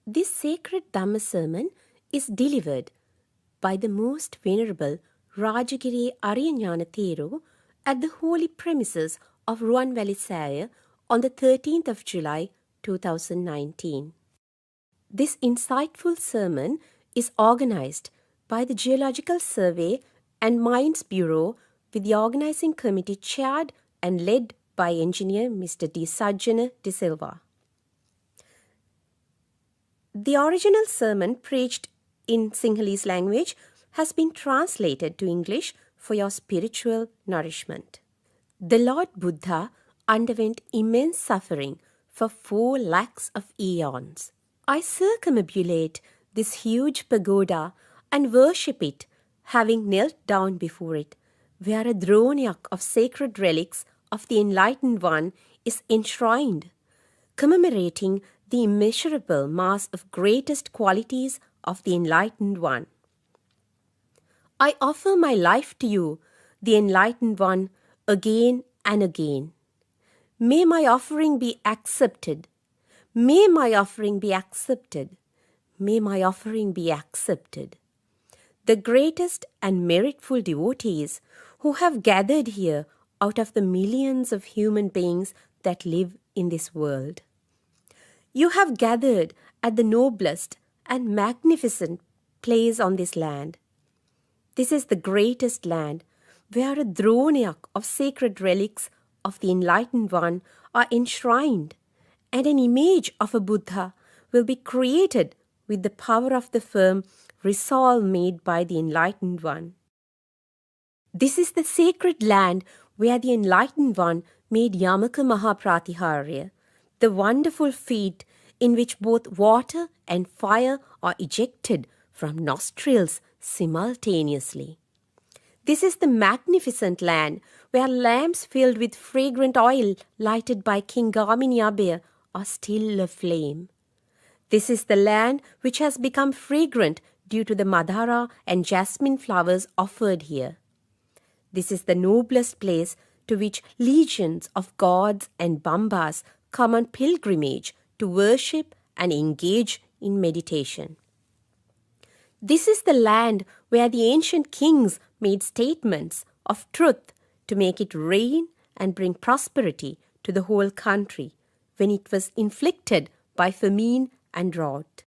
This sacred Dhamma sermon is delivered by the Most Venerable Rajagiriye Ariyagnana Thero at the holy premises of Ruwanvali Saya on the 13th of July 2019. This insightful sermon is organized by the Geological Survey and Mines Bureau with the organizing committee chaired and led by engineer Mr. D. Sajjana De Silva. The original sermon, preached in Sinhalese language, has been translated to English for your spiritual nourishment. The Lord Buddha underwent immense suffering for 4 lakhs of eons. I circumambulate this huge pagoda and worship it, having knelt down before it, where a dronyak of sacred relics of the Enlightened One is enshrined, commemorating the immeasurable mass of greatest qualities of the Enlightened One. I offer my life to you, the Enlightened One, again and again. May my offering be accepted. May my offering be accepted. May my offering be accepted. The greatest and meritful devotees who have gathered here out of the millions of human beings that live in this world. You have gathered at the noblest and magnificent place on this land. This is the greatest land where a dronyak of sacred relics of the Enlightened One are enshrined, and an image of a Buddha will be created with the power of the firm resolve made by the Enlightened One. This is the sacred land where the Enlightened One made Yamaka Mahapratiharya, the wonderful feat in which both water and fire are ejected from nostrils simultaneously. This is the magnificent land where lamps filled with fragrant oil lighted by King Gamini Abaya are still aflame. This is the land which has become fragrant due to the madhara and jasmine flowers offered here. This is the noblest place to which legions of gods and bambas come on pilgrimage to worship and engage in meditation. This is the land where the ancient kings made statements of truth to make it rain and bring prosperity to the whole country when it was inflicted by famine and drought.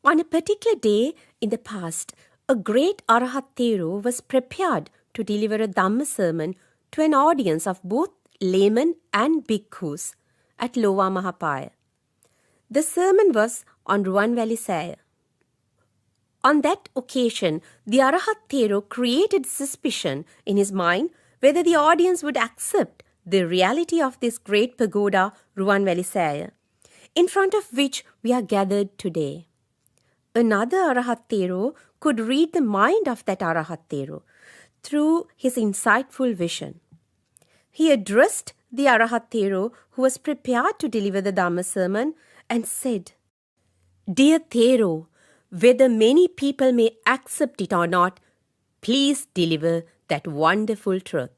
On a particular day in the past, a great Arahata Thero was prepared to deliver a Dhamma sermon to an audience of both laymen and bhikkhus at Lowa Mahapaya. The sermon was on Ruwanvali Saya. On that occasion, the Arahata Thero created suspicion in his mind whether the audience would accept the reality of this great pagoda, Ruwanvali Saya, in front of which we are gathered today. Another Arahata Thero could read the mind of that Arahata Thero through his insightful vision. He addressed the Arahata Thero who was prepared to deliver the Dhamma sermon and said, "Dear Thero, whether many people may accept it or not, please deliver that wonderful truth."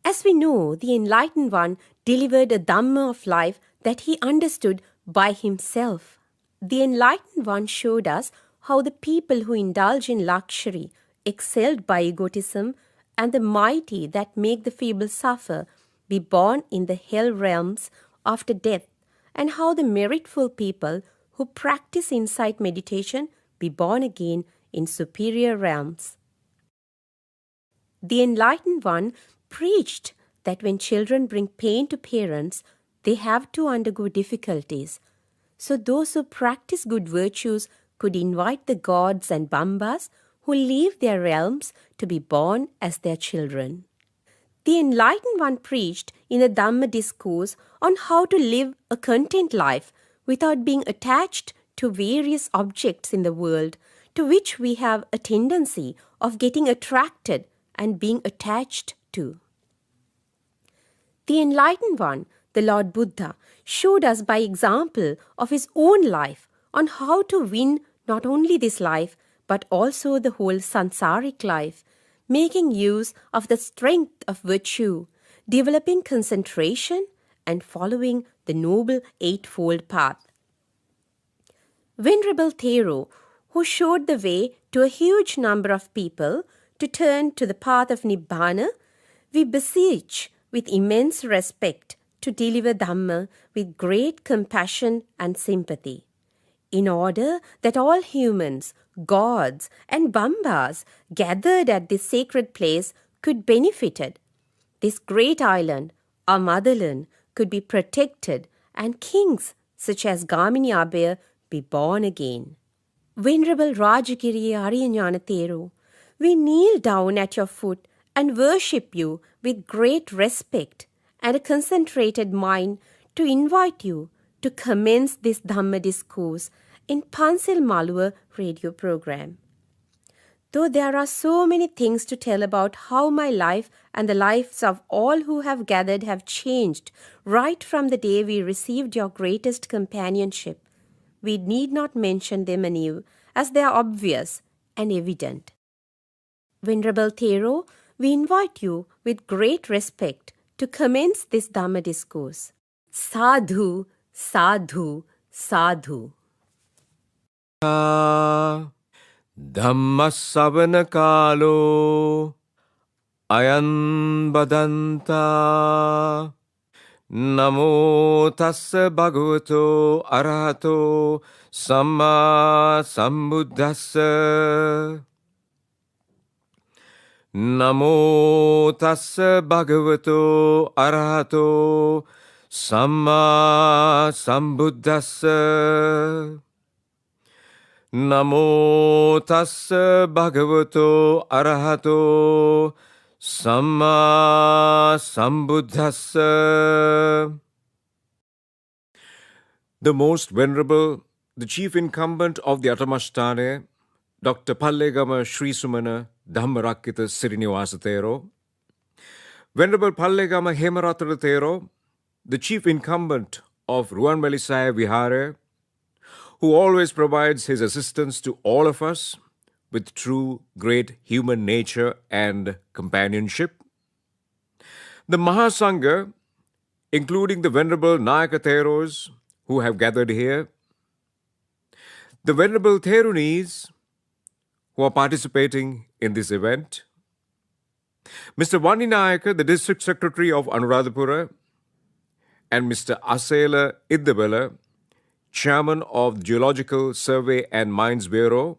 As we know, the Enlightened One delivered a Dhamma of life that he understood by himself. The Enlightened One showed us how the people who indulge in luxury, excelled by egotism, and the mighty that make the feeble suffer, be born in the hell realms after death, and how the meritful people who practice insight meditation be born again in superior realms. The Enlightened One preached that when children bring pain to parents, they have to undergo difficulties. So those who practice good virtues could invite the gods and bambas who leave their realms to be born as their children. The Enlightened One preached in a Dhamma discourse on how to live a content life without being attached to various objects in the world to which we have a tendency of getting attracted and being attached to. The Enlightened One, the Lord Buddha, showed us by example of his own life on how to win not only this life but also the whole sansaric life, making use of the strength of virtue, developing concentration, and following the noble eightfold path. Venerable Thero, who showed the way to a huge number of people to turn to the path of Nibbana, we beseech with immense respect to deliver Dhamma with great compassion and sympathy, in order that all humans, gods, and Bambas gathered at this sacred place could benefit. This great island, our motherland, could be protected, and kings such as Gamini Abaya be born again. Venerable Rajagiriye Ariyagnana Thero, we kneel down at your foot and worship you with great respect and a concentrated mind to invite you to commence this Dhamma discourse in Pansil Maluwa radio program. Though there are so many things to tell about how my life and the lives of all who have gathered have changed right from the day we received your greatest companionship, we need not mention them anew, as they are obvious and evident. Venerable Thero, we invite you with great respect to commence this Dhamma discourse. Sadhu, sadhu, sadhu. Dhammasavana kalo ayan badanta namo tassa bhagavato arahato samma sambuddhassa namo tassa bhagavato arahato samma sambuddhassa Namo tassa bhagavato arahato samma sambuddhassa. The Most Venerable, the Chief Incumbent of the Attamashthane, Dr. Pallegama Sri Sumana Dhammarakkhita Sirinivasa Thero, Venerable Pallegama Hemaratana Thero, the Chief Incumbent of Ruwanvelisaya Vihara, who always provides his assistance to all of us with true great human nature and companionship. The Mahasangha, including the Venerable Nayaka Theros who have gathered here, the Venerable Therunis who are participating in this event, Mr. Vani Nayaka, the District Secretary of Anuradhapura, and Mr. Asela Iddabala, Chairman of the Geological Survey and Mines Bureau,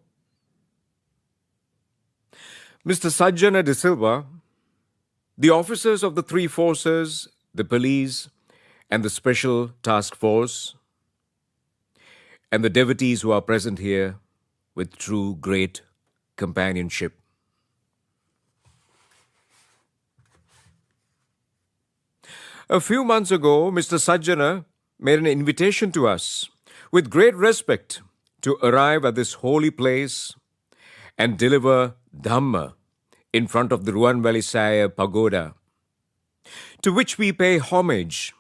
Mr. Sajjana De Silva, the officers of the three forces, the police and the Special Task Force, and the devotees who are present here with true great companionship. A few months ago, Mr. Sajjana made an invitation to us with great respect to arrive at this holy place and deliver Dhamma in front of the Ruwanvelisaya Pagoda, to which we pay homage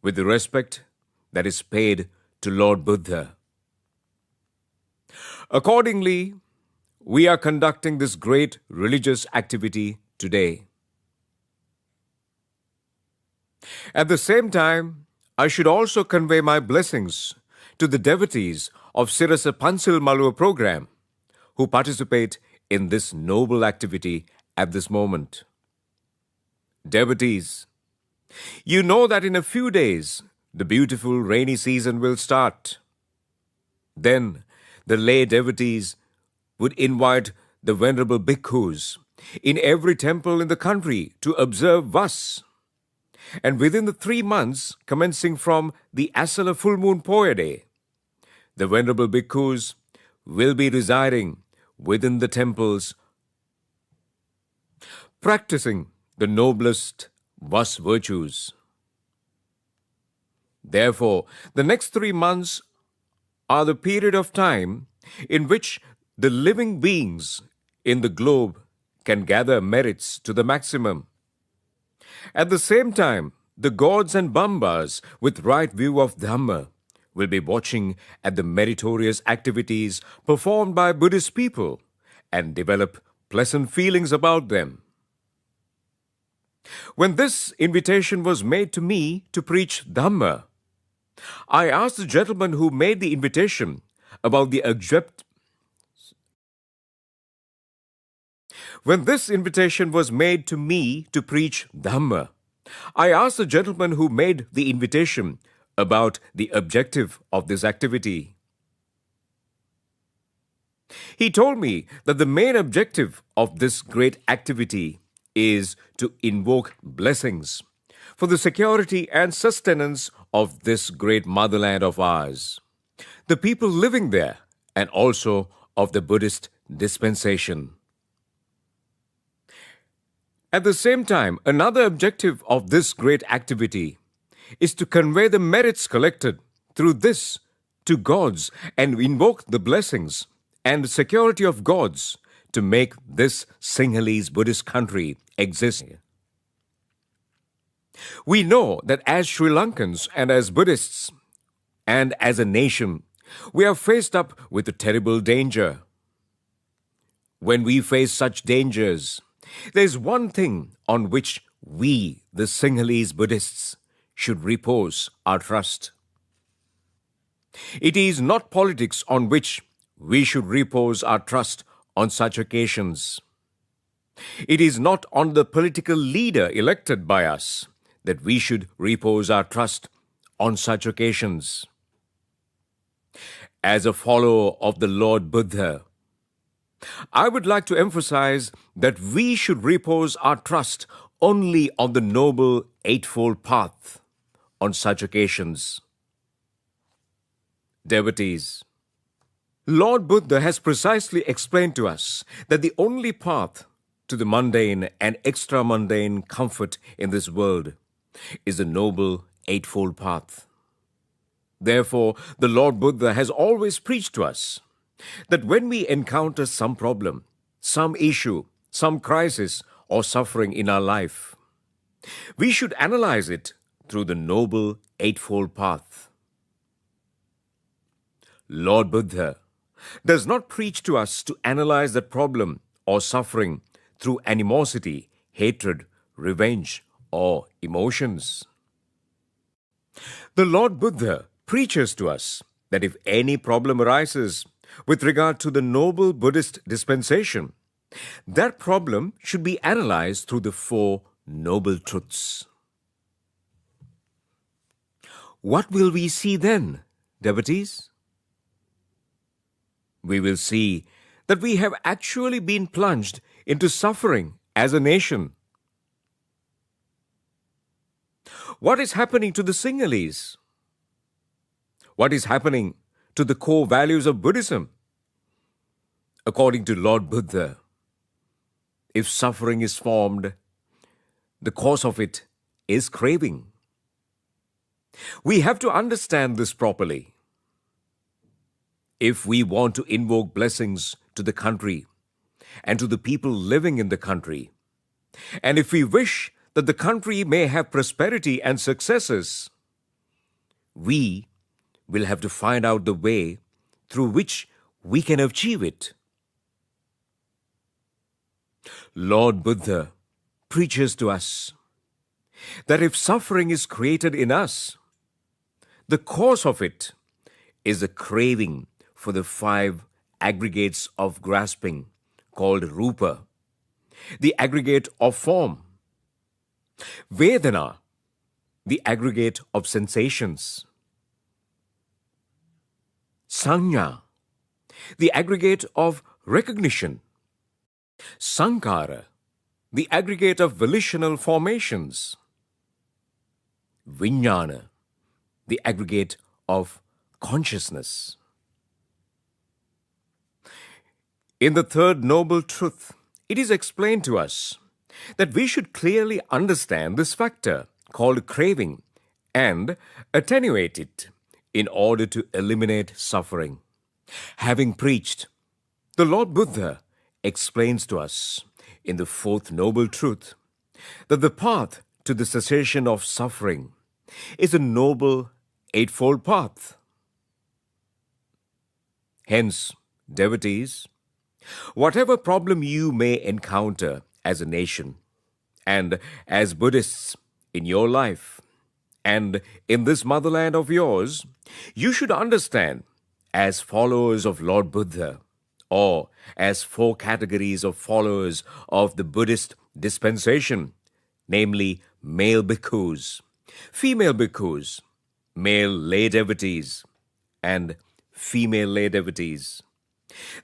with the respect that is paid to Lord Buddha. Accordingly, we are conducting this great religious activity today. At the same time, I should also convey my blessings to the devotees of Thero Pansil Maluwa program who participate in this noble activity at this moment. Devotees, you know that in a few days, the beautiful rainy season will start. Then, the lay devotees would invite the venerable bhikkhus in every temple in the country to observe Vas. And within the 3 months, commencing from the Asala full moon Poya day, the venerable bhikkhus will be residing within the temples, practicing the noblest Vas virtues. Therefore, the next 3 months are the period of time in which the living beings in the globe can gather merits to the maximum. At the same time, the gods and Bambas with right view of Dhamma will be watching at the meritorious activities performed by Buddhist people and develop pleasant feelings about them. When this invitation was made to me to preach Dhamma, I asked the gentleman who made the invitation about the object. When this invitation was made to me to preach Dhamma, I asked the gentleman who made the invitation about the objective of this activity. He told me that the main objective of this great activity is to invoke blessings for the security and sustenance of this great motherland of ours, the people living there, and also of the Buddhist dispensation. At the same time, another objective of this great activity is to convey the merits collected through this to gods and invoke the blessings and security of gods to make this Sinhalese Buddhist country exist. We know that as Sri Lankans and as Buddhists and as a nation, we are faced up with a terrible danger. When we face such dangers, there is one thing on which we, the Sinhalese Buddhists, should repose our trust. It is not politics on which we should repose our trust on such occasions. It is not on the political leader elected by us that we should repose our trust on such occasions. As a follower of the Lord Buddha, I would like to emphasize that we should repose our trust only on the Noble Eightfold Path on such occasions. Devotees, Lord Buddha has precisely explained to us that the only path to the mundane and extra-mundane comfort in this world is the Noble Eightfold Path. Therefore, the Lord Buddha has always preached to us that when we encounter some problem, some issue, some crisis or suffering in our life, we should analyze it through the Noble Eightfold Path. Lord Buddha does not preach to us to analyze that problem or suffering through animosity, hatred, revenge, or emotions. The Lord Buddha preaches to us that if any problem arises with regard to the noble Buddhist dispensation, that problem should be analyzed through the Four Noble Truths. What will we see then, devotees? We will see that we have actually been plunged into suffering as a nation. What is happening to the Sinhalese? What is happening to the core values of Buddhism? According to Lord Buddha, if suffering is formed, the cause of it is craving. We have to understand this properly. If we want to invoke blessings to the country and to the people living in the country, and if we wish that the country may have prosperity and successes, we will have to find out the way through which we can achieve it. Lord Buddha preaches to us that if suffering is created in us, the cause of it is a craving for the five aggregates of grasping called rupa, the aggregate of form, vedana, the aggregate of sensations, sanya, the aggregate of recognition, sankara, the aggregate of volitional formations, vijnana, the aggregate of consciousness. In the third noble truth, it is explained to us that we should clearly understand this factor called craving and attenuate it in order to eliminate suffering. Having preached, the Lord Buddha explains to us in the fourth noble truth that the path to the cessation of suffering is a noble eightfold path. Hence, devotees, whatever problem you may encounter as a nation and as Buddhists in your life and in this motherland of yours, you should understand as followers of Lord Buddha, or as 4 categories of followers of the Buddhist dispensation, namely male bhikkhus, female bhikkhus, male lay devotees, and female lay devotees,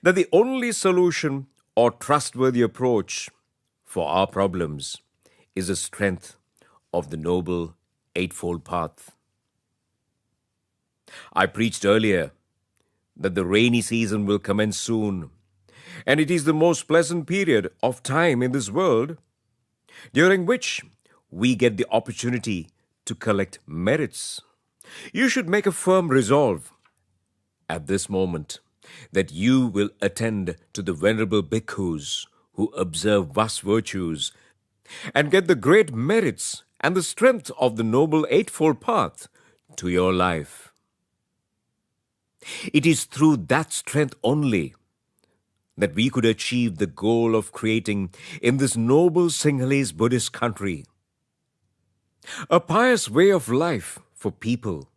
that the only solution or trustworthy approach for our problems is the strength of the Noble Eightfold Path. I preached earlier that the rainy season will commence soon, and it is the most pleasant period of time in this world, during which we get the opportunity to collect merits. You should make a firm resolve at this moment that you will attend to the venerable bhikkhus who observe vast virtues and get the great merits and the strength of the Noble Eightfold Path to your life. It is through that strength only that we could achieve the goal of creating in this noble Sinhalese Buddhist country a pious way of life for people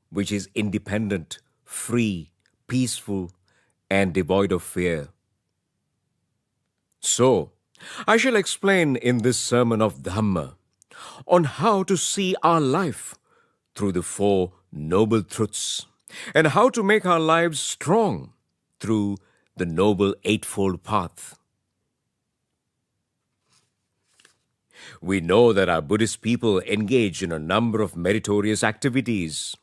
which is independent, free, peaceful, and devoid of fear. So, I shall explain in this sermon of Dhamma on how to see our life through the 4 noble truths, and how to make our lives strong through the Noble Eightfold Path. We know that our Buddhist people engage in a number of meritorious activities.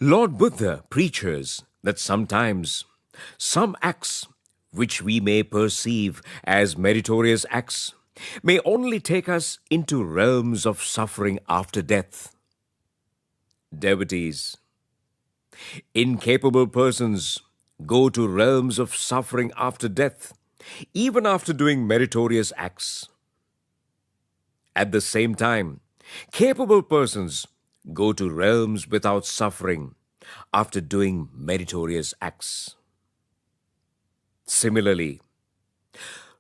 Lord Buddha preaches that sometimes some acts which we may perceive as meritorious acts may only take us into realms of suffering after death. Devotees, incapable persons go to realms of suffering after death, even after doing meritorious acts. At the same time, capable persons go to realms without suffering after doing meritorious acts. Similarly,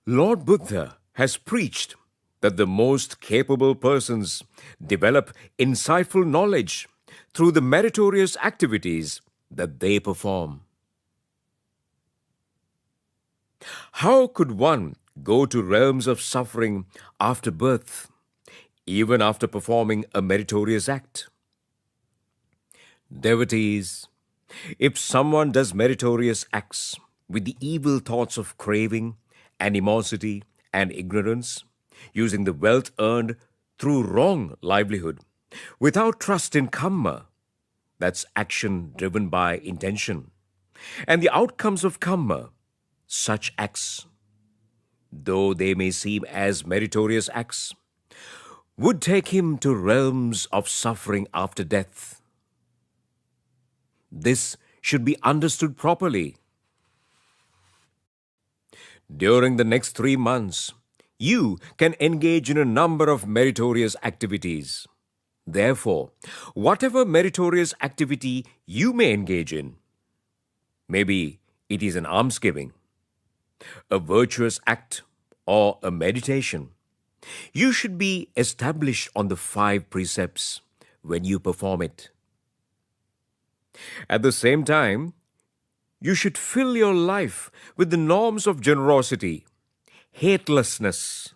Lord Buddha has preached that the most capable persons develop insightful knowledge through the meritorious activities that they perform. How could one go to realms of suffering after birth, even after performing a meritorious act? Devotees, if someone does meritorious acts with the evil thoughts of craving, animosity, and ignorance, using the wealth earned through wrong livelihood, without trust in karma, that's action driven by intention, and the outcomes of karma, such acts, though they may seem as meritorious acts, would take him to realms of suffering after death. This should be understood properly. During the next 3 months, you can engage in a number of meritorious activities. Therefore, whatever meritorious activity you may engage in, maybe it is an almsgiving, a virtuous act, or a meditation, you should be established on the 5 precepts when you perform it. At the same time, you should fill your life with the norms of generosity, hatelessness,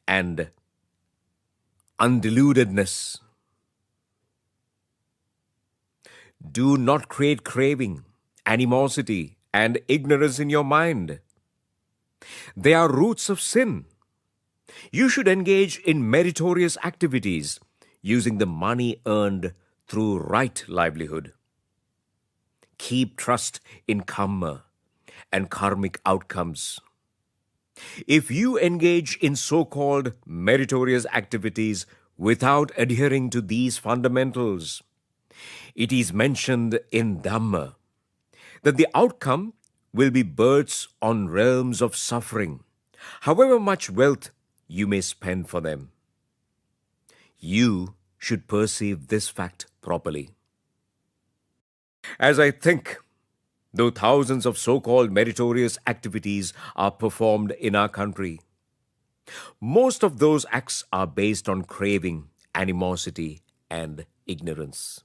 and undeludedness. Do not create craving, animosity, and ignorance in your mind. They are roots of sin. You should engage in meritorious activities using the money earned through right livelihood. Keep trust in karma and karmic outcomes. If you engage in so-called meritorious activities without adhering to these fundamentals, it is mentioned in Dhamma that the outcome will be births on realms of suffering, however much wealth you may spend for them. You should perceive this fact properly. As I think, though thousands of so-called meritorious activities are performed in our country, most of those acts are based on craving, animosity, and ignorance.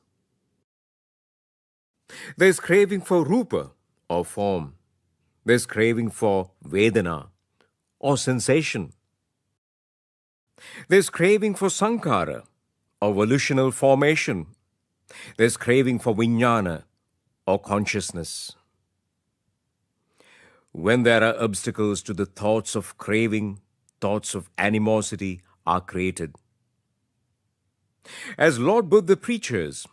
There's craving for rupa, or form. There's craving for vedana, or sensation. There's craving for sankhara, or volitional formation. There's craving for vijnana, or consciousness. When there are obstacles to the thoughts of craving, thoughts of animosity are created. As Lord Buddha preaches,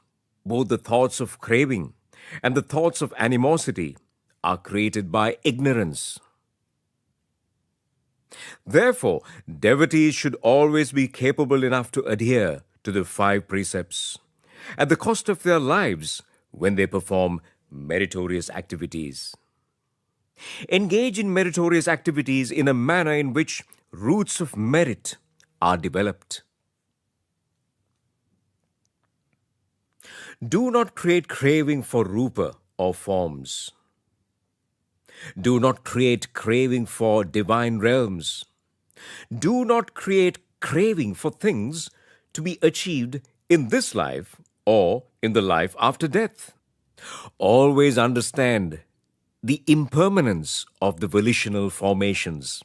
both the thoughts of craving and the thoughts of animosity are created by ignorance. Therefore, devotees should always be capable enough to adhere to the 5 precepts at the cost of their lives when they perform meritorious activities. Engage in meritorious activities in a manner in which roots of merit are developed. Do not create craving for rupa or forms. Do not create craving for divine realms. Do not create craving for things to be achieved in this life or in the life after death. Always understand the impermanence of the volitional formations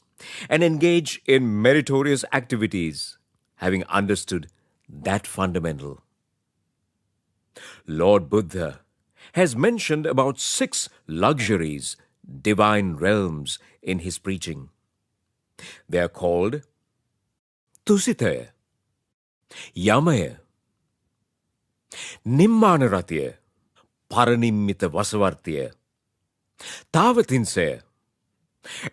and engage in meritorious activities, having understood that fundamental. Lord Buddha has mentioned about 6 luxuries, divine realms, in his preaching. They are called Tusitaya, Yamaya, Nimmanaratiya, Paranimmita Vasavartiya, Tavatinsaya,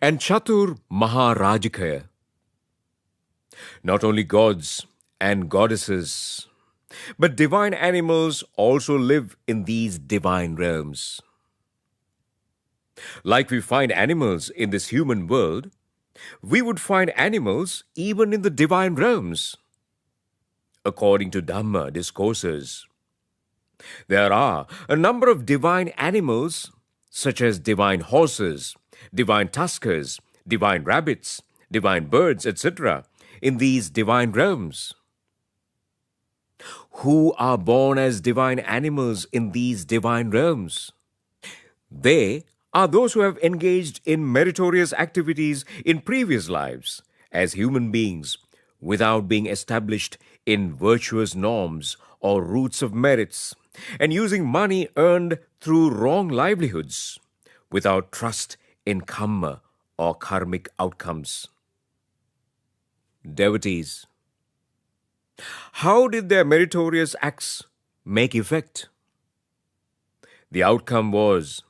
and Chatur Maharajikaya. Not only gods and goddesses, but divine animals also live in these divine realms. Like we find animals in this human world, we would find animals even in the divine realms. According to Dhamma discourses, there are a number of divine animals such as divine horses, divine tuskers, divine rabbits, divine birds, etc. in these divine realms. Who are born as divine animals in these divine realms? They are those who have engaged in meritorious activities in previous lives as human beings without being established in virtuous norms or roots of merits, and using money earned through wrong livelihoods without trust in karma or karmic outcomes. Devotees, how did their meritorious acts make effect? The outcome was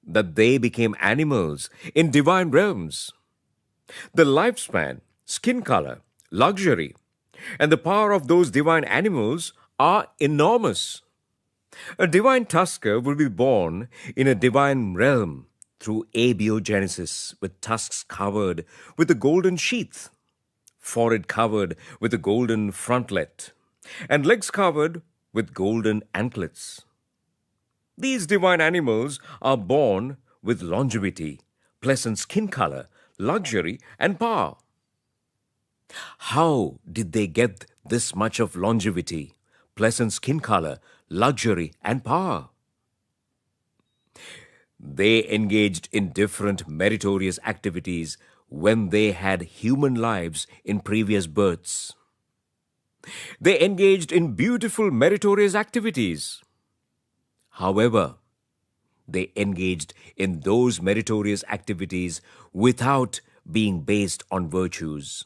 that they became animals in divine realms. The lifespan, skin color, luxury, and the power of those divine animals are enormous. A divine tusker will be born in a divine realm through abiogenesis, with tusks covered with a golden sheath, forehead covered with a golden frontlet, and legs covered with golden anklets. These divine animals are born with longevity, pleasant skin color, luxury, and power. How did they get this much of longevity, pleasant skin color, luxury, and power? They engaged in different meritorious activities when they had human lives in previous births. They engaged in beautiful meritorious activities. However, they engaged in those meritorious activities without being based on virtues.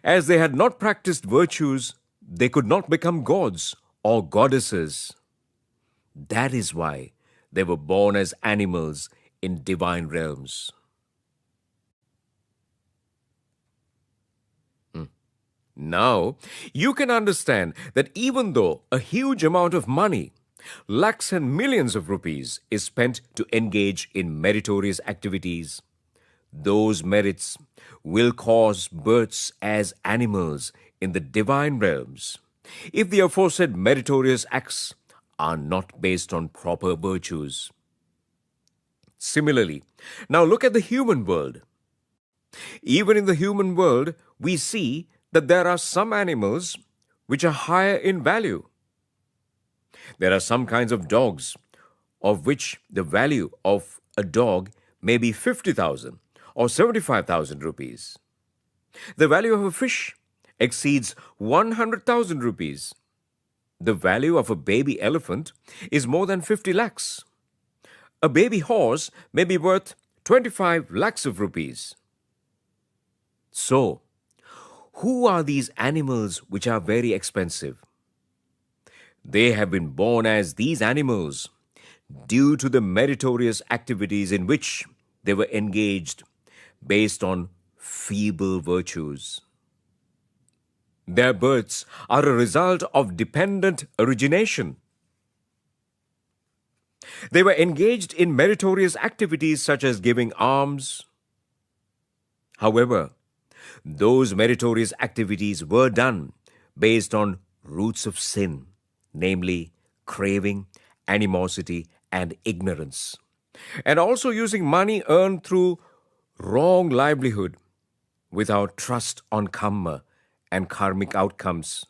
As they had not practiced virtues, they could not become gods or goddesses. That is why they were born as animals in divine realms. Now, you can understand that even though a huge amount of money, lakhs and millions of rupees, is spent to engage in meritorious activities, those merits will cause births as animals in the divine realms if the aforesaid meritorious acts are not based on proper virtues. Similarly, now look at the human world. Even in the human world, we see that there are some animals which are higher in value. There are some kinds of dogs of which the value of a dog may be 50,000 or 75,000 rupees. The value of a fish exceeds 100,000 rupees. The value of a baby elephant is more than 50 lakhs. A baby horse may be worth 25 lakhs of rupees. So, who are these animals which are very expensive? They have been born as these animals due to the meritorious activities in which they were engaged based on feeble virtues. Their births are a result of dependent origination. They were engaged in meritorious activities such as giving alms. However, those meritorious activities were done based on roots of sin, namely craving, animosity, and ignorance, and also using money earned through wrong livelihood without trust on karma and karmic outcomes.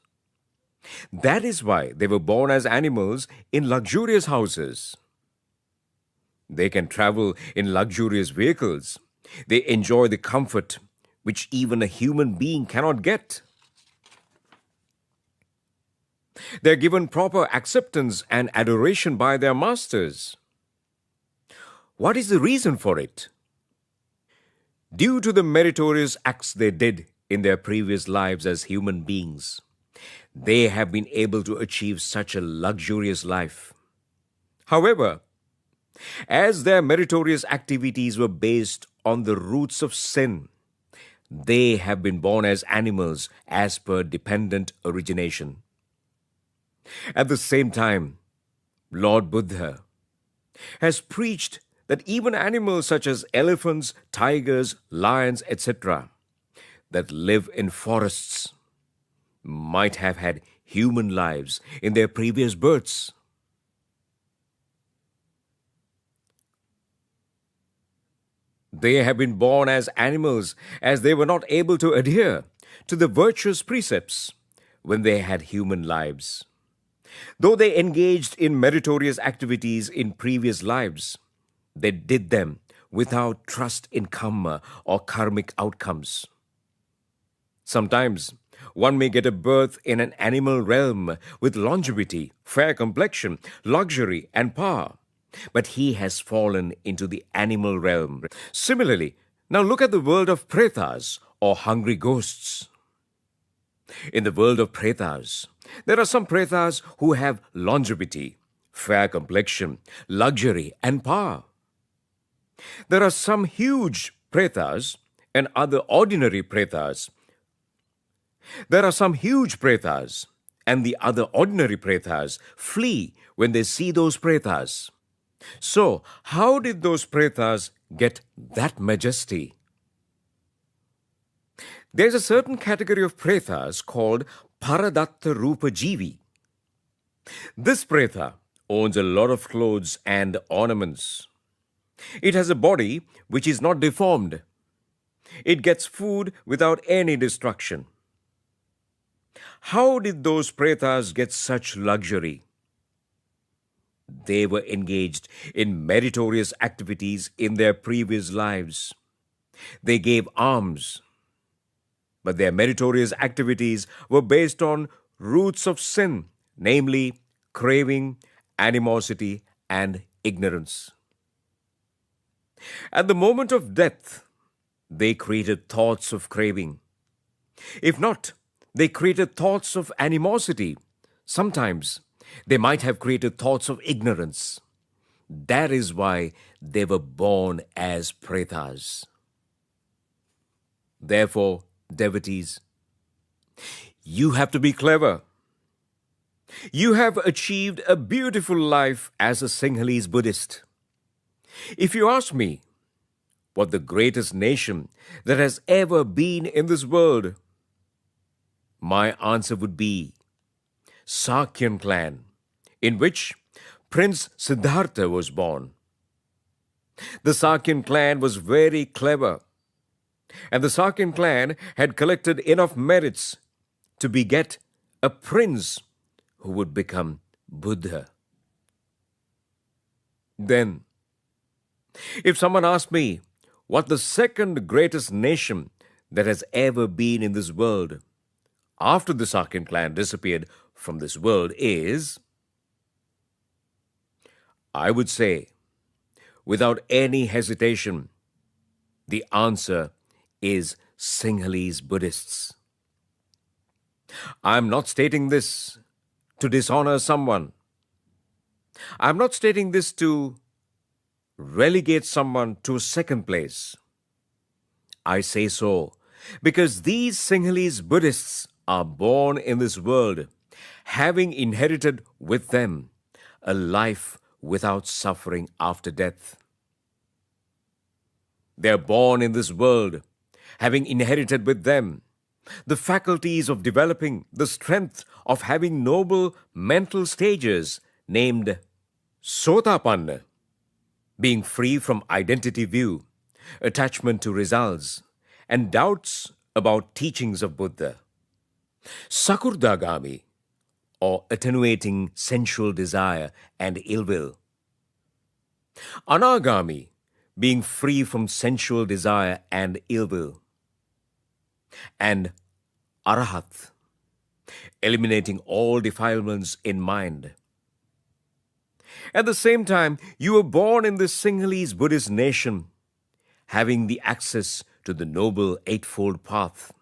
That is why they were born as animals in luxurious houses. They can travel in luxurious vehicles. They enjoy the comfort which even a human being cannot get. They are given proper acceptance and adoration by their masters. What is the reason for it? Due to the meritorious acts they did in their previous lives as human beings, they have been able to achieve such a luxurious life. However, as their meritorious activities were based on the roots of sin, they have been born as animals as per dependent origination. At the same time, Lord Buddha has preached that even animals such as elephants, tigers, lions, etc., that live in forests might have had human lives in their previous births. They have been born as animals as they were not able to adhere to the virtuous precepts when they had human lives. Though they engaged in meritorious activities in previous lives, they did them without trust in karma or karmic outcomes. Sometimes one may get a birth in an animal realm with longevity, fair complexion, luxury, and power, but he has fallen into the animal realm. Similarly, now look at the world of pretas or hungry ghosts. In the world of pretas, there are some pretas who have longevity, fair complexion, luxury, and power. There are some huge pretas and other ordinary pretas. There are some huge pretas, and the other ordinary pretas flee when they see those pretas. So, how did those pretas get that majesty? There's a certain category of pretas called Paradatta Rupa Jivi. This preta owns a lot of clothes and ornaments. It has a body which is not deformed. It gets food without any destruction. How did those pretas get such luxury? They were engaged in meritorious activities in their previous lives. They gave alms, but their meritorious activities were based on roots of sin, namely craving, animosity, and ignorance. At the moment of death, they created thoughts of craving. If not, they created thoughts of animosity. Sometimes they might have created thoughts of ignorance. That is why they were born as pretas. Therefore, devotees, you have to be clever. You have achieved a beautiful life as a Sinhalese Buddhist. If you ask me what the greatest nation that has ever been in this world, my answer would be Sakyan clan, in which Prince Siddhartha was born. The Sakyan clan was very clever, and the Sakyan clan had collected enough merits to beget a prince who would become Buddha. Then, if someone asks me what the second greatest nation that has ever been in this world after the Sakyan clan disappeared from this world is, I would say, without any hesitation, the answer is Sinhalese Buddhists. I am not stating this to dishonor someone. I am not stating this to relegate someone to second place. I say so because these Sinhalese Buddhists are born in this world, having inherited with them a life without suffering after death. They are born in this world, having inherited with them the faculties of developing the strength of having noble mental stages named Sotapanna, being free from identity view, attachment to results, and doubts about teachings of Buddha. Sakurdagami, or attenuating sensual desire and ill will. Anagami, being free from sensual desire and ill will. And Arahat, eliminating all defilements in mind. At the same time, you were born in this Sinhalese Buddhist nation, having the access to the noble eightfold path,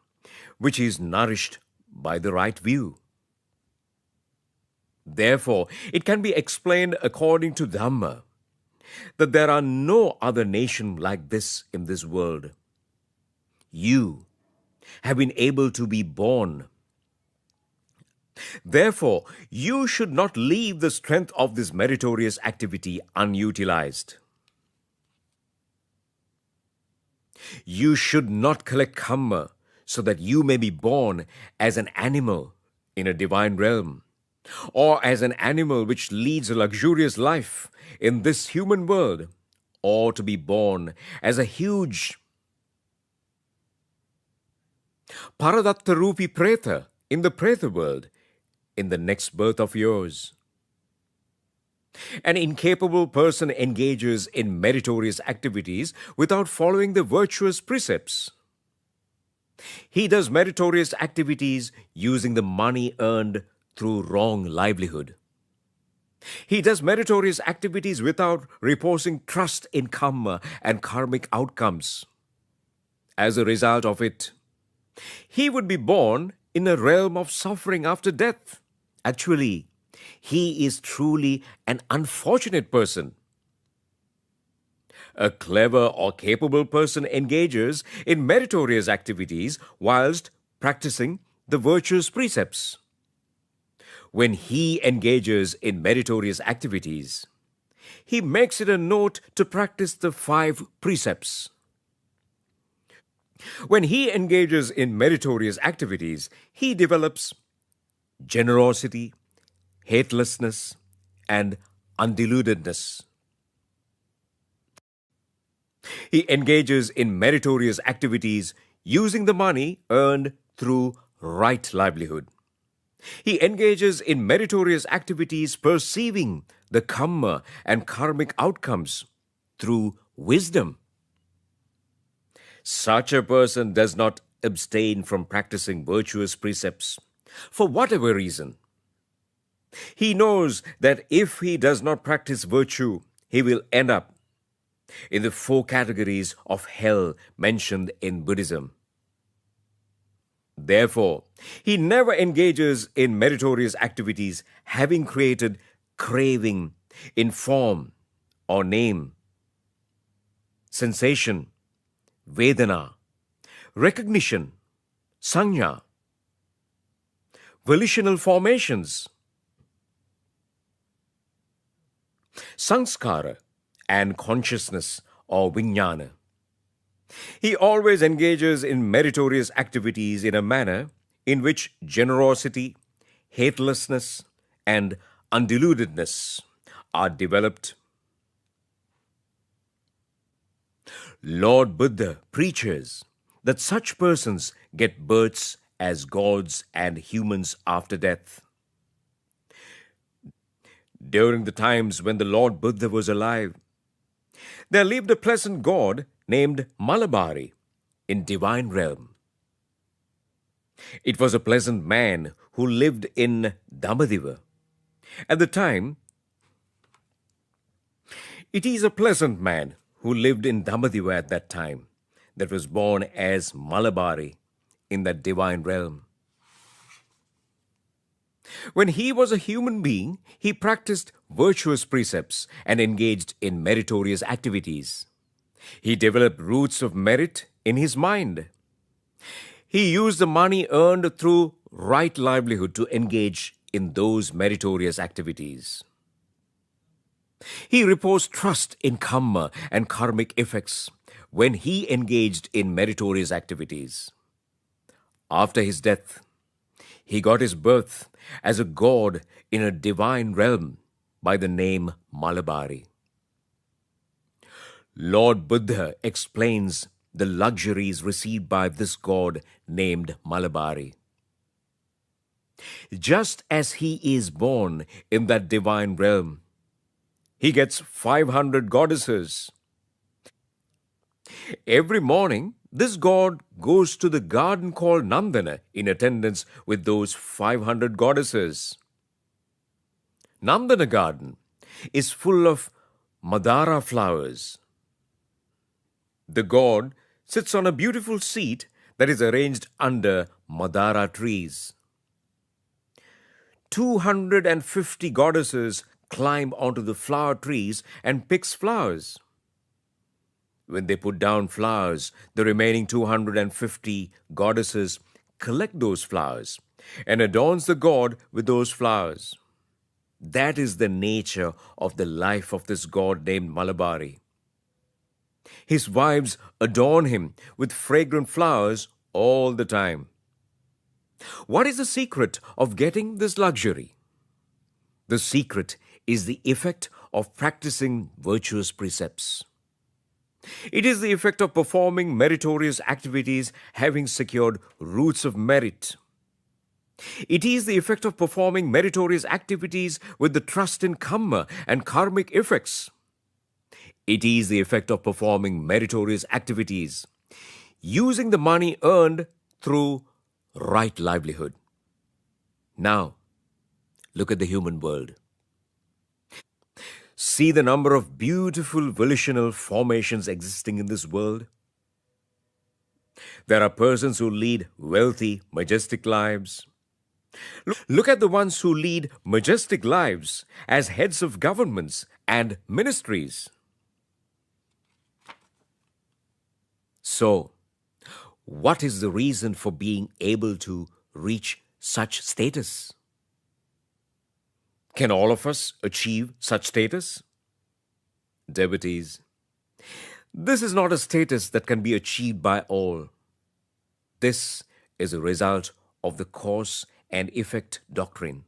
which is nourished by the right view. Therefore, it can be explained according to Dhamma that there are no other nation like this in this world. You have been able to be born. Therefore, you should not leave the strength of this meritorious activity unutilized. You should not collect karma so that you may be born as an animal in a divine realm, or as an animal which leads a luxurious life in this human world, or to be born as a huge Paradatta-rupi Preta in the Preta world in the next birth of yours. An incapable person engages in meritorious activities without following the virtuous precepts. He does meritorious activities using the money earned through wrong livelihood. He does meritorious activities without reposing trust in karma and karmic outcomes. As a result of it, he would be born in a realm of suffering after death. Actually, he is truly an unfortunate person. A clever or capable person engages in meritorious activities whilst practicing the virtuous precepts. When he engages in meritorious activities, he makes it a note to practice the 5 precepts. When he engages in meritorious activities, he develops generosity, hatelessness, and undeludedness. He engages in meritorious activities using the money earned through right livelihood. He engages in meritorious activities perceiving the karma and karmic outcomes through wisdom. Such a person does not abstain from practicing virtuous precepts for whatever reason. He knows that if he does not practice virtue, he will end up in the 4 categories of hell mentioned in Buddhism. Therefore, he never engages in meritorious activities having created craving in form or name, sensation, Vedana, recognition, Sanya, volitional formations, Sanskara, and consciousness or Vijnana. He always engages in meritorious activities in a manner in which generosity, hatelessness, and undeludedness are developed. Lord Buddha preaches that such persons get births as gods and humans after death. During the times when the Lord Buddha was alive, there lived a pleasant god named Malabari in divine realm. It was a pleasant man who lived in Damadiva. At the time, it is a pleasant man who lived in Damadiva at that time that was born as Malabari in that divine realm. When he was a human being, he practiced virtuous precepts and engaged in meritorious activities. He developed roots of merit in his mind. He used the money earned through right livelihood to engage in those meritorious activities. He reposed trust in karma and karmic effects when he engaged in meritorious activities. After his death, he got his birth as a god in a divine realm by the name Malabari. Lord Buddha explains the luxuries received by this god named Malabari. Just as he is born in that divine realm, he gets 500 goddesses. Every morning, this god goes to the garden called Nandana in attendance with those 500 goddesses. Nandana garden is full of Madara flowers. The god sits on a beautiful seat that is arranged under Madara trees. 250 goddesses climb onto the flower trees and picks flowers. When they put down flowers, the remaining 250 goddesses collect those flowers and adorns the god with those flowers. That is the nature of the life of this god named Malabari. His wives adorn him with fragrant flowers all the time. What is the secret of getting this luxury? The secret is the effect of practicing virtuous precepts. It is the effect of performing meritorious activities having secured roots of merit. It is the effect of performing meritorious activities with the trust in karma and karmic effects. It is the effect of performing meritorious activities using the money earned through right livelihood. Now, look at the human world. See the number of beautiful volitional formations existing in this world. There are persons who lead wealthy, majestic lives. Look at the ones who lead majestic lives as heads of governments and ministries. So, what is the reason for being able to reach such status? Can all of us achieve such status? Devotees, this is not a status that can be achieved by all. This is a result of the cause and effect doctrine.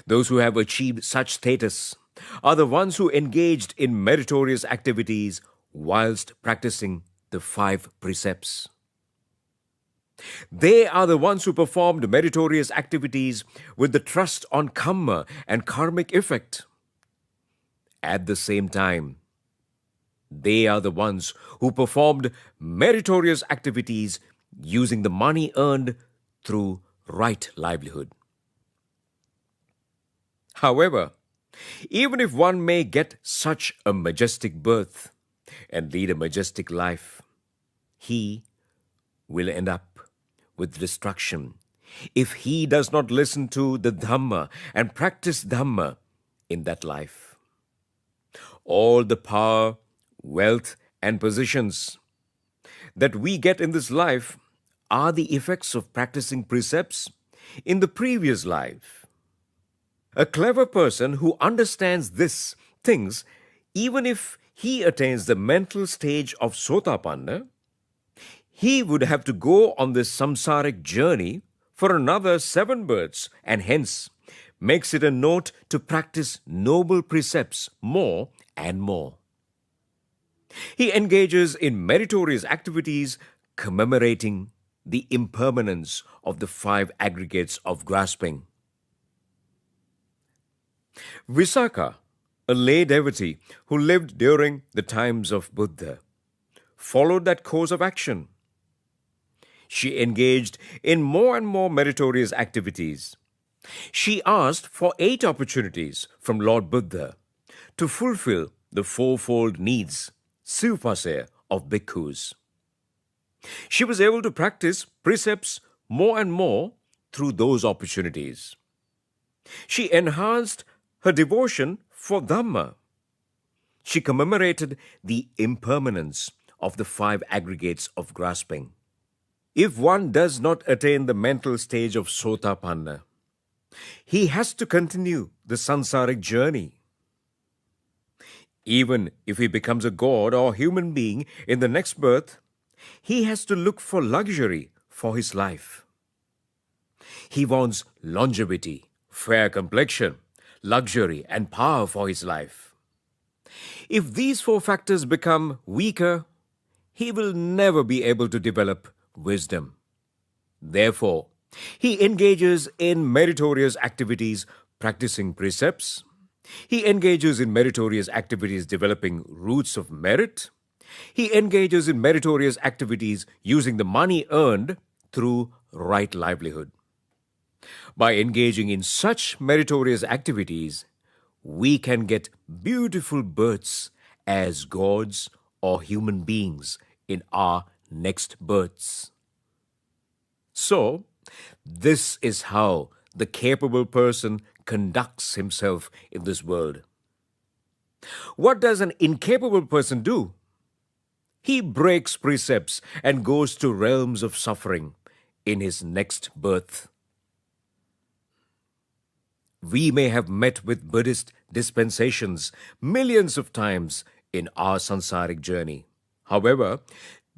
Those who have achieved such status are the ones who engaged in meritorious activities whilst practicing the 5 precepts. They are the ones who performed meritorious activities with the trust on karma and karmic effect. At the same time, they are the ones who performed meritorious activities using the money earned through right livelihood. However, even if one may get such a majestic birth and lead a majestic life, he will end up with destruction if he does not listen to the Dhamma and practice Dhamma in that life. All the power, wealth, and positions that we get in this life are the effects of practicing precepts in the previous life. A clever person who understands this thinks even if he attains the mental stage of Sotapanna, he would have to go on this samsaric journey for another 7 births and hence makes it a note to practice noble precepts more and more. He engages in meritorious activities commemorating the impermanence of the 5 aggregates of grasping. Visakha, a lay devotee who lived during the times of Buddha, followed that course of action. She engaged in more and more meritorious activities. She asked for 8 opportunities from Lord Buddha to fulfill the fourfold needs, sivpase, of bhikkhus. She was able to practice precepts more and more through those opportunities. She enhanced her devotion for Dhamma. She commemorated the impermanence of the 5 aggregates of grasping. If one does not attain the mental stage of Sotapanna, he has to continue the sansaric journey. Even if he becomes a god or human being in the next birth, he has to look for luxury for his life. He wants longevity, fair complexion, luxury, and power for his life. If these 4 factors become weaker, he will never be able to develop wisdom. Therefore, he engages in meritorious activities, practicing precepts. He engages in meritorious activities, developing roots of merit. He engages in meritorious activities, using the money earned through right livelihood. By engaging in such meritorious activities, we can get beautiful births as gods or human beings in our next births. So, this is how the capable person conducts himself in this world. What does an incapable person do? He breaks precepts and goes to realms of suffering in his next birth. We may have met with Buddhist dispensations millions of times in our sansaric journey. However,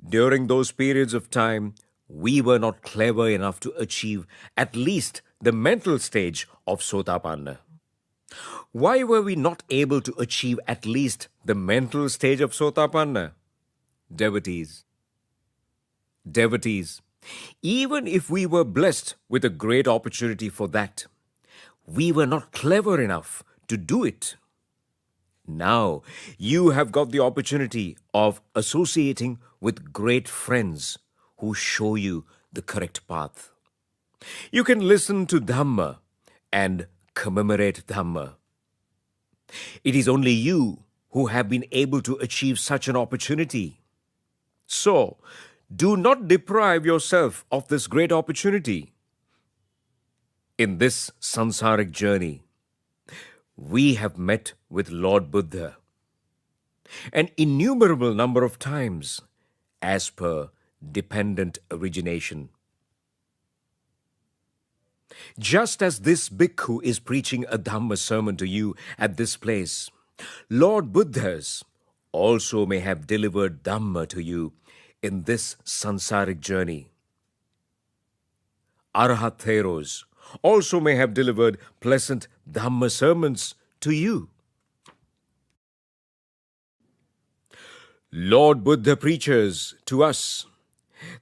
during those periods of time, we were not clever enough to achieve at least the mental stage of Sotapanna. Why were we not able to achieve at least the mental stage of Sotapanna? Devotees, even if we were blessed with a great opportunity for that, we were not clever enough to do it. Now, you have got the opportunity of associating with great friends who show you the correct path. You can listen to Dhamma and commemorate Dhamma. It is only you who have been able to achieve such an opportunity. So, do not deprive yourself of this great opportunity. In this sansaric journey, we have met with Lord Buddha an innumerable number of times as per dependent origination. Just as this bhikkhu is preaching a Dhamma sermon to you at this place, Lord Buddhas also may have delivered Dhamma to you in this sansaric journey. Arhat Theros also may have delivered pleasant Dhamma sermons to you. Lord Buddha preaches to us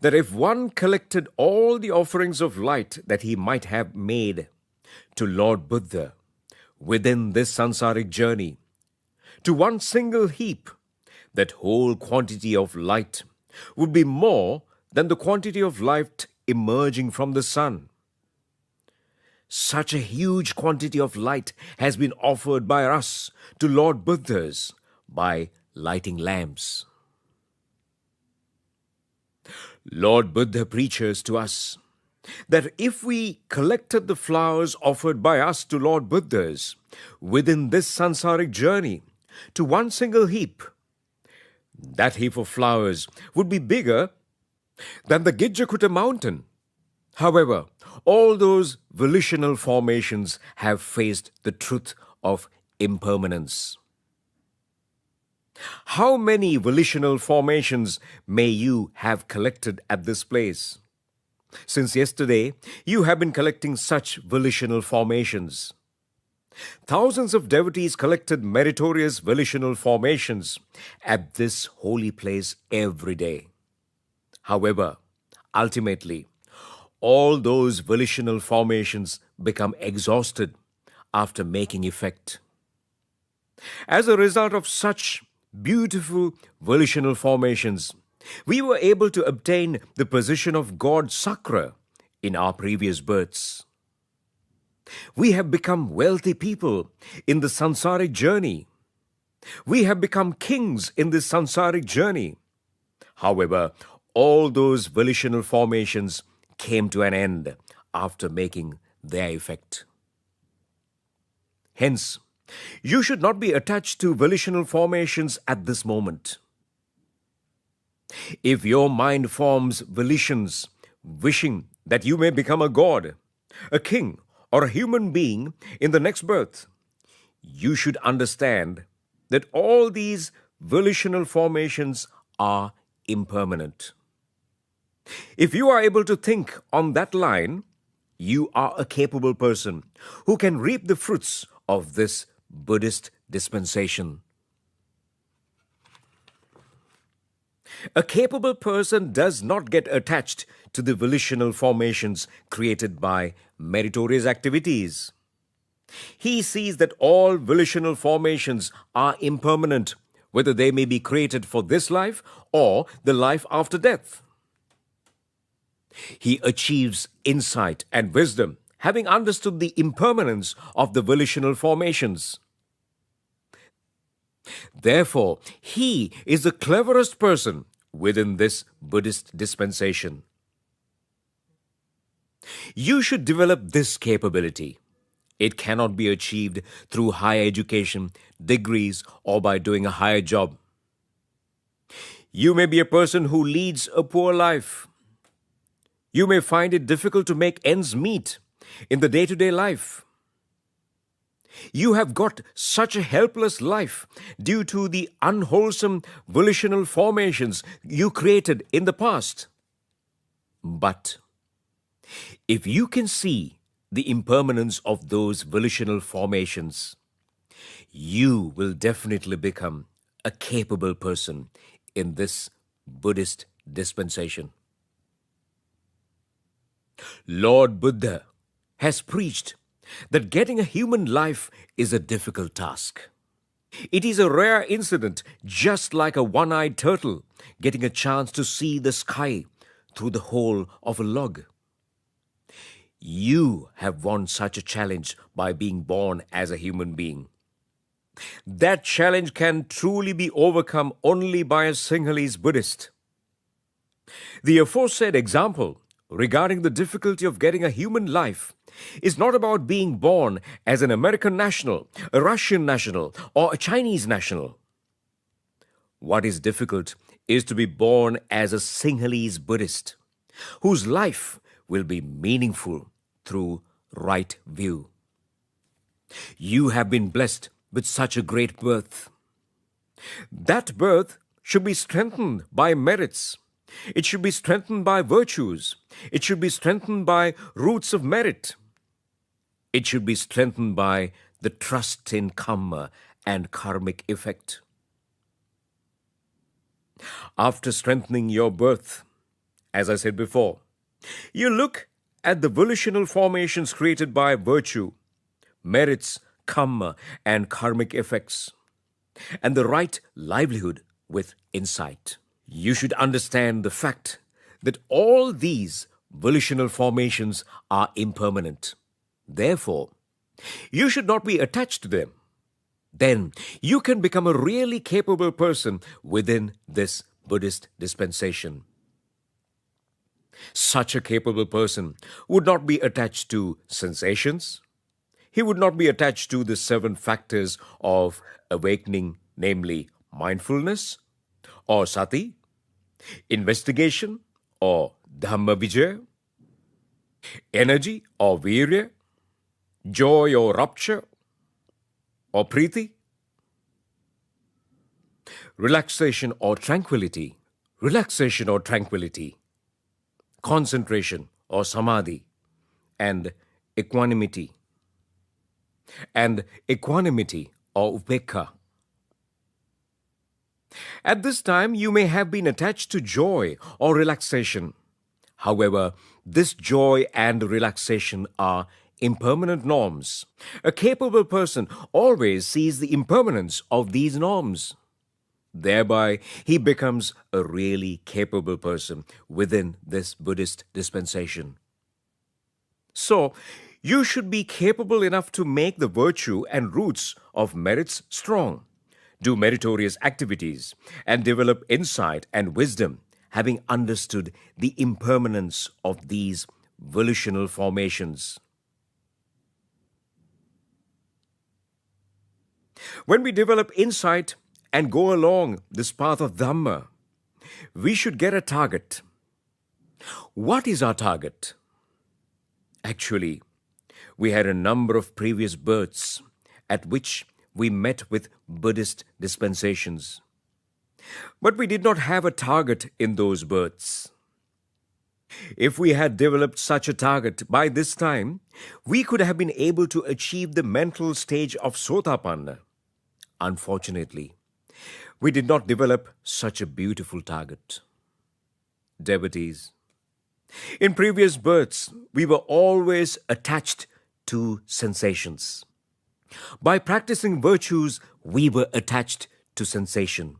that if one collected all the offerings of light that he might have made to Lord Buddha within this sansaric journey, to one single heap, that whole quantity of light would be more than the quantity of light emerging from the sun. Such a huge quantity of light has been offered by us to Lord Buddhas by lighting lamps. Lord Buddha preaches to us that if we collected the flowers offered by us to Lord Buddhas within this sansaric journey to one single heap, that heap of flowers would be bigger than the Gijjakuta mountain. However, all those volitional formations have faced the truth of impermanence. How many volitional formations may you have collected at this place? Since yesterday, you have been collecting such volitional formations. Thousands of devotees collected meritorious volitional formations at this holy place every day. However, ultimately, all those volitional formations become exhausted after making effect. As a result of such beautiful volitional formations, we were able to obtain the position of God Sakra in our previous births. We have become wealthy people in the sansaric journey. We have become kings in this sansaric journey. However, all those volitional formations came to an end after making their effect. Hence, you should not be attached to volitional formations at this moment. If your mind forms volitions wishing that you may become a god, a king, or a human being in the next birth, you should understand that all these volitional formations are impermanent. If you are able to think on that line, you are a capable person who can reap the fruits of this Buddhist dispensation. A capable person does not get attached to the volitional formations created by meritorious activities. He sees that all volitional formations are impermanent, whether they may be created for this life or the life after death. He achieves insight and wisdom, having understood the impermanence of the volitional formations. Therefore, he is the cleverest person within this Buddhist dispensation. You should develop this capability. It cannot be achieved through higher education, degrees, or by doing a higher job. You may be a person who leads a poor life. You may find it difficult to make ends meet in the day-to-day life. You have got such a helpless life due to the unwholesome volitional formations you created in the past. But if you can see the impermanence of those volitional formations, you will definitely become a capable person in this Buddhist dispensation. Lord Buddha has preached that getting a human life is a difficult task. It is a rare incident, just like a one-eyed turtle getting a chance to see the sky through the hole of a log. You have won such a challenge by being born as a human being. That challenge can truly be overcome only by a Sinhalese Buddhist. The aforesaid example regarding the difficulty of getting a human life is not about being born as an American national, a Russian national, or a Chinese national. What is difficult is to be born as a Sinhalese Buddhist, whose life will be meaningful through right view. You have been blessed with such a great birth. That birth should be strengthened by merits. It should be strengthened by virtues. It should be strengthened by roots of merit. It should be strengthened by the trust in karma and karmic effect. After strengthening your birth, as I said before, you look at the volitional formations created by virtue, merits, karma, and karmic effects, and the right livelihood with insight. You should understand the fact that all these volitional formations are impermanent. Therefore, you should not be attached to them. Then you can become a really capable person within this Buddhist dispensation. Such a capable person would not be attached to sensations. He would not be attached to the 7 factors of awakening, namely mindfulness or sati, investigation or dhamma vijaya, energy or virya, joy or rapture or priti, relaxation or tranquility, concentration or samadhi, and equanimity or upekha. At this time, you may have been attached to joy or relaxation. However, this joy and relaxation are impermanent norms. A capable person always sees the impermanence of these norms. Thereby, he becomes a really capable person within this Buddhist dispensation. So, you should be capable enough to make the virtue and roots of merits strong, do meritorious activities, and develop insight and wisdom, having understood the impermanence of these volitional formations. When we develop insight and go along this path of Dhamma, we should get a target. What is our target? Actually, we had a number of previous births at which we met with Buddhist dispensations. But we did not have a target in those births. If we had developed such a target by this time, we could have been able to achieve the mental stage of Sotapanna. Unfortunately, we did not develop such a beautiful target. Devotees, in previous births, we were always attached to sensations. By practicing virtues, we were attached to sensation.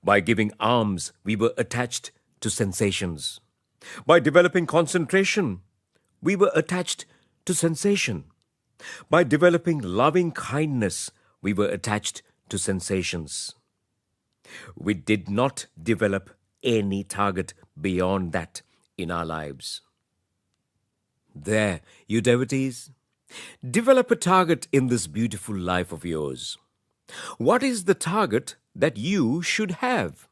By giving alms, we were attached to sensations. By developing concentration, we were attached to sensation. By developing loving kindness, we were attached to sensations. We did not develop any target beyond that in our lives. There, you devotees, develop a target in this beautiful life of yours. What is the target that you should have?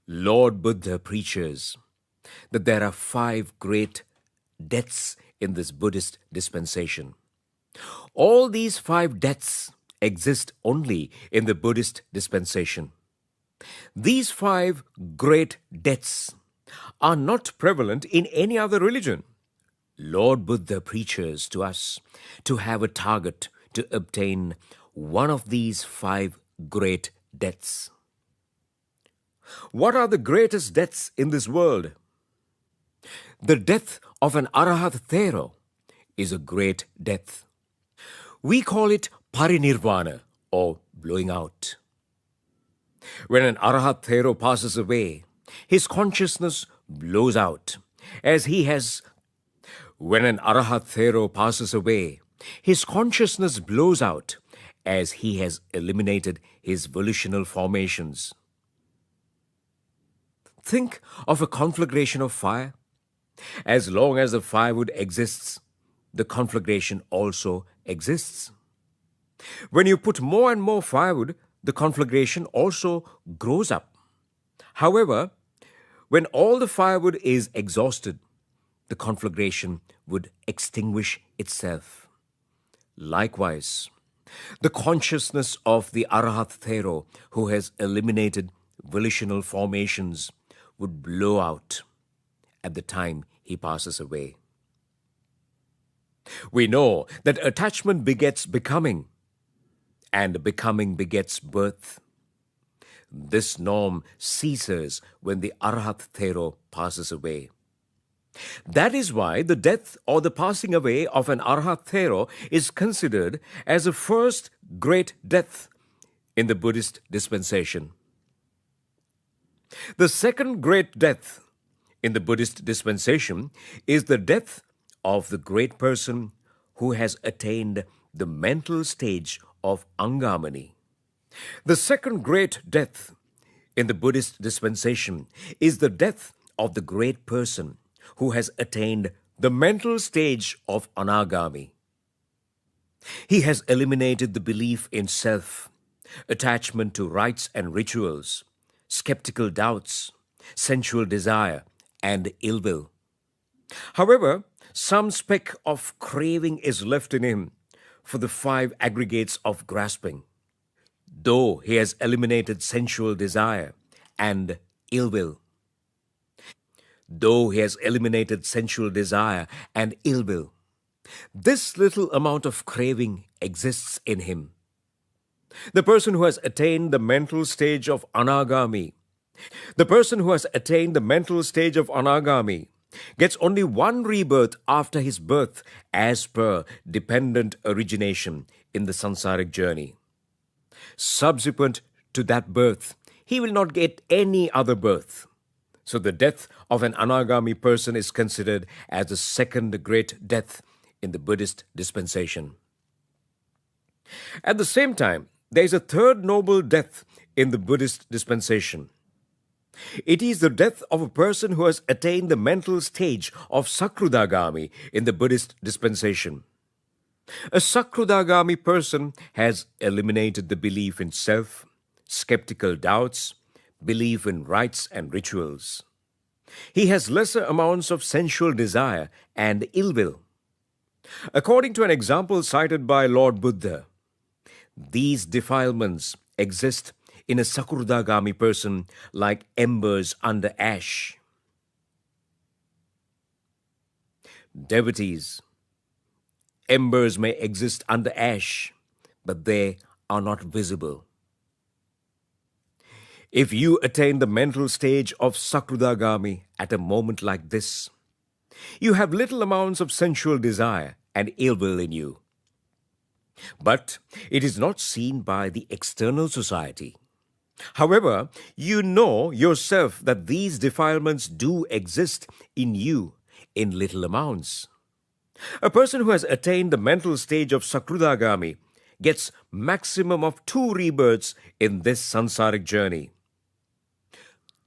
Lord Buddha preaches that there are 5 great deaths in this Buddhist dispensation. All these 5 deaths exist only in the Buddhist dispensation. These 5 great deaths are not prevalent in any other religion. Lord Buddha preaches to us to have a target to obtain one of these 5 great deaths. What are the greatest deaths in this world? The death of an Arahata Thero is a great death. We call it parinirvana, or blowing out. When an Arahata Thero passes away, his consciousness blows out, as he has. When an Arahata Thero passes away, his consciousness blows out, as he has eliminated his volitional formations. Think of a conflagration of fire. As long as the firewood exists, the conflagration also exists. When you put more and more firewood, the conflagration also grows up. However, when all the firewood is exhausted, the conflagration would extinguish itself. Likewise, the consciousness of the Arahata Thero who has eliminated volitional formations would blow out at the time he passes away. We know that attachment begets becoming, and becoming begets birth. This norm ceases when the Arahata Thero passes away. That is why the death or the passing away of an Arahata Thero is considered as the first great death in the Buddhist dispensation. The second great death in the Buddhist dispensation is the death of the great person who has attained the mental stage of Angamani. The second great death in the Buddhist dispensation is the death of the great person who has attained the mental stage of Anagami. He has eliminated the belief in self, attachment to rites and rituals, skeptical doubts, sensual desire, and ill will. However, some speck of craving is left in him for the 5 aggregates of grasping. Though he has eliminated sensual desire and ill will. Though he has eliminated sensual desire and ill will, this little amount of craving exists in him. The person who has attained the mental stage of Anagami, gets only one rebirth after his birth as per dependent origination in the sansaric journey. Subsequent to that birth, he will not get any other birth. So the death of an anagami person is considered as the second great death in the Buddhist dispensation. At the same time, there is a third noble death in the Buddhist dispensation. It is the death of a person who has attained the mental stage of Sakrudagami in the Buddhist dispensation. A Sakrudagami person has eliminated the belief in self, skeptical doubts, belief in rites and rituals. He has lesser amounts of sensual desire and ill will. According to an example cited by Lord Buddha, these defilements exist in a Sakrudagami person like embers under ash. Devotees, embers may exist under ash, but they are not visible. If you attain the mental stage of Sakrudagami at a moment like this, you have little amounts of sensual desire and ill will in you. But it is not seen by the external society. However, you know yourself that these defilements do exist in you in little amounts. A person who has attained the mental stage of Sakrudagami gets maximum of 2 rebirths in this sansaric journey.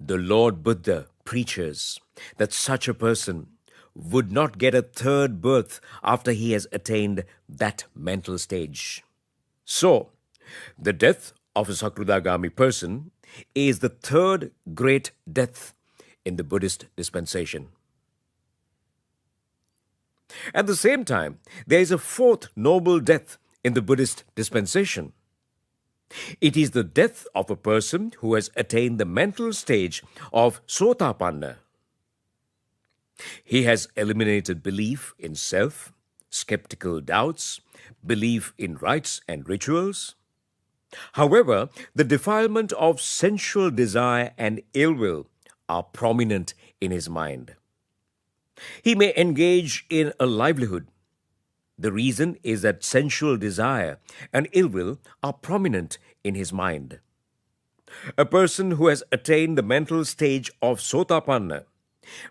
The Lord Buddha preaches that such a person would not get a third birth after he has attained that mental stage. So, the death of a Sakrudagami person is the third great death in the Buddhist dispensation. At the same time, there is a fourth noble death in the Buddhist dispensation. It is the death of a person who has attained the mental stage of Sotapanna. He has eliminated belief in self, skeptical doubts, belief in rites and rituals. However, the defilement of sensual desire and ill will are prominent in his mind. He may engage in a livelihood. The reason is that sensual desire and ill will are prominent in his mind. A person who has attained the mental stage of Sotapanna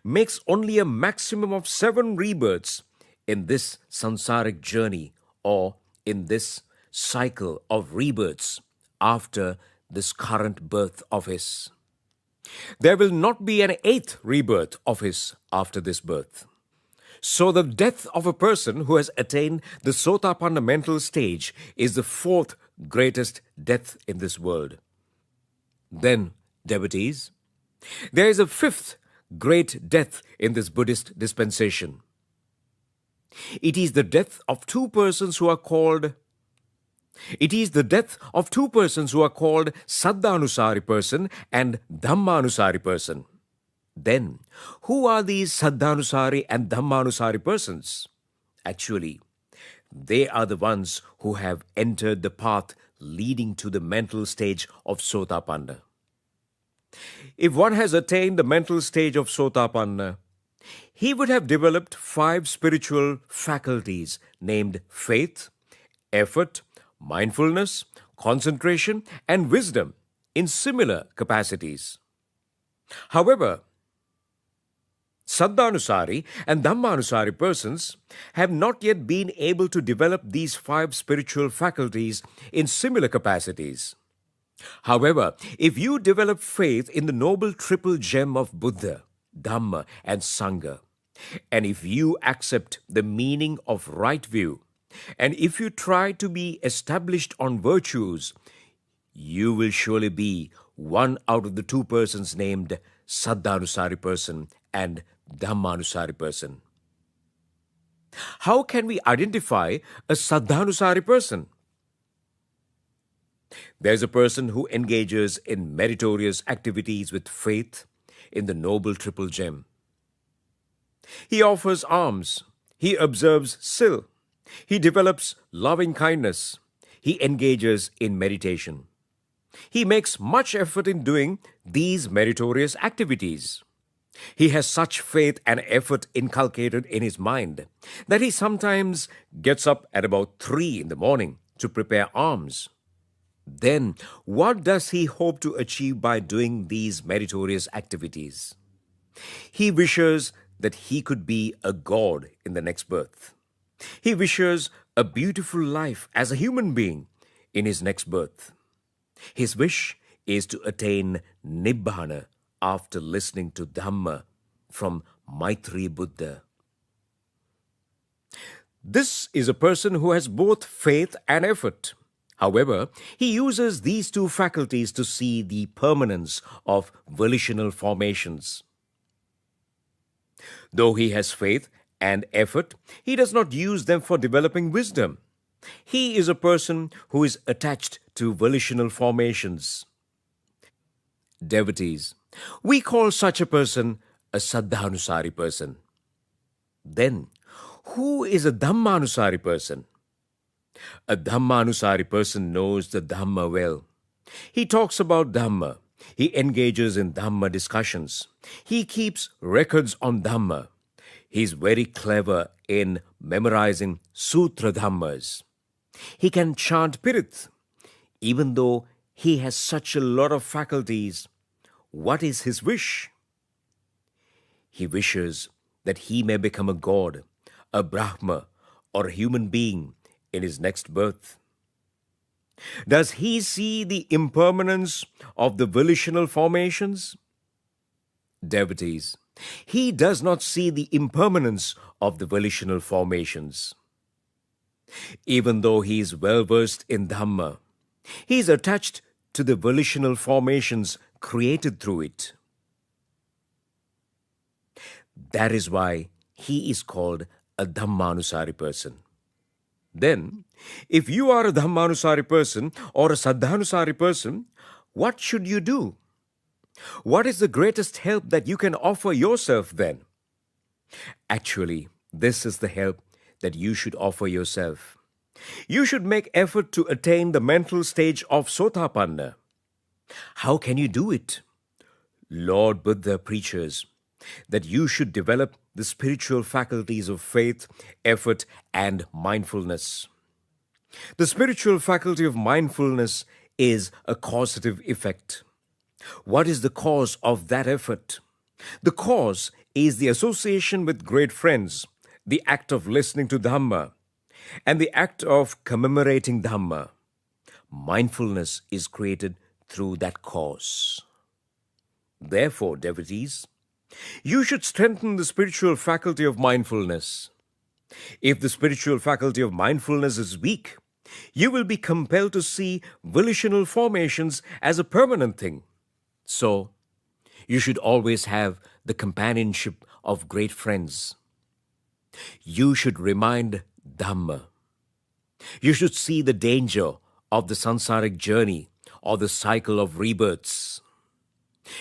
makes only a maximum of 7 rebirths in this sansaric journey or in this cycle of rebirths after this current birth of his. There will not be an 8th rebirth of his after this birth. So the death of a person who has attained the Sotapanna mental stage is the 4th greatest death in this world. Then, devotees, there is a 5th great death in this Buddhist dispensation. It is the death of 2 persons who are called Saddhanusari person and Dhammanusari person. Then, who are these Saddhanusari and Dhammanusari persons? Actually, they are the ones who have entered the path leading to the mental stage of Sotapanna. If one has attained the mental stage of Sotapanna, he would have developed 5 spiritual faculties named faith, effort, mindfulness, concentration, and wisdom in similar capacities. However, Saddhanusari and Dhammanusari persons have not yet been able to develop these 5 spiritual faculties in similar capacities. However, if you develop faith in the noble triple gem of Buddha, Dhamma, and Sangha, and if you accept the meaning of right view, and if you try to be established on virtues, you will surely be one out of the 2 persons named Saddhanusari person and Dhammanusari person. How can we identify a Saddhanusari person? There is a person who engages in meritorious activities with faith in the noble triple gem. He offers alms. He observes sil. He develops loving kindness. He engages in meditation. He makes much effort in doing these meritorious activities. He has such faith and effort inculcated in his mind that he sometimes gets up at about 3 in the morning to prepare alms. Then, what does he hope to achieve by doing these meritorious activities? He wishes that he could be a god in the next birth. He wishes a beautiful life as a human being in his next birth. His wish is to attain Nibbana after listening to Dhamma from Maitri Buddha. This is a person who has both faith and effort. However, he uses these two faculties to see the permanence of volitional formations. Though he has faith and effort, he does not use them for developing wisdom. He is a person who is attached to volitional formations. Devotees, we call such a person a Saddhanusari person. Then, who is a Dhammanusari person? A Dhammanusari person knows the Dhamma well. He talks about Dhamma. He engages in Dhamma discussions. He keeps records on Dhamma. He is very clever in memorizing Sutra Dhammas. He can chant Pirit. Even though he has such a lot of faculties, what is his wish? He wishes that he may become a god, a Brahma, or a human being in his next birth. Does he see the impermanence of the volitional formations? Devotees, he does not see the impermanence of the volitional formations. Even though he is well versed in Dhamma, he is attached to the volitional formations created through it. That is why he is called a Dhammanusari person. Then, if you are a Dhammanusari person or a Saddhanusari person, what should you do? What is the greatest help that you can offer yourself then? Actually, this is the help that you should offer yourself. You should make effort to attain the mental stage of Sotapanna. How can you do it? Lord Buddha preaches that you should develop the spiritual faculties of faith, effort, and mindfulness. The spiritual faculty of mindfulness is a causative effect. What is the cause of that effort? The cause is the association with great friends, the act of listening to Dhamma, and the act of commemorating Dhamma. Mindfulness is created through that cause. Therefore, devotees, you should strengthen the spiritual faculty of mindfulness. If the spiritual faculty of mindfulness is weak, you will be compelled to see volitional formations as a permanent thing. So, you should always have the companionship of great friends. You should remind Dhamma. You should see the danger of the sansaric journey or the cycle of rebirths.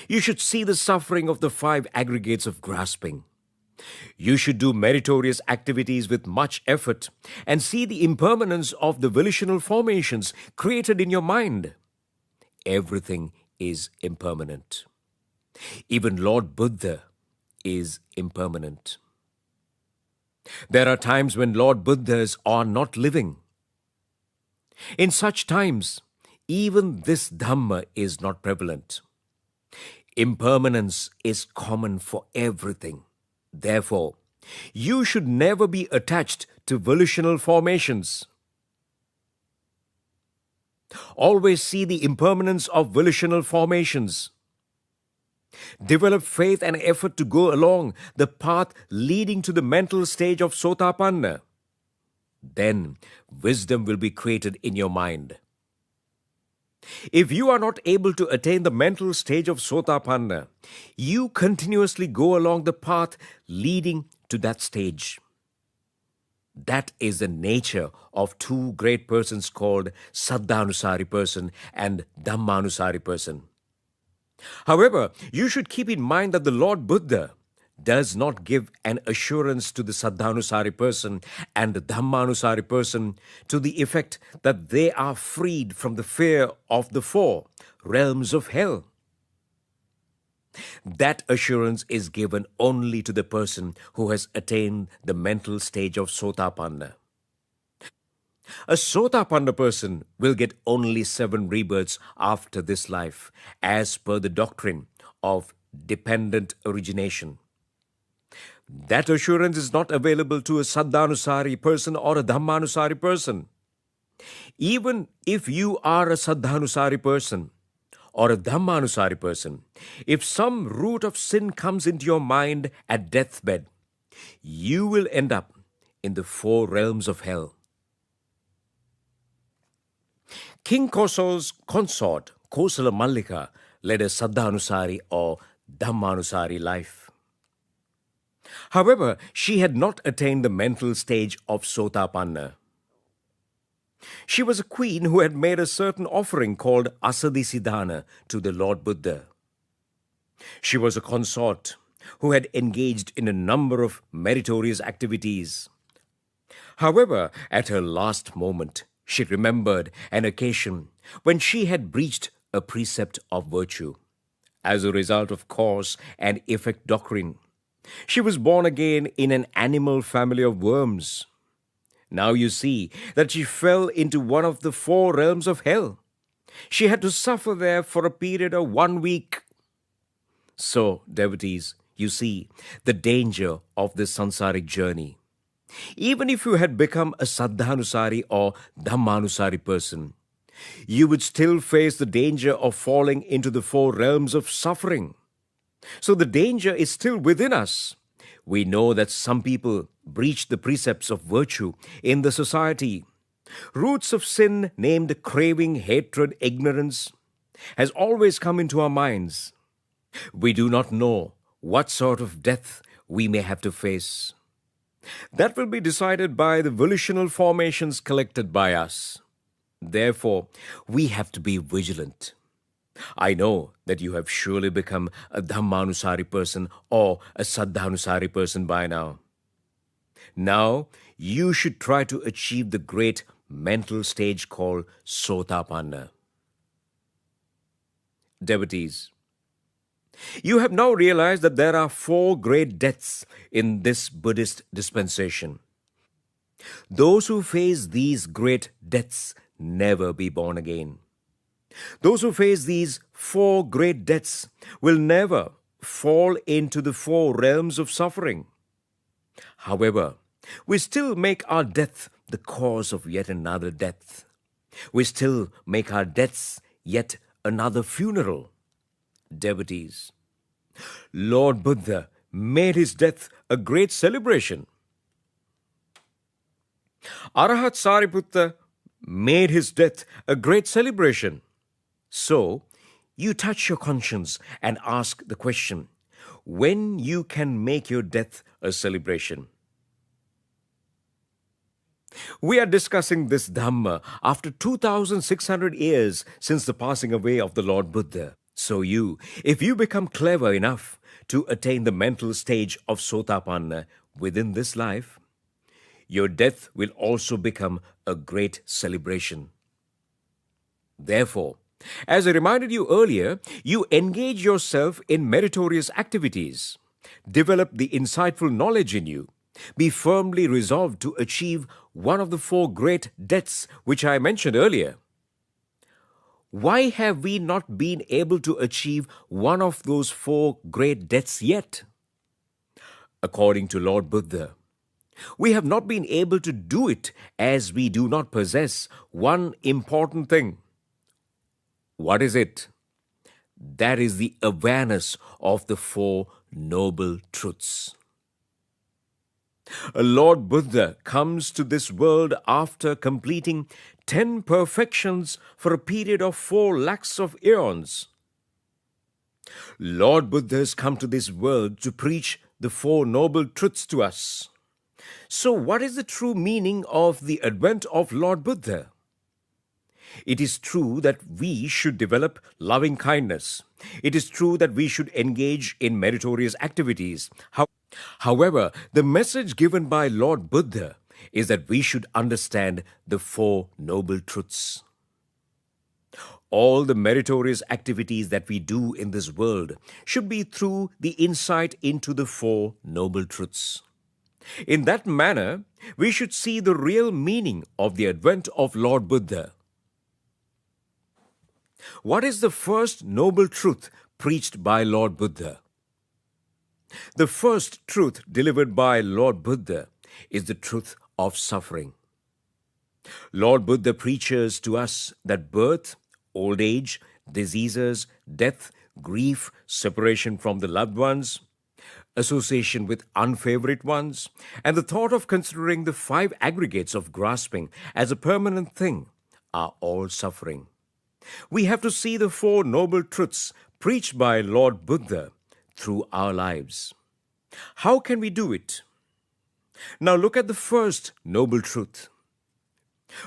You should see the suffering of the 5 aggregates of grasping. You should do meritorious activities with much effort and see the impermanence of the volitional formations created in your mind. Everything is impermanent. Even Lord Buddha is impermanent. There are times when Lord Buddhas are not living. In such times, even this Dhamma is not prevalent. Impermanence is common for everything. Therefore, you should never be attached to volitional formations. Always see the impermanence of volitional formations. Develop faith and effort to go along the path leading to the mental stage of Sotapanna. Then wisdom will be created in your mind. If you are not able to attain the mental stage of Sotapanna, you continuously go along the path leading to that stage. That is the nature of 2 great persons called Saddhanusari person and Dhammanusari person. However, you should keep in mind that the Lord Buddha does not give an assurance to the Saddhanusari person and the Dhammanusari person to the effect that they are freed from the fear of the 4 realms of hell. That assurance is given only to the person who has attained the mental stage of Sotapanna. A Sotapanna person will get only 7 rebirths after this life, as per the doctrine of dependent origination. That assurance is not available to a Saddhanusari person or a Dhammanusari person. Even if you are a Saddhanusari person or a Dhammanusari person, if some root of sin comes into your mind at deathbed, you will end up in the 4 realms of hell. King Kosal's consort, Kosala Mallika, led a Saddhanusari or Dhammanusari life. However, she had not attained the mental stage of Sotapanna. She was a queen who had made a certain offering called Asadisiddhana to the Lord Buddha. She was a consort who had engaged in a number of meritorious activities. However, at her last moment, she remembered an occasion when she had breached a precept of virtue. As a result of cause and effect doctrine, she was born again in an animal family of worms. Now you see that she fell into one of the 4 realms of hell. She had to suffer there for a period of 1 week. So, devotees, you see the danger of this sansaric journey. Even if you had become a Saddhanusari or Dhammanusari person, you would still face the danger of falling into the 4 realms of suffering. So the danger is still within us. We know that some people breach the precepts of virtue in the society. Roots of sin named craving, hatred, ignorance has always come into our minds. We do not know what sort of death we may have to face. That will be decided by the volitional formations collected by us. Therefore, we have to be vigilant. I know that you have surely become a Dhammanusari person or a Saddhanusari person by now. Now, you should try to achieve the great mental stage called Sotapanna. Devotees, you have now realized that there are 4 great deaths in this Buddhist dispensation. Those who face these great deaths never be born again. Those who face these 4 great deaths will never fall into the 4 realms of suffering. However, we still make our death the cause of yet another death. We still make our deaths yet another funeral. Devotees, Lord Buddha made his death a great celebration. Arahat Sariputta made his death a great celebration. So, you touch your conscience and ask the question, when you can make your death a celebration? We are discussing this Dhamma after 2,600 years since the passing away of the Lord Buddha. So if you become clever enough to attain the mental stage of Sotapanna within this life, your death will also become a great celebration. Therefore, as I reminded you earlier, you engage yourself in meritorious activities. Develop the insightful knowledge in you. Be firmly resolved to achieve one of the 4 great deaths which I mentioned earlier. Why have we not been able to achieve one of those 4 great deaths yet? According to Lord Buddha, we have not been able to do it as we do not possess one important thing. What is it? That is the awareness of the 4 noble truths. Lord Buddha comes to this world after completing 10 perfections for a period of 4 lakhs of eons. Lord Buddha has come to this world to preach the 4 noble truths to us. So what is the true meaning of the advent of Lord Buddha? It is true that we should develop loving kindness. It is true that we should engage in meritorious activities. However, the message given by Lord Buddha is that we should understand the 4 noble truths. all the meritorious activities that we do in this world should be through the insight into the Four Noble Truths. In that manner, we should see the real meaning of the advent of Lord Buddha. What is the first noble truth preached by Lord Buddha? The first truth delivered by Lord Buddha is the truth of suffering. Lord Buddha preaches to us that birth, old age, diseases, death, grief, separation from the loved ones, association with unfavorite ones, and the thought of considering the five aggregates of grasping as a permanent thing are all suffering. We have to see the Four Noble Truths preached by Lord Buddha through our lives. How can we do it? Now look at the first noble truth.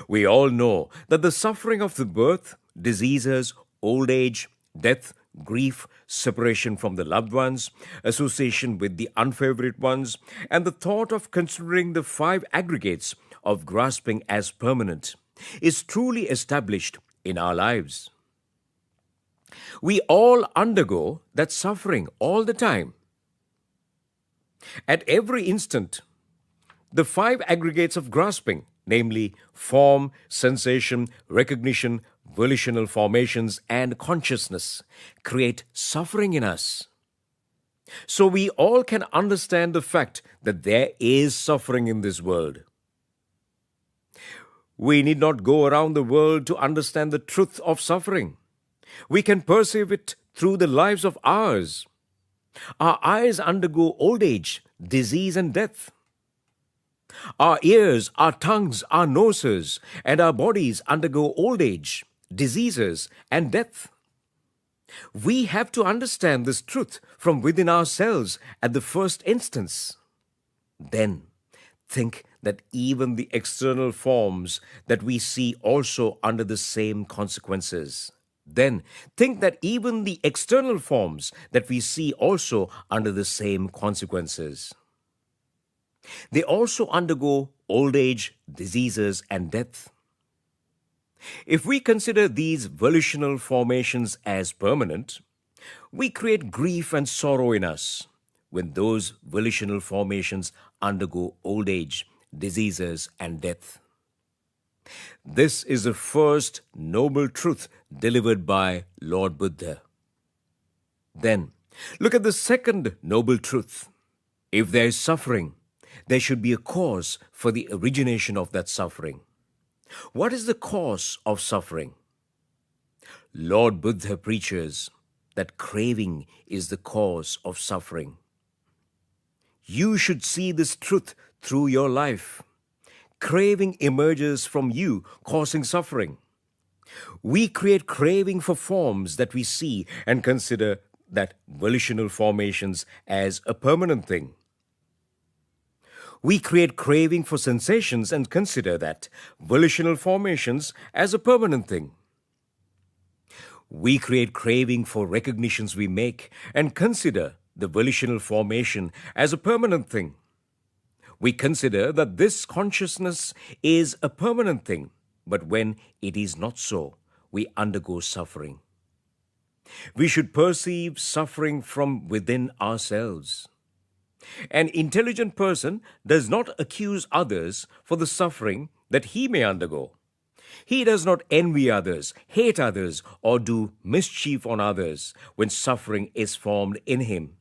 We all know that the suffering of the birth, diseases, old age, death, grief, separation from the loved ones, association with the unfavorite ones, and the thought of considering the five aggregates of grasping as permanent is truly established in our lives. We all undergo that suffering all the time. At every instant, the five aggregates of grasping, namely form, sensation, recognition, volitional formations, and consciousness, create suffering in us. So we all can understand the fact that there is suffering in this world. We need not go around the world to understand the truth of suffering. We can perceive it through the lives of ours. Our eyes undergo old age, disease, and death. Our ears, our tongues, our noses, and our bodies undergo old age, diseases, and death. We have to understand this truth from within ourselves at the first instance. Then think that even the external forms that we see also under the same consequences. Then think that even the external forms that we see also under the same consequences. They also undergo old age, diseases, and death. If we consider these volitional formations as permanent, we create grief and sorrow in us when those volitional formations undergo old age, diseases, and death. This is the first noble truth delivered by Lord Buddha. Then, look at the second noble truth. If there is suffering, there should be a cause for the origination of that suffering. What is the cause of suffering? Lord Buddha preaches that craving is the cause of suffering. You should see this truth through your life. Craving emerges from you, causing suffering. We create craving for forms that we see and consider that volitional formations as a permanent thing. We create craving for sensations and consider that volitional formations as a permanent thing. We create craving for recognitions we make and consider the volitional formation as a permanent thing. We consider that this consciousness is a permanent thing, but when it is not so, we undergo suffering. We should perceive suffering from within ourselves. An intelligent person does not accuse others for the suffering that he may undergo. He does not envy others, hate others, or do mischief on others when suffering is formed in him.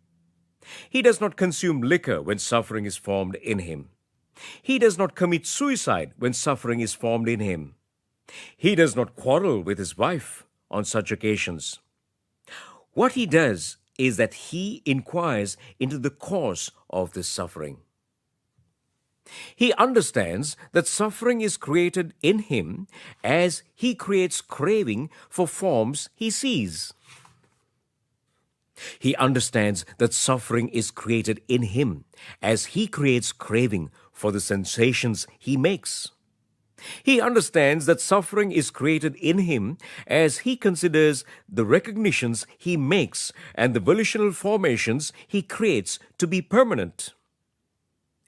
He does not consume liquor when suffering is formed in him. He does not commit suicide when suffering is formed in him. He does not quarrel with his wife on such occasions. What he does is that he inquires into the cause of this suffering. He understands that suffering is created in him as he creates craving for forms he sees. He understands that suffering is created in him as he creates craving for the sensations he makes. He understands that suffering is created in him as he considers the recognitions he makes and the volitional formations he creates to be permanent.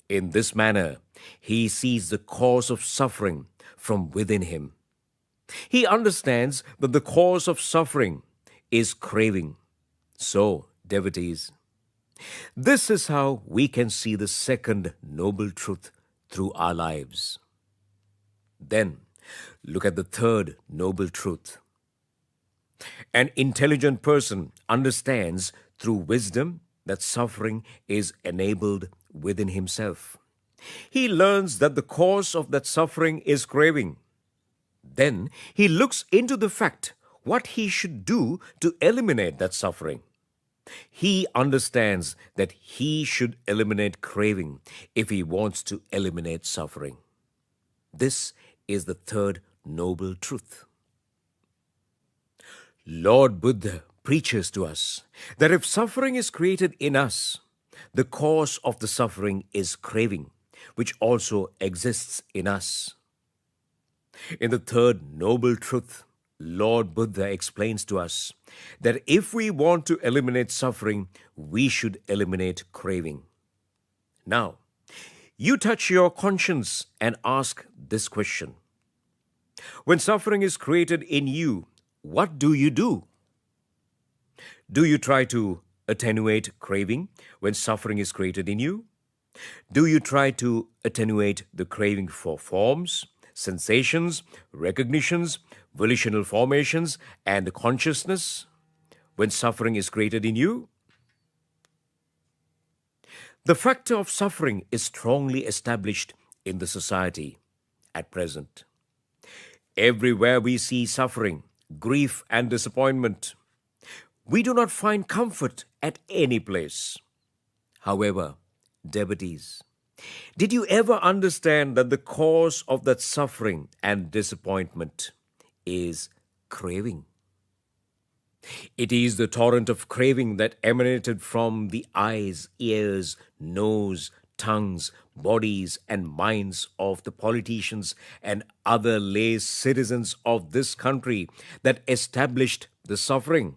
In this manner, he sees the cause of suffering from within him. He understands that the cause of suffering is craving. So, devotees, this is how we can see the second noble truth through our lives. Then, look at the third noble truth. An intelligent person understands through wisdom that suffering is enabled within himself. He learns that the cause of that suffering is craving. Then he looks into the fact what he should do to eliminate that suffering. He understands that he should eliminate craving if he wants to eliminate suffering. This is the third noble truth. Lord Buddha preaches to us that if suffering is created in us, the cause of the suffering is craving, which also exists in us. In the third noble truth, Lord Buddha explains to us that if we want to eliminate suffering, we should eliminate craving. Now, you touch your conscience and ask this question. When suffering is created in you, what do you do? Do you try to attenuate craving when suffering is created in you? Do you try to attenuate the craving for forms, sensations, recognitions, volitional formations, and consciousness when suffering is created in you? The factor of suffering is strongly established in the society at present. Everywhere we see suffering, grief, and disappointment. We do not find comfort at any place. However, devotees, did you ever understand that the cause of that suffering and disappointment is craving? It is the torrent of craving that emanated from the eyes, ears, nose, tongues, bodies, and minds of the politicians and other lay citizens of this country that established the suffering,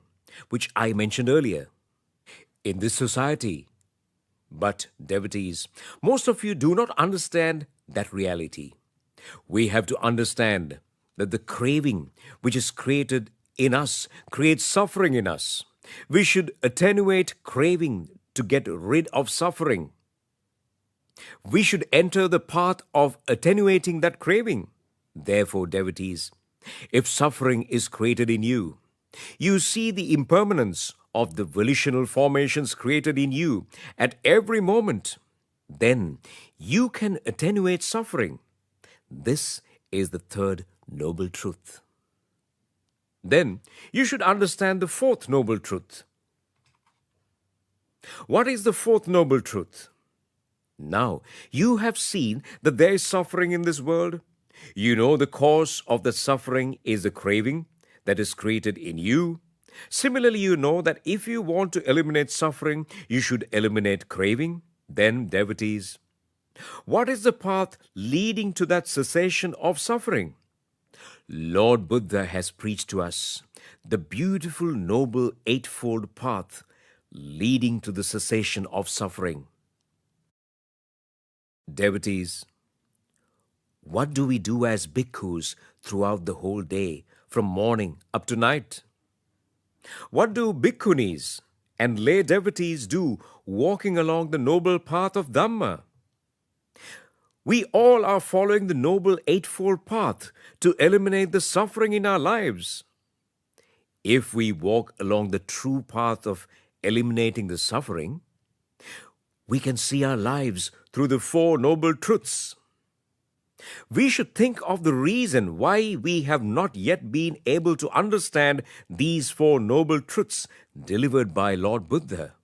which I mentioned earlier, in this society. But, devotees, most of you do not understand that reality. We have to understand that the craving which is created in us creates suffering in us. We should attenuate craving to get rid of suffering. We should enter the path of attenuating that craving. Therefore, devotees, if suffering is created in you, you see the impermanence of the volitional formations created in you at every moment, then you can attenuate suffering. This is the third noble truth. Then you should understand the fourth noble truth. What is the fourth noble truth? Now, you have seen that there is suffering in this world. You know the cause of the suffering is the craving that is created in you. Similarly, you know that if you want to eliminate suffering, you should eliminate craving. Then, devotees, what is the path leading to that cessation of suffering? Lord Buddha has preached to us the beautiful, noble, eightfold path leading to the cessation of suffering. Devotees, what do we do as bhikkhus throughout the whole day, from morning up to night? What do bhikkhunis and lay devotees do walking along the noble path of Dhamma? We all are following the noble eightfold path to eliminate the suffering in our lives. If we walk along the true path of eliminating the suffering, we can see our lives through the four noble truths. We should think of the reason why we have not yet been able to understand these four noble truths delivered by Lord Buddha.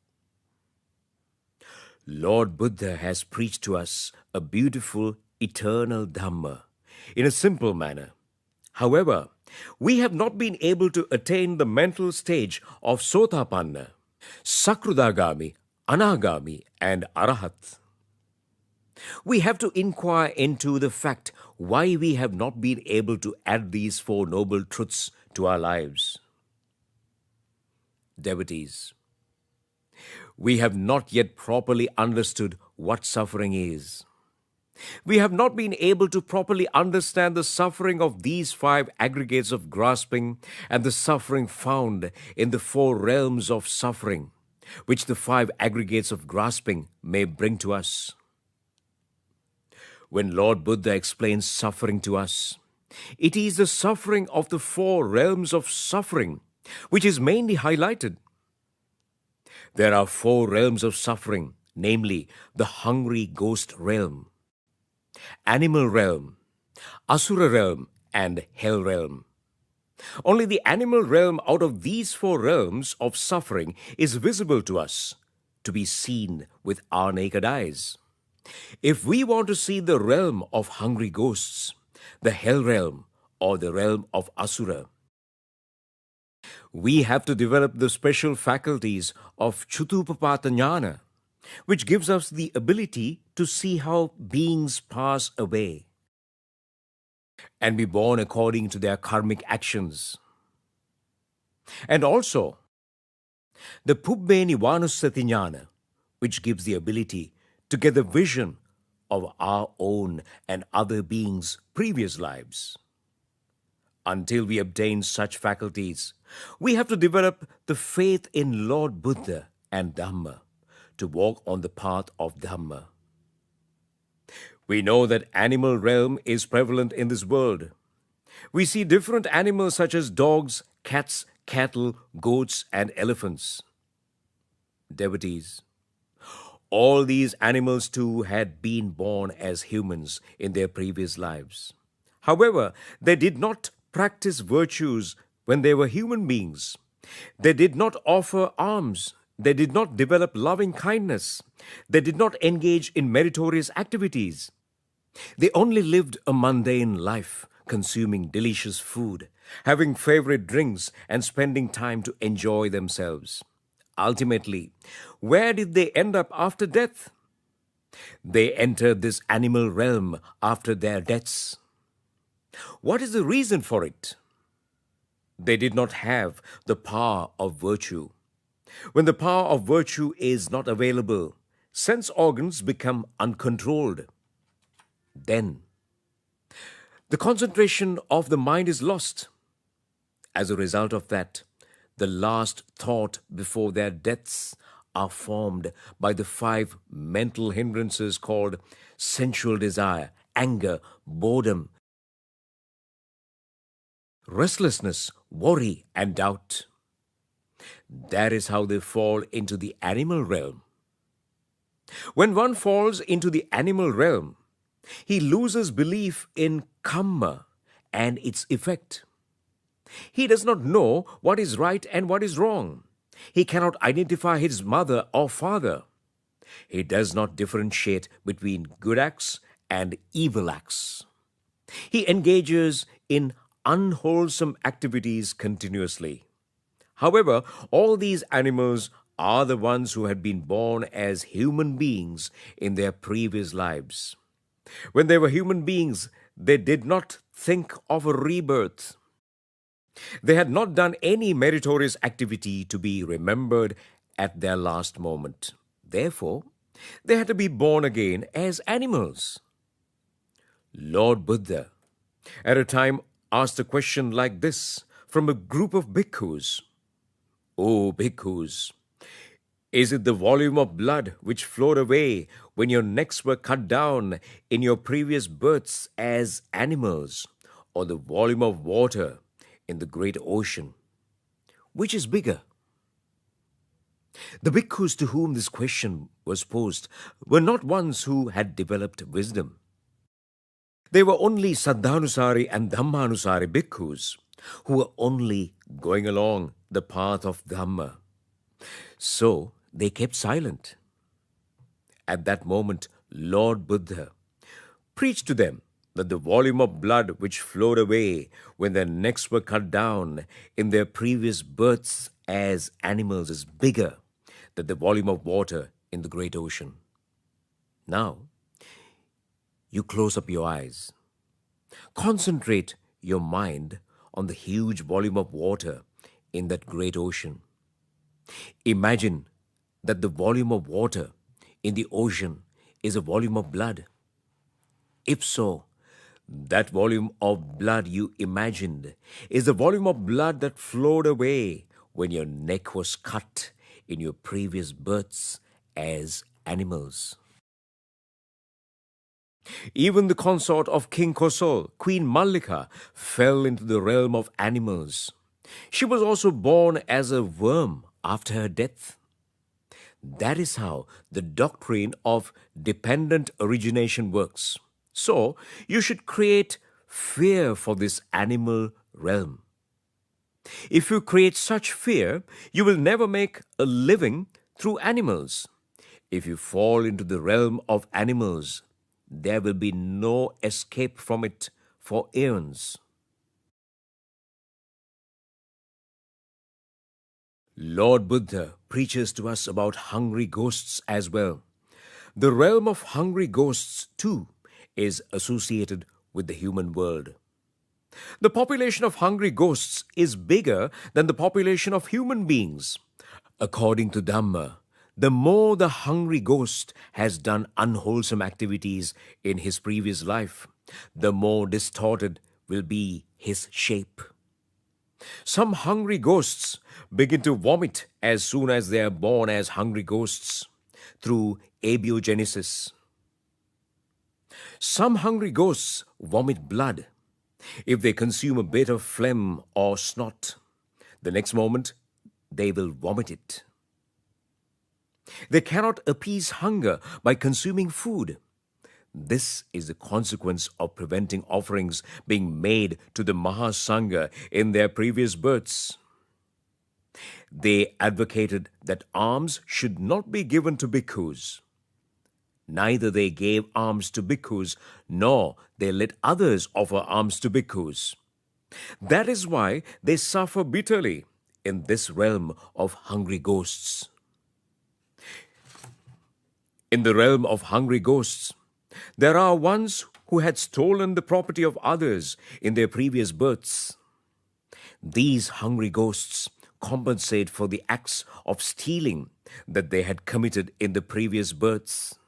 Lord Buddha has preached to us a beautiful, eternal Dhamma in a simple manner. However, we have not been able to attain the mental stage of Sotapanna, Sakrudagami, Anagami, and Arahat. We have to inquire into the fact why we have not been able to add these four noble truths to our lives. Devotees, we have not yet properly understood what suffering is. We have not been able to properly understand the suffering of these five aggregates of grasping and the suffering found in the four realms of suffering, which the five aggregates of grasping may bring to us. When Lord Buddha explains suffering to us, it is the suffering of the four realms of suffering which is mainly highlighted. There are four realms of suffering, namely the hungry ghost realm, animal realm, asura realm, and hell realm. Only the animal realm out of these four realms of suffering is visible to us, to be seen with our naked eyes. If we want to see the realm of hungry ghosts, the hell realm, or the realm of asura, we have to develop the special faculties of Chutupapata Jnana, which gives us the ability to see how beings pass away and be born according to their karmic actions. And also, the Pubbeni Vanusati Jnana, which gives the ability to get the vision of our own and other beings' previous lives. Until we obtain such faculties, we have to develop the faith in Lord Buddha and Dhamma to walk on the path of Dhamma. We know that animal realm is prevalent in this world. We see different animals such as dogs, cats, cattle, goats, and elephants. Devotees, all these animals too had been born as humans in their previous lives. However, they did not practice virtues when they were human beings. They did not offer alms. They did not develop loving kindness. They did not engage in meritorious activities. They only lived a mundane life, consuming delicious food, having favorite drinks, and spending time to enjoy themselves. Ultimately, where did they end up after death? They entered this animal realm after their deaths. What is the reason for it? They did not have the power of virtue. When the power of virtue is not available, sense organs become uncontrolled. Then, the concentration of the mind is lost. As a result of that, the last thought before their deaths are formed by the five mental hindrances called sensual desire, anger, boredom, restlessness, worry, and doubt. That is how they fall into the animal realm. When one falls into the animal realm, he loses belief in karma and its effect. He does not know what is right and what is wrong. He cannot identify his mother or father. He does not differentiate between good acts and evil acts. He engages in unwholesome activities continuously. However, all these animals are the ones who had been born as human beings in their previous lives. When they were human beings, they did not think of a rebirth. They had not done any meritorious activity to be remembered at their last moment. Therefore, they had to be born again as animals. Lord Buddha, at a time, asked a question like this from a group of bhikkhus. "O bhikkhus, is it the volume of blood which flowed away when your necks were cut down in your previous births as animals, or the volume of water in the great ocean? Which is bigger?" The bhikkhus to whom this question was posed were not ones who had developed wisdom. They were only Saddhanusari and Dhammanusari bhikkhus who were only going along the path of Dhamma. So they kept silent. At that moment, Lord Buddha preached to them that the volume of blood which flowed away when their necks were cut down in their previous births as animals is bigger than the volume of water in the great ocean. Now, you close up your eyes. Concentrate your mind on the huge volume of water in that great ocean. Imagine that the volume of water in the ocean is a volume of blood. If so, that volume of blood you imagined is the volume of blood that flowed away when your neck was cut in your previous births as animals. Even the consort of King Kosol, Queen Mallika, fell into the realm of animals. She was also born as a worm after her death. That is how the doctrine of dependent origination works. So, you should create fear for this animal realm. If you create such fear, you will never make a living through animals. If you fall into the realm of animals, there will be no escape from it for eons. Lord Buddha preaches to us about hungry ghosts as well. The realm of hungry ghosts, too, is associated with the human world. The population of hungry ghosts is bigger than the population of human beings. According to Dhamma, the more the hungry ghost has done unwholesome activities in his previous life, the more distorted will be his shape. Some hungry ghosts begin to vomit as soon as they are born as hungry ghosts through abiogenesis. Some hungry ghosts vomit blood if they consume a bit of phlegm or snot. The next moment, they will vomit it. They cannot appease hunger by consuming food. This is the consequence of preventing offerings being made to the Mahasangha in their previous births. They advocated that alms should not be given to bhikkhus. Neither they gave alms to bhikkhus, nor they let others offer alms to bhikkhus. That is why they suffer bitterly in this realm of hungry ghosts. In the realm of hungry ghosts, there are ones who had stolen the property of others in their previous births. These hungry ghosts compensate for the acts of stealing that they had committed in the previous births.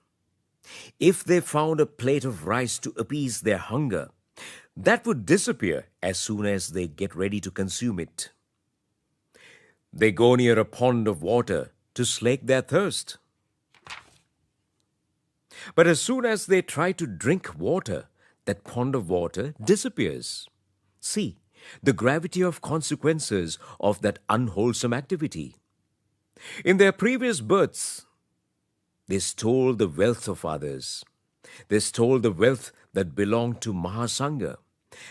If they found a plate of rice to appease their hunger, that would disappear as soon as they get ready to consume it. They go near a pond of water to slake their thirst. But as soon as they try to drink water, that pond of water disappears. See the gravity of consequences of that unwholesome activity. In their previous births, they stole the wealth of others. They stole the wealth that belonged to Mahasangha.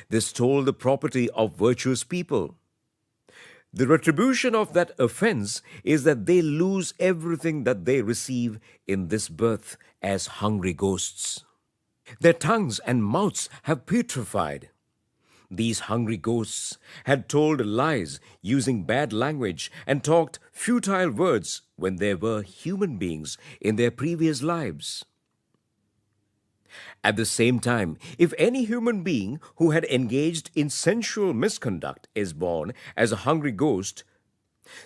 They stole the property of virtuous people. The retribution of that offense is that they lose everything that they receive in this birth as hungry ghosts. Their tongues and mouths have putrefied. These hungry ghosts had told lies using bad language and talked futile words when they were human beings in their previous lives. At the same time, if any human being who had engaged in sensual misconduct is born as a hungry ghost,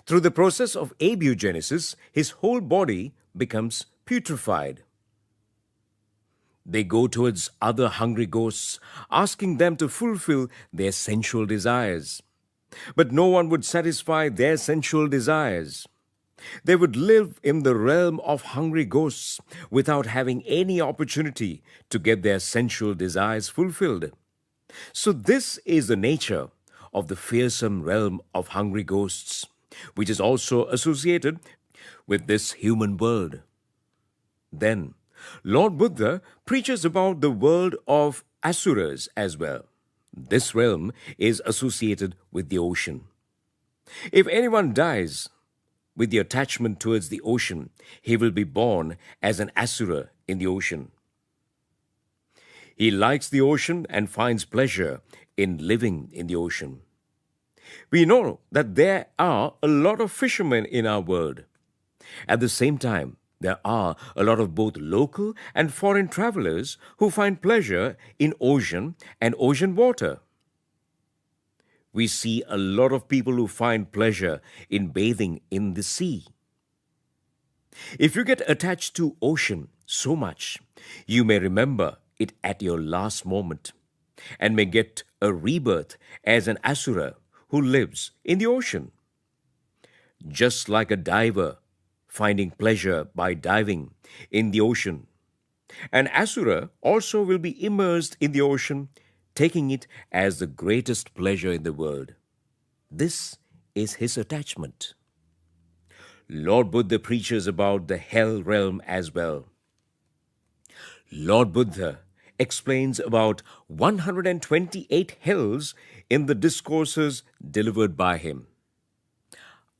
through the process of abiogenesis, his whole body becomes putrefied. They go towards other hungry ghosts, asking them to fulfill their sensual desires. But no one would satisfy their sensual desires. They would live in the realm of hungry ghosts without having any opportunity to get their sensual desires fulfilled. So this is the nature of the fearsome realm of hungry ghosts, which is also associated with this human world. Then, Lord Buddha preaches about the world of asuras as well. This realm is associated with the ocean. If anyone dies with the attachment towards the ocean, he will be born as an asura in the ocean. He likes the ocean and finds pleasure in living in the ocean. We know that there are a lot of fishermen in our world. At the same time, there are a lot of both local and foreign travelers who find pleasure in ocean and ocean water. We see a lot of people who find pleasure in bathing in the sea. If you get attached to ocean so much, you may remember it at your last moment and may get a rebirth as an asura who lives in the ocean. Just like a diver finding pleasure by diving in the ocean, an asura also will be immersed in the ocean, taking it as the greatest pleasure in the world. This is his attachment. Lord Buddha preaches about the hell realm as well. Lord Buddha explains about 128 hells in the discourses delivered by him.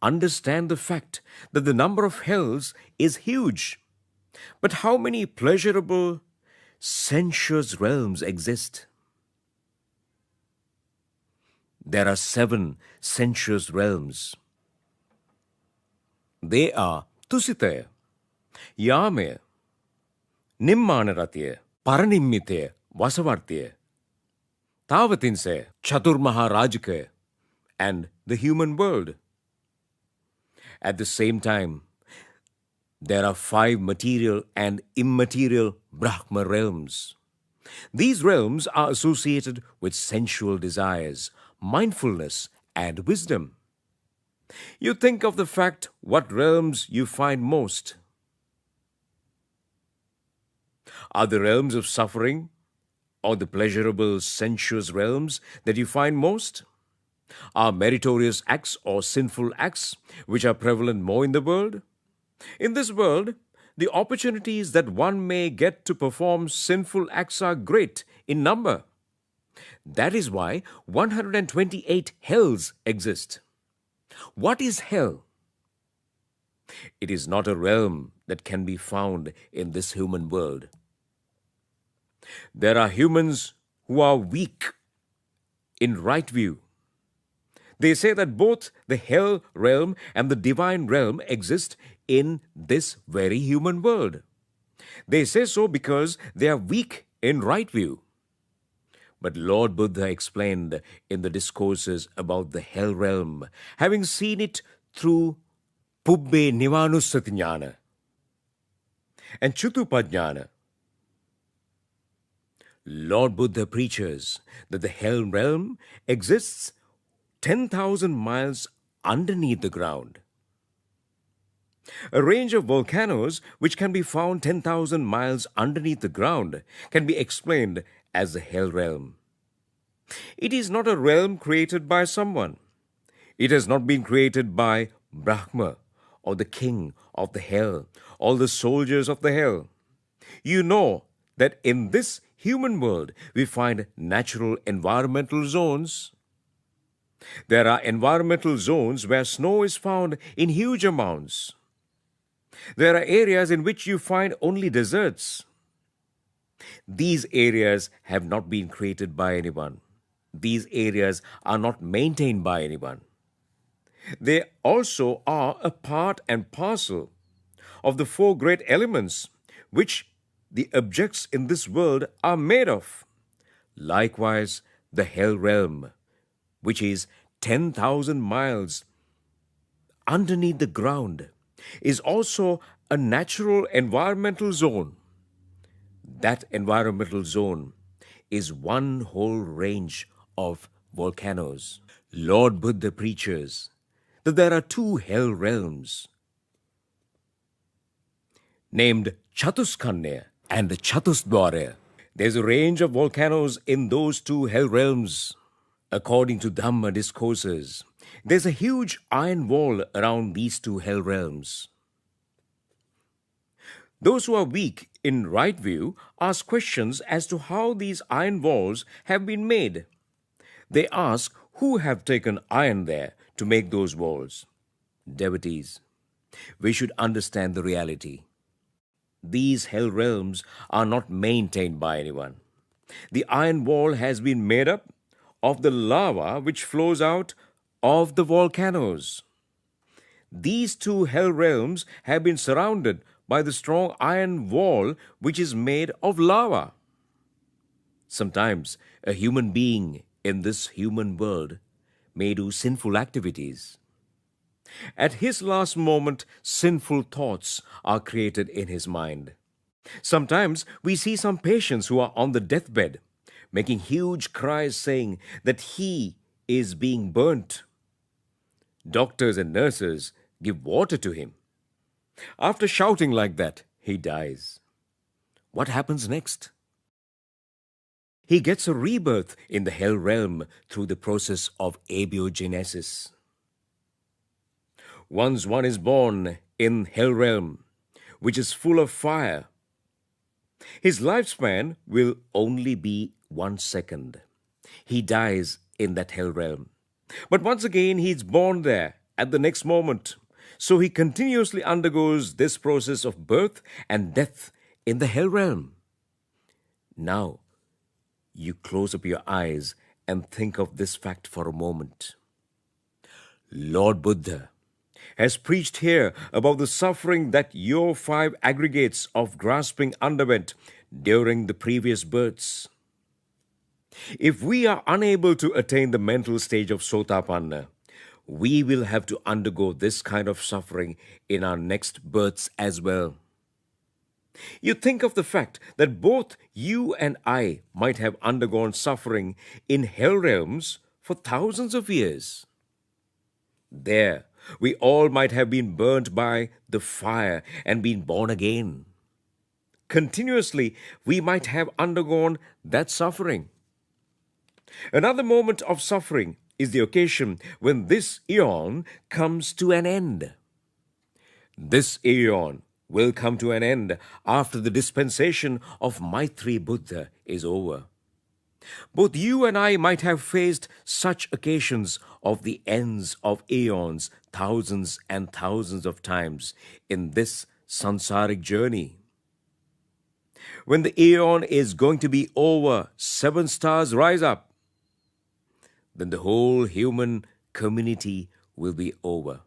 Understand the fact that the number of hells is huge. But how many pleasurable, sensuous realms exist? There are 7 sensuous realms. They are Tusitaya, Yamaya, Nimmanaratiya, Paranimmitaya, Vasavartiya, Tavatinsa, Chaturmaha Rajikaya, and the human world. At the same time, there are 5 material and immaterial Brahma realms. These realms are associated with sensual desires, mindfulness, and wisdom. You think of the fact what realms you find most. Are the realms of suffering or the pleasurable, sensuous realms that you find most? Are meritorious acts or sinful acts which are prevalent more in the world? In this world, the opportunities that one may get to perform sinful acts are great in number. That is why 128 hells exist. What is hell? It is not a realm that can be found in this human world. There are humans who are weak in right view. They say that both the hell realm and the divine realm exist in this very human world. They say so because they are weak in right view. But Lord Buddha explained in the discourses about the hell realm, having seen it through Pubbe Nivanussati and Chutupajnana. Lord Buddha preaches that the hell realm exists 10,000 miles underneath the ground. A range of volcanoes which can be found 10,000 miles underneath the ground can be explained as the hell realm. It is not a realm created by someone. It has not been created by Brahma or the king of the hell or the soldiers of the hell. You know that in this human world we find natural environmental zones. There are environmental zones where snow is found in huge amounts. There are areas in which you find only deserts. These areas have not been created by anyone. These areas are not maintained by anyone. They also are a part and parcel of the 4 great elements which the objects in this world are made of. Likewise, the hell realm, which is 10,000 miles underneath the ground, is also a natural environmental zone. That environmental zone is one whole range of volcanoes. Lord Buddha preaches that there are 2 hell realms named Chatuskanya and Chatusdwara. There's a range of volcanoes in those 2 hell realms. According to Dhamma discourses, there's a huge iron wall around these 2 hell realms. Those who are weak in right view ask questions as to how these iron walls have been made. They ask who have taken iron there to make those walls. Devotees, we should understand the reality. These hell realms are not maintained by anyone. The iron wall has been made up of the lava which flows out of the volcanoes. These 2 hell realms have been surrounded by the strong iron wall which is made of lava. Sometimes a human being in this human world may do sinful activities. At his last moment, sinful thoughts are created in his mind. Sometimes we see some patients who are on the deathbed making huge cries saying that he is being burnt. Doctors and nurses give water to him. After shouting like that, he dies. What happens next? He gets a rebirth in the hell realm through the process of abiogenesis. Once one is born in hell realm, which is full of fire, his lifespan will only be 1 second. He dies in that hell realm. But once again, he is born there at the next moment. So he continuously undergoes this process of birth and death in the hell realm. Now, you close up your eyes and think of this fact for a moment. Lord Buddha has preached here about the suffering that your 5 aggregates of grasping underwent during the previous births. If we are unable to attain the mental stage of Sotapanna, we will have to undergo this kind of suffering in our next births as well. You think of the fact that both you and I might have undergone suffering in hell realms for thousands of years. There, we all might have been burnt by the fire and been born again. Continuously, we might have undergone that suffering. Another moment of suffering is the occasion when this eon comes to an end. This eon will come to an end after the dispensation of Maitri Buddha is over. Both you and I might have faced such occasions of the ends of aeons thousands and thousands of times in this sansaric journey. When the aeon is going to be over, 7 stars rise up. Then the whole human community will be over.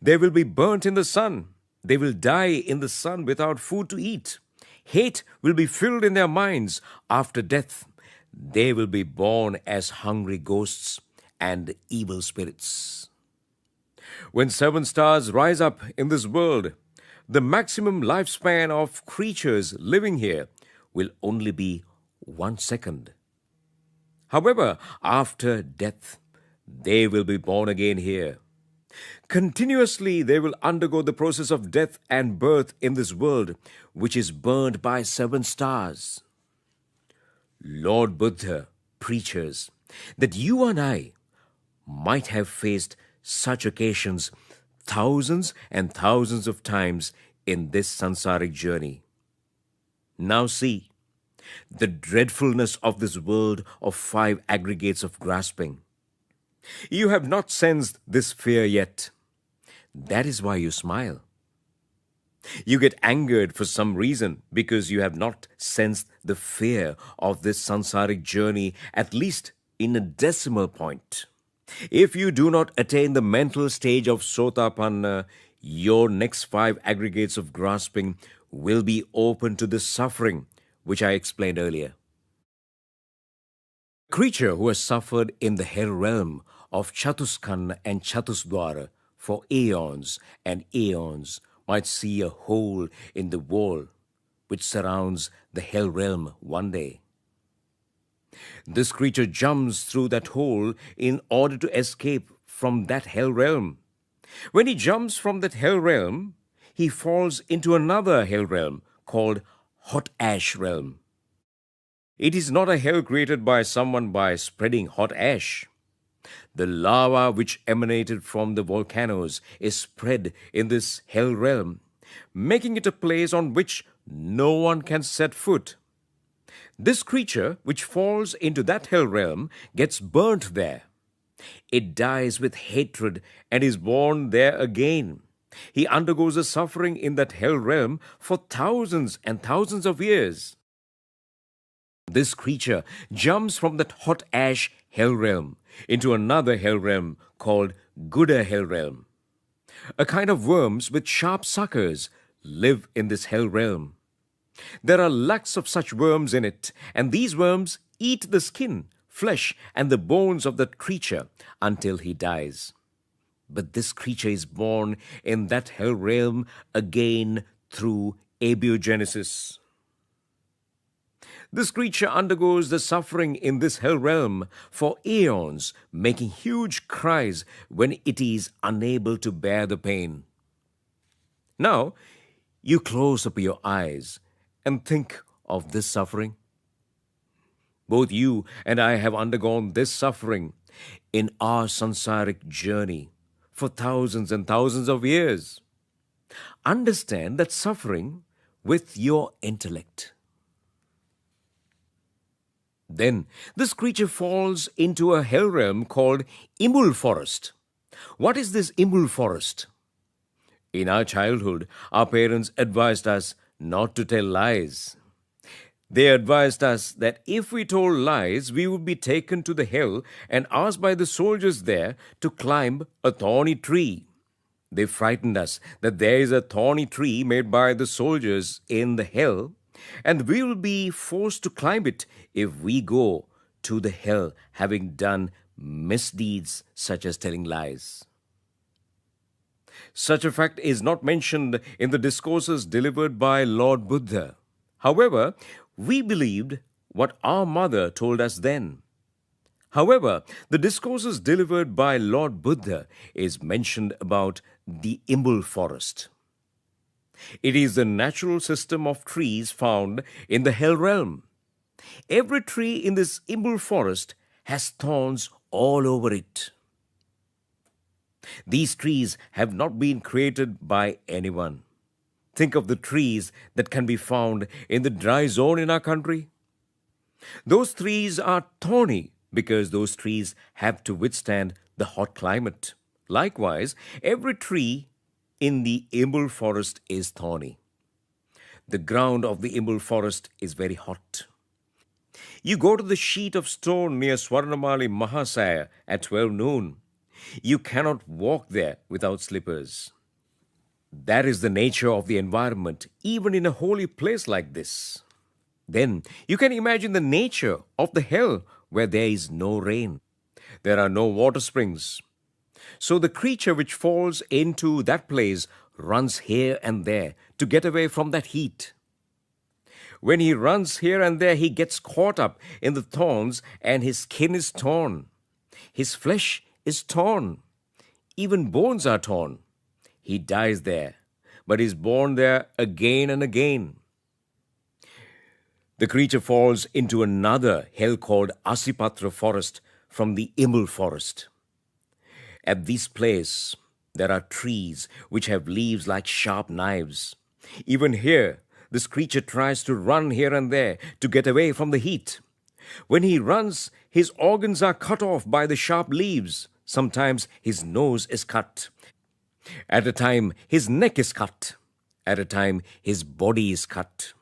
They will be burnt in the sun. They will die in the sun without food to eat. Hate will be filled in their minds. After death, they will be born as hungry ghosts and evil spirits. When 7 stars rise up in this world, the maximum lifespan of creatures living here will only be 1 second. However, after death, they will be born again here. Continuously, they will undergo the process of death and birth in this world, which is burned by 7 stars. Lord Buddha preaches that you and I might have faced such occasions thousands and thousands of times in this sansaric journey. Now see the dreadfulness of this world of 5 aggregates of grasping. You have not sensed this fear yet. That is why you smile. You get angered for some reason because you have not sensed the fear of this sansaric journey, at least in a decimal point. If you do not attain the mental stage of Sotapanna, your next 5 aggregates of grasping will be open to the suffering which I explained earlier. A creature who has suffered in the hell realm of Chatuskanna and Chatusdwara for aeons and aeons might see a hole in the wall which surrounds the hell realm one day. This creature jumps through that hole in order to escape from that hell realm. When he jumps from that hell realm, he falls into another hell realm called hot ash realm. It is not a hell created by someone by spreading hot ash. The lava which emanated from the volcanoes is spread in this hell realm, making it a place on which no one can set foot. This creature which falls into that hell realm gets burnt there. It dies with hatred and is born there again. He undergoes a suffering in that hell realm for thousands and thousands of years. This creature jumps from that hot ash hell realm into another hell realm called Guda hell realm. A kind of worms with sharp suckers live in this hell realm. There are lakhs of such worms in it, and these worms eat the skin, flesh, and the bones of that creature until he dies. But this creature is born in that hell realm again through abiogenesis. This creature undergoes the suffering in this hell realm for eons, making huge cries when it is unable to bear the pain. Now, you close up your eyes and think of this suffering. Both you and I have undergone this suffering in our sansaric journey for thousands and thousands of years. Understand that suffering with your intellect. Then this creature falls into a hell realm called Imul Forest. What is this Imul Forest? In our childhood, our parents advised us not to tell lies. They advised us that if we told lies, we would be taken to the hell and asked by the soldiers there to climb a thorny tree. They frightened us that there is a thorny tree made by the soldiers in the hell, and we will be forced to climb it if we go to the hell having done misdeeds such as telling lies. Such a fact is not mentioned in the discourses delivered by Lord Buddha. However, we believed what our mother told us then. However, the discourses delivered by Lord Buddha is mentioned about the Imul Forest. It is the natural system of trees found in the hell realm. Every tree in this Imul Forest has thorns all over it. These trees have not been created by anyone. Think of the trees that can be found in the dry zone in our country. Those trees are thorny because those trees have to withstand the hot climate. Likewise, every tree in the Imul Forest is thorny. The ground of the Imul Forest is very hot. You go to the sheet of stone near Swarnamali Mahasaya at 12 noon. You cannot walk there without slippers. That is the nature of the environment, even in a holy place like this. Then you can imagine the nature of the hell where there is no rain. There are no water springs. So the creature which falls into that place runs here and there to get away from that heat. When he runs here and there, he gets caught up in the thorns and his skin is torn. His flesh is torn. Even bones are torn. He dies there, but is born there again and again. The creature falls into another hell called Asipatra forest from the Imul forest. At this place, there are trees which have leaves like sharp knives. Even here, this creature tries to run here and there to get away from the heat. When he runs, his organs are cut off by the sharp leaves. Sometimes his nose is cut. At a time, his neck is cut. At a time, his body is cut.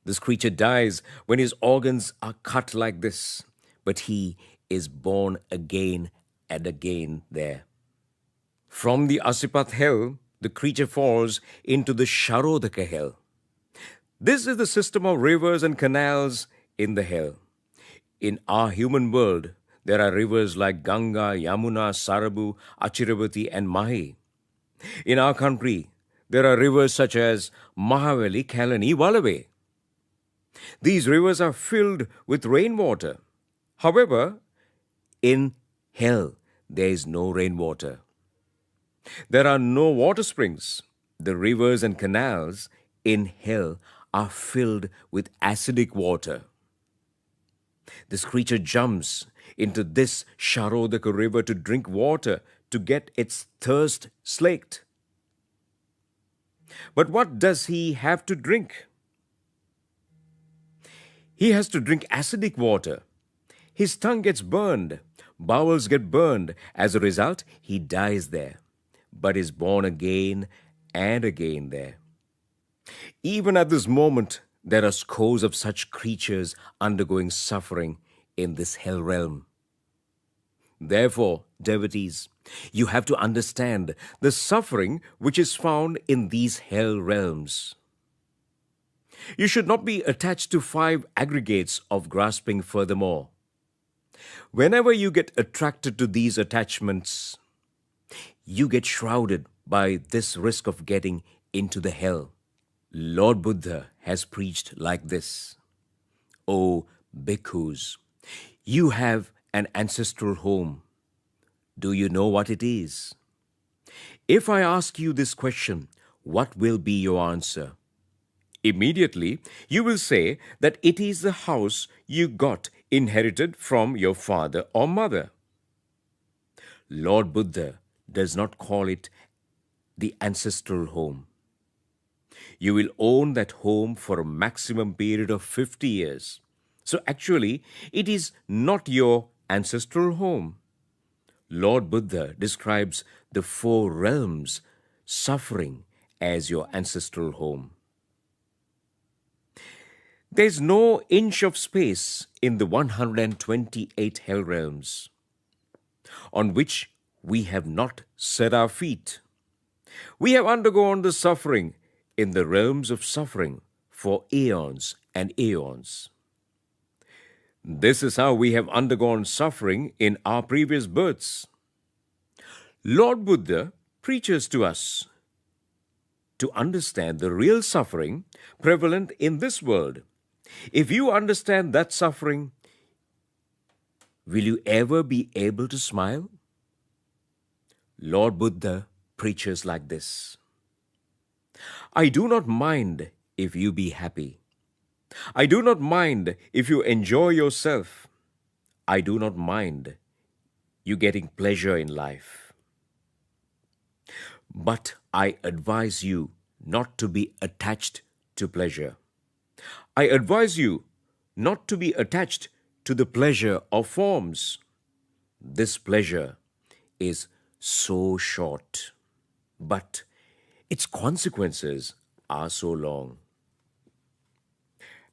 This creature dies when his organs are cut like this, but he is born again and again there. From the Asipath hell, the creature falls into the Sharodaka hell. This is the system of rivers and canals in the hell. In our human world, there are rivers like Ganga, Yamuna, Sarabu, Achiravati, and Mahi. In our country, there are rivers such as Mahavali, Kalani, Valave. These rivers are filled with rainwater. However, in hell, there is no rainwater. There are no water springs. The rivers and canals in hell are filled with acidic water. This creature jumps into this Sharodaka river to drink water to get its thirst slaked. But what does he have to drink? He has to drink acidic water. His tongue gets burned. Bowels get burned. As a result, he dies there, but is born again and again there. Even at this moment, there are scores of such creatures undergoing suffering in this hell realm. Therefore, devotees, you have to understand the suffering which is found in these hell realms. You should not be attached to 5 aggregates of grasping furthermore. Whenever you get attracted to these attachments, you get shrouded by this risk of getting into the hell. Lord Buddha has preached like this. O bhikkhus, you have an ancestral home. Do you know what it is? If I ask you this question, what will be your answer? Immediately, you will say that it is the house you got inherited from your father or mother. Lord Buddha does not call it the ancestral home. You will own that home for a maximum period of 50 years. So actually, it is not your ancestral home. Lord Buddha describes the 4 realms suffering as your ancestral home. There is no inch of space in the 128 hell realms on which we have not set our feet. We have undergone the suffering in the realms of suffering for aeons and aeons. This is how we have undergone suffering in our previous births. Lord Buddha preaches to us to understand the real suffering prevalent in this world. If you understand that suffering, will you ever be able to smile? Lord Buddha preaches like this. I do not mind if you be happy. I do not mind if you enjoy yourself. I do not mind you getting pleasure in life. But I advise you not to be attached to pleasure. I advise you not to be attached to the pleasure of forms. This pleasure is so short, but its consequences are so long.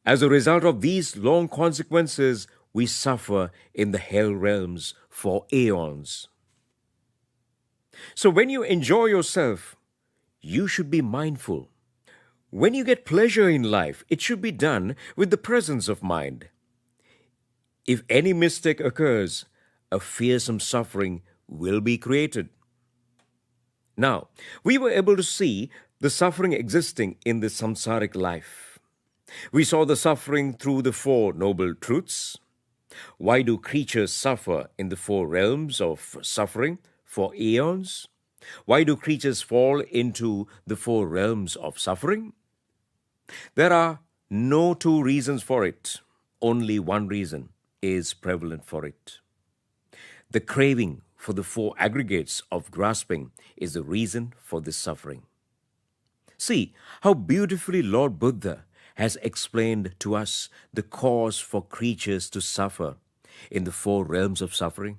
As a result of these long consequences, we suffer in the hell realms for aeons. So when you enjoy yourself, you should be mindful. When you get pleasure in life, it should be done with the presence of mind. If any mistake occurs, a fearsome suffering will be created. Now, we were able to see the suffering existing in the samsaric life. We saw the suffering through the 4 noble truths. Why do creatures suffer in the 4 realms of suffering for aeons? Why do creatures fall into the 4 realms of suffering? There are no 2 reasons for it. Only one reason is prevalent for it. The craving for the 4 aggregates of grasping is the reason for this suffering. See how beautifully Lord Buddha has explained to us the cause for creatures to suffer in the 4 realms of suffering.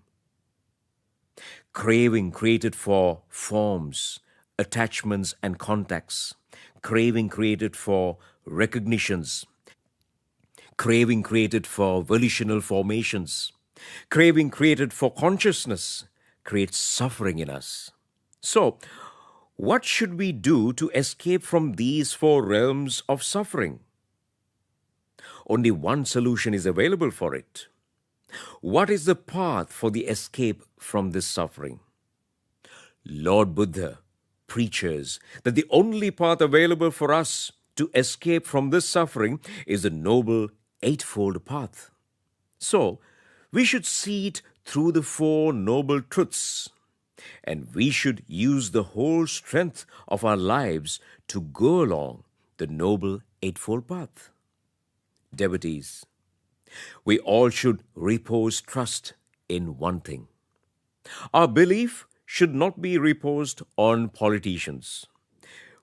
Craving created for forms, attachments and contacts. Craving created for recognitions. Craving created for volitional formations. Craving created for consciousness creates suffering in us. So, what should we do to escape from these 4 realms of suffering? Only one solution is available for it. What is the path for the escape from this suffering? Lord Buddha preaches that the only path available for us to escape from this suffering is the Noble Eightfold Path. So, we should see it through the 4 noble truths, and we should use the whole strength of our lives to go along the Noble Eightfold Path. Devotees, we all should repose trust in one thing. Our belief should not be reposed on politicians.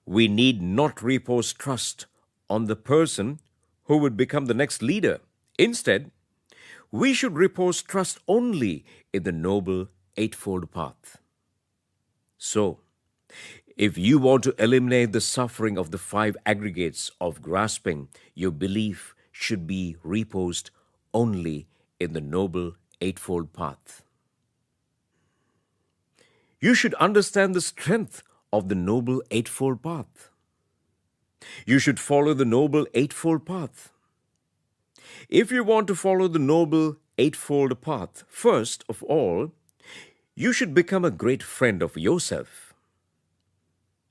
We need not repose trust on the person who would become the next leader. Instead, we should repose trust only in the Noble Eightfold Path. So, if you want to eliminate the suffering of the 5 aggregates of grasping, your belief should be reposed only in the Noble Eightfold Path. You should understand the strength of the Noble Eightfold Path. You should follow the Noble Eightfold Path. If you want to follow the Noble Eightfold Path, first of all, you should become a great friend of yourself.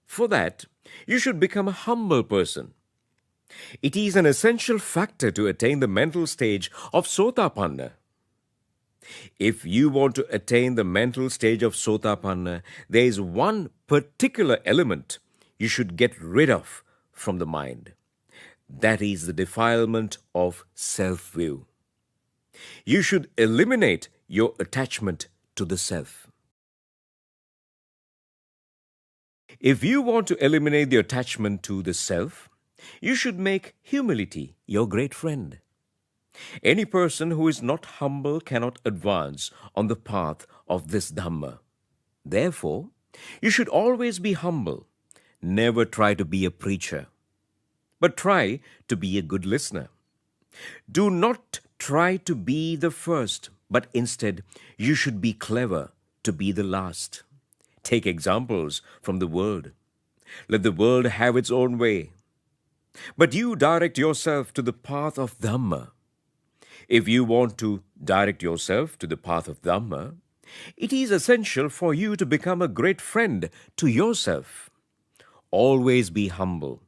For that, you should become a humble person. It is an essential factor to attain the mental stage of Sotapanna. If you want to attain the mental stage of Sotapanna, there is one particular element you should get rid of from the mind. That is the defilement of self-view. You should eliminate your attachment to the self. If you want to eliminate the attachment to the self, you should make humility your great friend. Any person who is not humble cannot advance on the path of this Dhamma. Therefore, you should always be humble. Never try to be a preacher, but try to be a good listener. Do not try to be the first, but instead you should be clever to be the last. Take examples from the world. Let the world have its own way. But you direct yourself to the path of Dhamma. If you want to direct yourself to the path of Dhamma, it is essential for you to become a great friend to yourself. Always be humble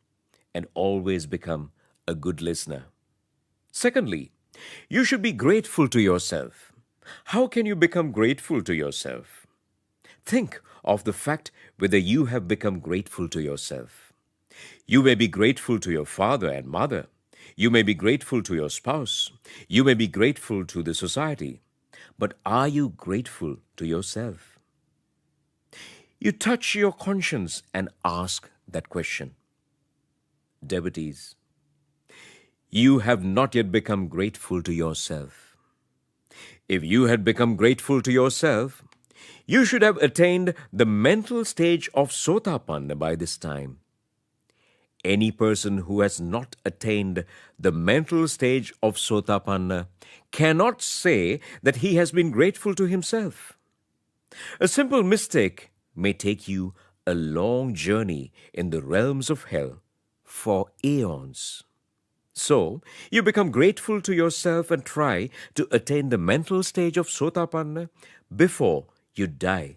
and always become a good listener. Secondly, you should be grateful to yourself. How can you become grateful to yourself? Think of the fact whether you have become grateful to yourself. You may be grateful to your father and mother. You may be grateful to your spouse. You may be grateful to the society. But are you grateful to yourself? You touch your conscience and ask that question. Devotees, you have not yet become grateful to yourself. If you had become grateful to yourself, you should have attained the mental stage of Sotapanna by this time. Any person who has not attained the mental stage of Sotapanna cannot say that he has been grateful to himself. A simple mistake may take you a long journey in the realms of hell for aeons. So, you become grateful to yourself and try to attain the mental stage of Sotapanna before you die,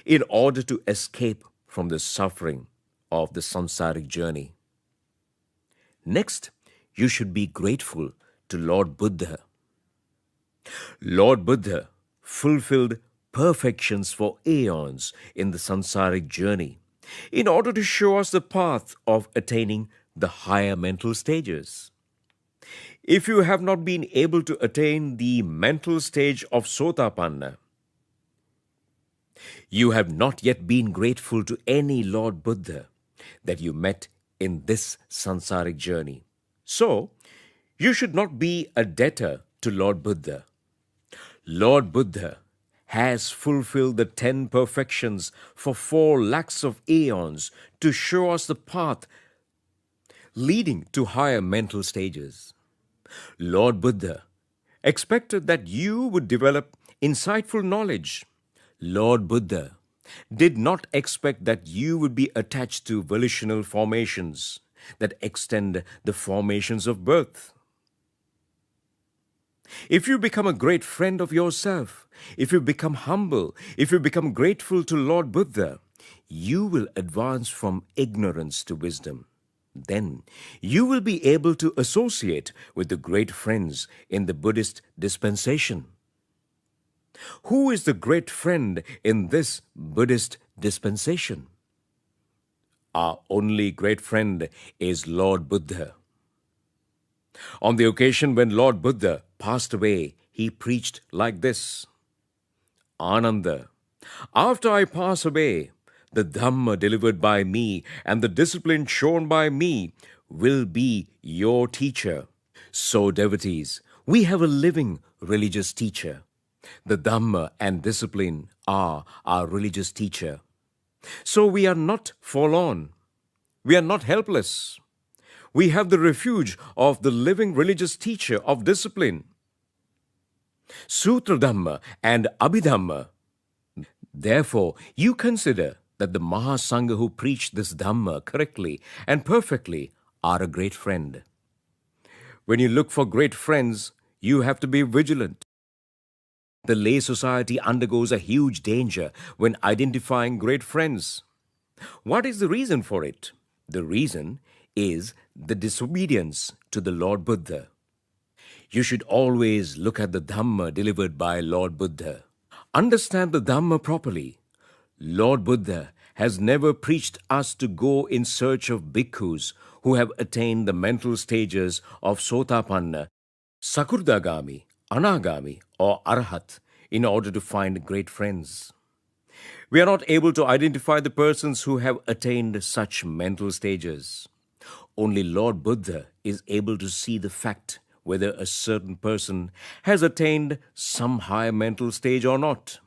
in order to escape from the suffering of the samsaric journey. Next, you should be grateful to Lord Buddha. Lord Buddha fulfilled perfections for aeons in the samsaric journey in order to show us the path of attaining the higher mental stages. If you have not been able to attain the mental stage of Sotapanna, you have not yet been grateful to any Lord Buddha that you met in this samsaric journey. So, you should not be a debtor to Lord Buddha. Lord Buddha has fulfilled the 10 perfections for 4 lakhs of aeons to show us the path leading to higher mental stages. Lord Buddha expected that you would develop insightful knowledge. Lord Buddha did not expect that you would be attached to volitional formations that extend the formations of birth. If you become a great friend of yourself, if you become humble, if you become grateful to Lord Buddha, you will advance from ignorance to wisdom. Then you will be able to associate with the great friends in the Buddhist dispensation. Who is the great friend in this Buddhist dispensation? Our only great friend is Lord Buddha. On the occasion when Lord Buddha passed away, he preached like this: Ananda, after I pass away, the Dhamma delivered by me and the discipline shown by me will be your teacher. So, devotees, we have a living religious teacher. The Dhamma and discipline are our religious teacher. So we are not forlorn. We are not helpless. We have the refuge of the living religious teacher of discipline. Sutra Dhamma and Abhidhamma. Therefore, you consider that the Mahasangha who preach this Dhamma correctly and perfectly are a great friend. When you look for great friends, you have to be vigilant. The lay society undergoes a huge danger when identifying great friends. What is the reason for it? The reason is the disobedience to the Lord Buddha. You should always look at the Dhamma delivered by Lord Buddha. Understand the Dhamma properly. Lord Buddha has never preached us to go in search of bhikkhus who have attained the mental stages of Sotapanna, Sakurdagami, Anagami, or Arhat in order to find great friends. We are not able to identify the persons who have attained such mental stages. Only Lord Buddha is able to see the fact whether a certain person has attained some higher mental stage or not.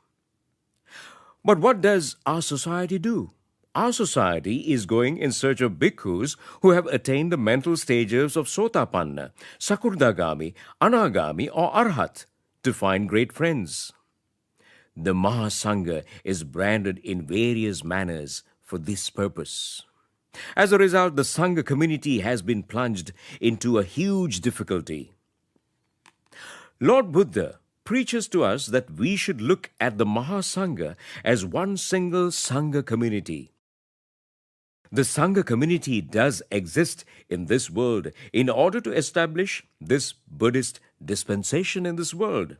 But what does our society do? Our society is going in search of bhikkhus who have attained the mental stages of Sotapanna, Sakurdagami, Anagami, or Arhat to find great friends. The Mahasangha is branded in various manners for this purpose. As a result, the Sangha community has been plunged into a huge difficulty. Lord Buddha preaches to us that we should look at the Mahasangha as one single Sangha community. The Sangha community does exist in this world in order to establish this Buddhist dispensation in this world.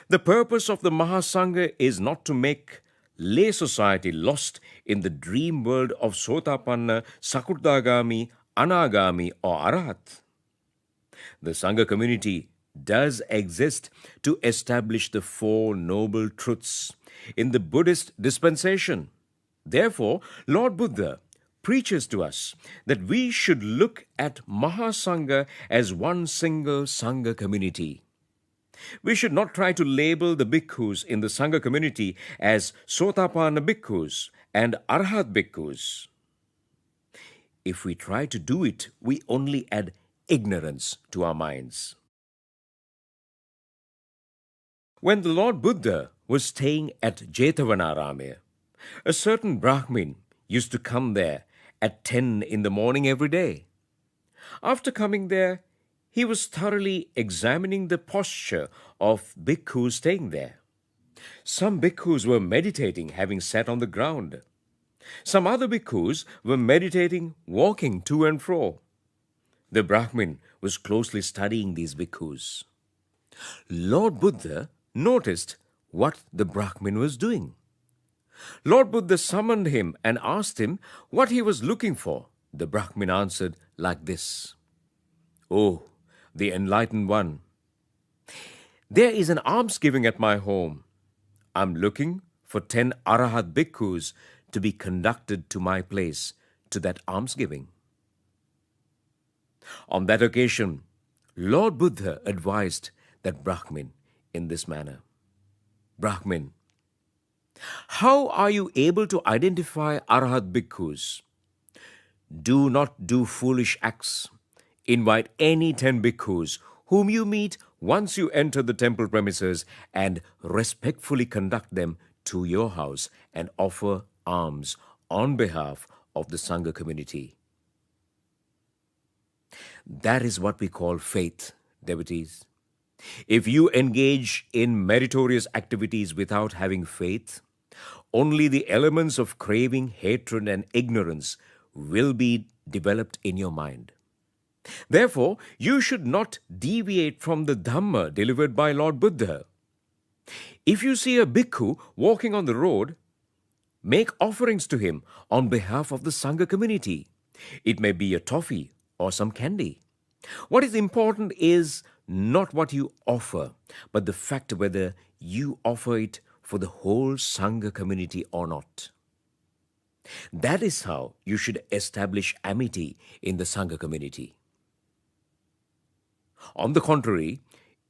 The purpose of the Mahasangha is not to make lay society lost in the dream world of Sotapanna, Sakurdagami, Anagami, or Arahat. The Sangha community does exist to establish the Four Noble Truths in the Buddhist dispensation. Therefore, Lord Buddha preaches to us that we should look at Mahasangha as one single Sangha community. We should not try to label the bhikkhus in the Sangha community as Sotapanna bhikkhus and Arhat bhikkhus. If we try to do it, we only add ignorance to our minds. When the Lord Buddha was staying at Jetavanarama, a certain Brahmin used to come there at 10 in the morning every day. After coming there, he was thoroughly examining the posture of bhikkhus staying there. Some bhikkhus were meditating having sat on the ground. Some other bhikkhus were meditating walking to and fro. The Brahmin was closely studying these bhikkhus. Lord Buddha noticed what the Brahmin was doing. Lord Buddha summoned him and asked him what he was looking for. The Brahmin answered like this: "Oh, the enlightened one, there is an almsgiving at my home. I'm looking for 10 Arahat bhikkhus to be conducted to my place to that almsgiving." On that occasion, Lord Buddha advised that Brahmin in this manner: "Brahmin, how are you able to identify Arahat bhikkhus? Do not do foolish acts. Invite any 10 bhikkhus whom you meet once you enter the temple premises and respectfully conduct them to your house and offer alms on behalf of the Sangha community." That is what we call faith, devotees. If you engage in meritorious activities without having faith, only the elements of craving, hatred, and ignorance will be developed in your mind. Therefore, you should not deviate from the Dhamma delivered by Lord Buddha. If you see a bhikkhu walking on the road, make offerings to him on behalf of the Sangha community. It may be a toffee or some candy. What is important is not what you offer, but the fact whether you offer it for the whole Sangha community or not. That is how you should establish amity in the Sangha community. On the contrary,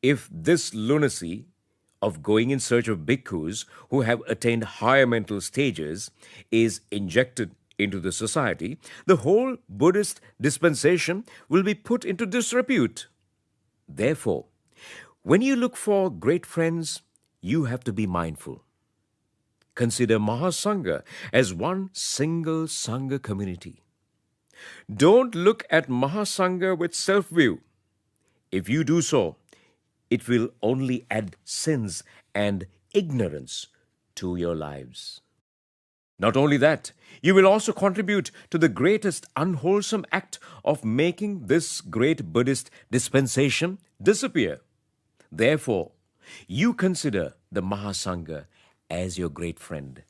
if this lunacy of going in search of bhikkhus who have attained higher mental stages is injected into the society, the whole Buddhist dispensation will be put into disrepute. Therefore, when you look for great friends, you have to be mindful. Consider Mahasangha as one single Sangha community. Don't look at Mahasangha with self-view. If you do so, it will only add sins and ignorance to your lives. Not only that, you will also contribute to the greatest unwholesome act of making this great Buddhist dispensation disappear. Therefore, you consider the Mahasangha as your great friend.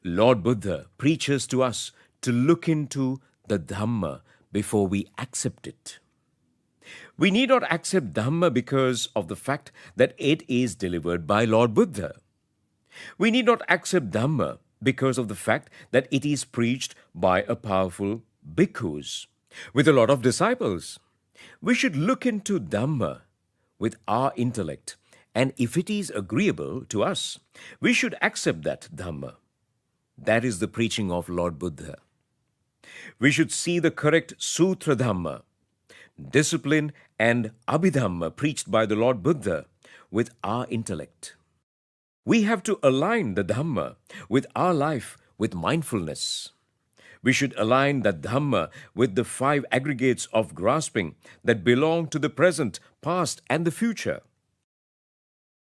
Lord Buddha preaches to us to look into the Dhamma before we accept it. We need not accept Dhamma because of the fact that it is delivered by Lord Buddha. We need not accept Dhamma because of the fact that it is preached by a powerful bhikkhus with a lot of disciples. We should look into Dhamma with our intellect, and if it is agreeable to us, we should accept that Dhamma. That is the preaching of Lord Buddha. We should see the correct Sutra Dhamma, discipline and Abhidhamma preached by the Lord Buddha with our intellect. We have to align the Dhamma with our life with mindfulness. We should align that Dhamma with the 5 aggregates of grasping that belong to the present, past and the future.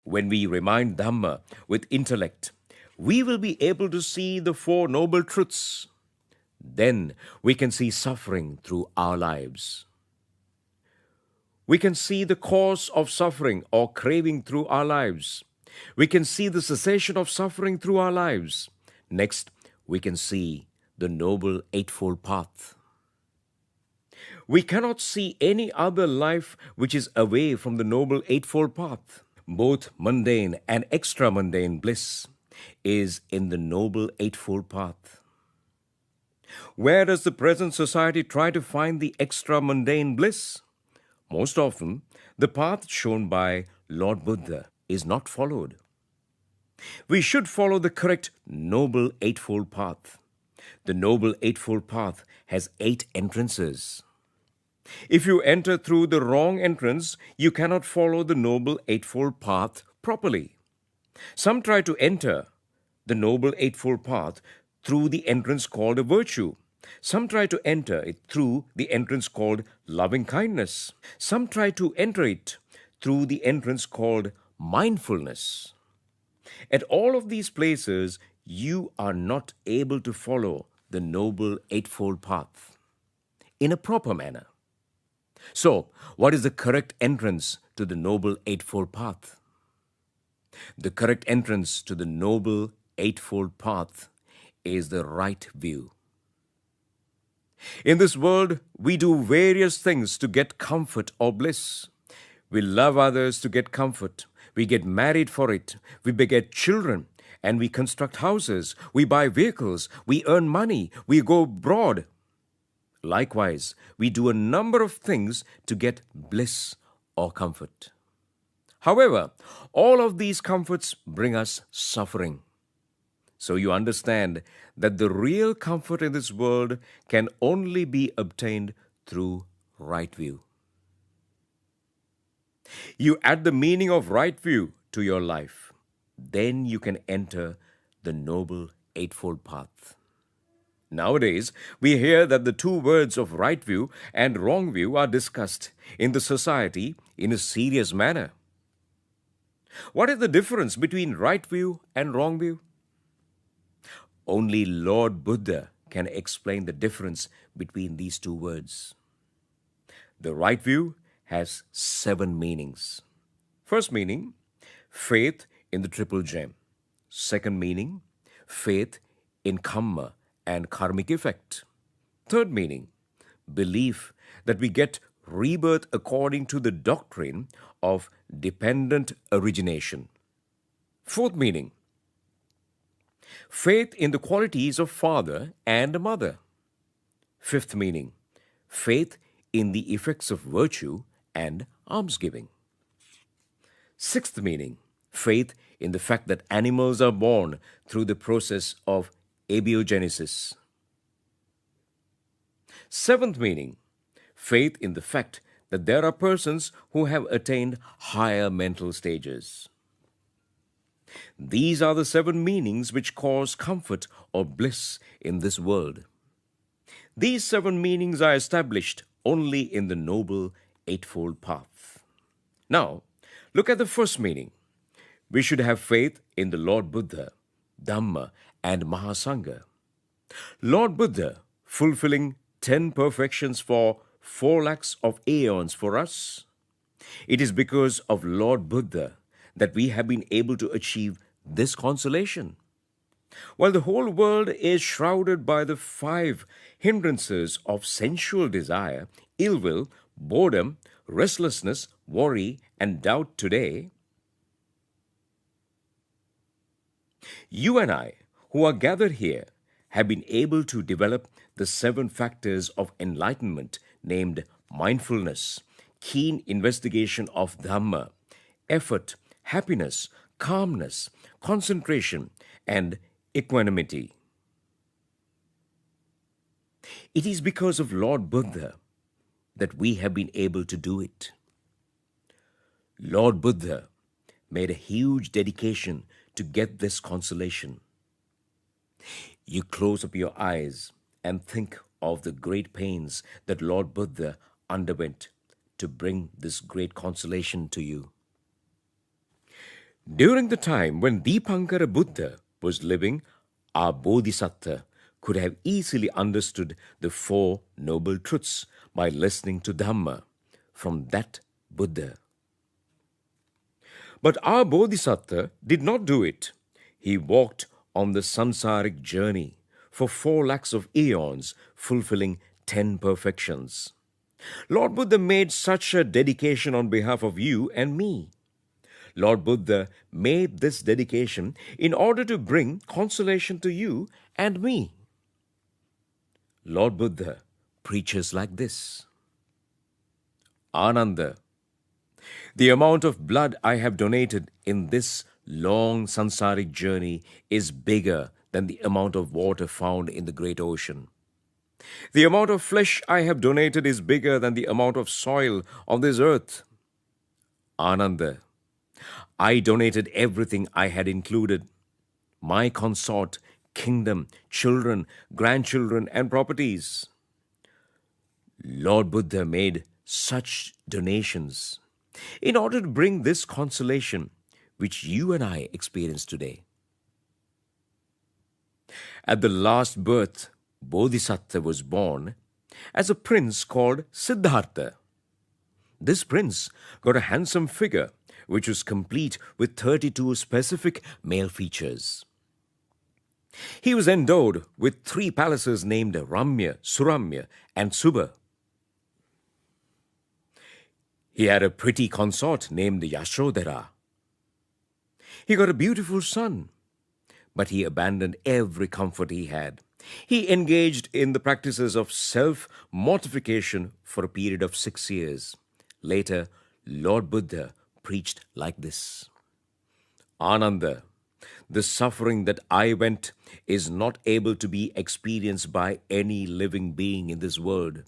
When we remind Dhamma with intellect, we will be able to see the 4 noble truths. Then we can see suffering through our lives. We can see the cause of suffering or craving through our lives. We can see the cessation of suffering through our lives. Next, we can see the Noble Eightfold Path. We cannot see any other life which is away from the Noble Eightfold Path. Both mundane and extra-mundane bliss is in the Noble Eightfold Path. Where does the present society try to find the extra-mundane bliss? Most often, the path shown by Lord Buddha is not followed. We should follow the correct Noble Eightfold Path. The Noble Eightfold Path has 8 entrances. If you enter through the wrong entrance, you cannot follow the Noble Eightfold Path properly. Some try to enter the Noble Eightfold Path through the entrance called a virtue. Some try to enter it through the entrance called loving kindness. Some try to enter it through the entrance called mindfulness. At all of these places, you are not able to follow the Noble Eightfold Path in a proper manner. So, what is the correct entrance to the Noble Eightfold Path? The correct entrance to the Noble Eightfold Path is the right view. In this world, we do various things to get comfort or bliss. We love others to get comfort. We get married for it. We beget children and we construct houses. We buy vehicles. We earn money. We go abroad. Likewise, we do a number of things to get bliss or comfort. However, all of these comforts bring us suffering. So you understand that the real comfort in this world can only be obtained through right view. You add the meaning of right view to your life. Then you can enter the Noble Eightfold Path. Nowadays, we hear that the 2 words of right view and wrong view are discussed in the society in a serious manner. What is the difference between right view and wrong view? Only Lord Buddha can explain the difference between these 2 words. The right view has 7 meanings. First meaning, faith in the triple gem. Second meaning, faith in karma and karmic effect. Third meaning, belief that we get rebirth according to the doctrine of dependent origination. Fourth meaning, faith in the qualities of father and mother. Fifth meaning, faith in the effects of virtue and almsgiving. Sixth meaning, faith in the fact that animals are born through the process of abiogenesis. Seventh meaning, faith in the fact that there are persons who have attained higher mental stages. These are the 7 meanings which cause comfort or bliss in this world. These 7 meanings are established only in the Noble Eightfold Path. Now, look at the first meaning. We should have faith in the Lord Buddha Dhamma, and Mahasangha. Lord Buddha fulfilling 10 perfections for 4 lakhs of aeons for us. It is because of Lord Buddha that we have been able to achieve this consolation. While the whole world is shrouded by the 5 hindrances of sensual desire, ill will, boredom, restlessness, worry, and doubt today, you and I, who are gathered here, have been able to develop the 7 factors of enlightenment named mindfulness, keen investigation of Dhamma, effort, happiness, calmness, concentration, and equanimity. It is because of Lord Buddha that we have been able to do it. Lord Buddha made a huge dedication to get this consolation. You close up your eyes and think of the great pains that Lord Buddha underwent to bring this great consolation to you. During the time when Dipankara Buddha was living, our Bodhisattva could have easily understood the 4 noble truths by listening to Dhamma from that Buddha. But our Bodhisattva did not do it. He walked on the sansaric journey for 4 lakhs of aeons, fulfilling 10 perfections. Lord Buddha made such a dedication on behalf of you and me. Lord Buddha made this dedication in order to bring consolation to you and me. Lord Buddha preaches like this: Ananda, the amount of blood I have donated in this long sansaric journey is bigger than the amount of water found in the great ocean. The amount of flesh I have donated is bigger than the amount of soil on this earth. Ananda, I donated everything I had included: my consort, kingdom, children, grandchildren, and properties. Lord Buddha made such donations in order to bring this consolation which you and I experience today. At the last birth, Bodhisattva was born as a prince called Siddhartha. This prince got a handsome figure which was complete with 32 specific male features. He was endowed with 3 palaces named Ramya, Suramya, and Subha. He had a pretty consort named Yashodhara. He got a beautiful son, but he abandoned every comfort he had. He engaged in the practices of self-mortification for a period of 6 years. Later, Lord Buddha preached like this: Ananda, the suffering that I went is not able to be experienced by any living being in this world.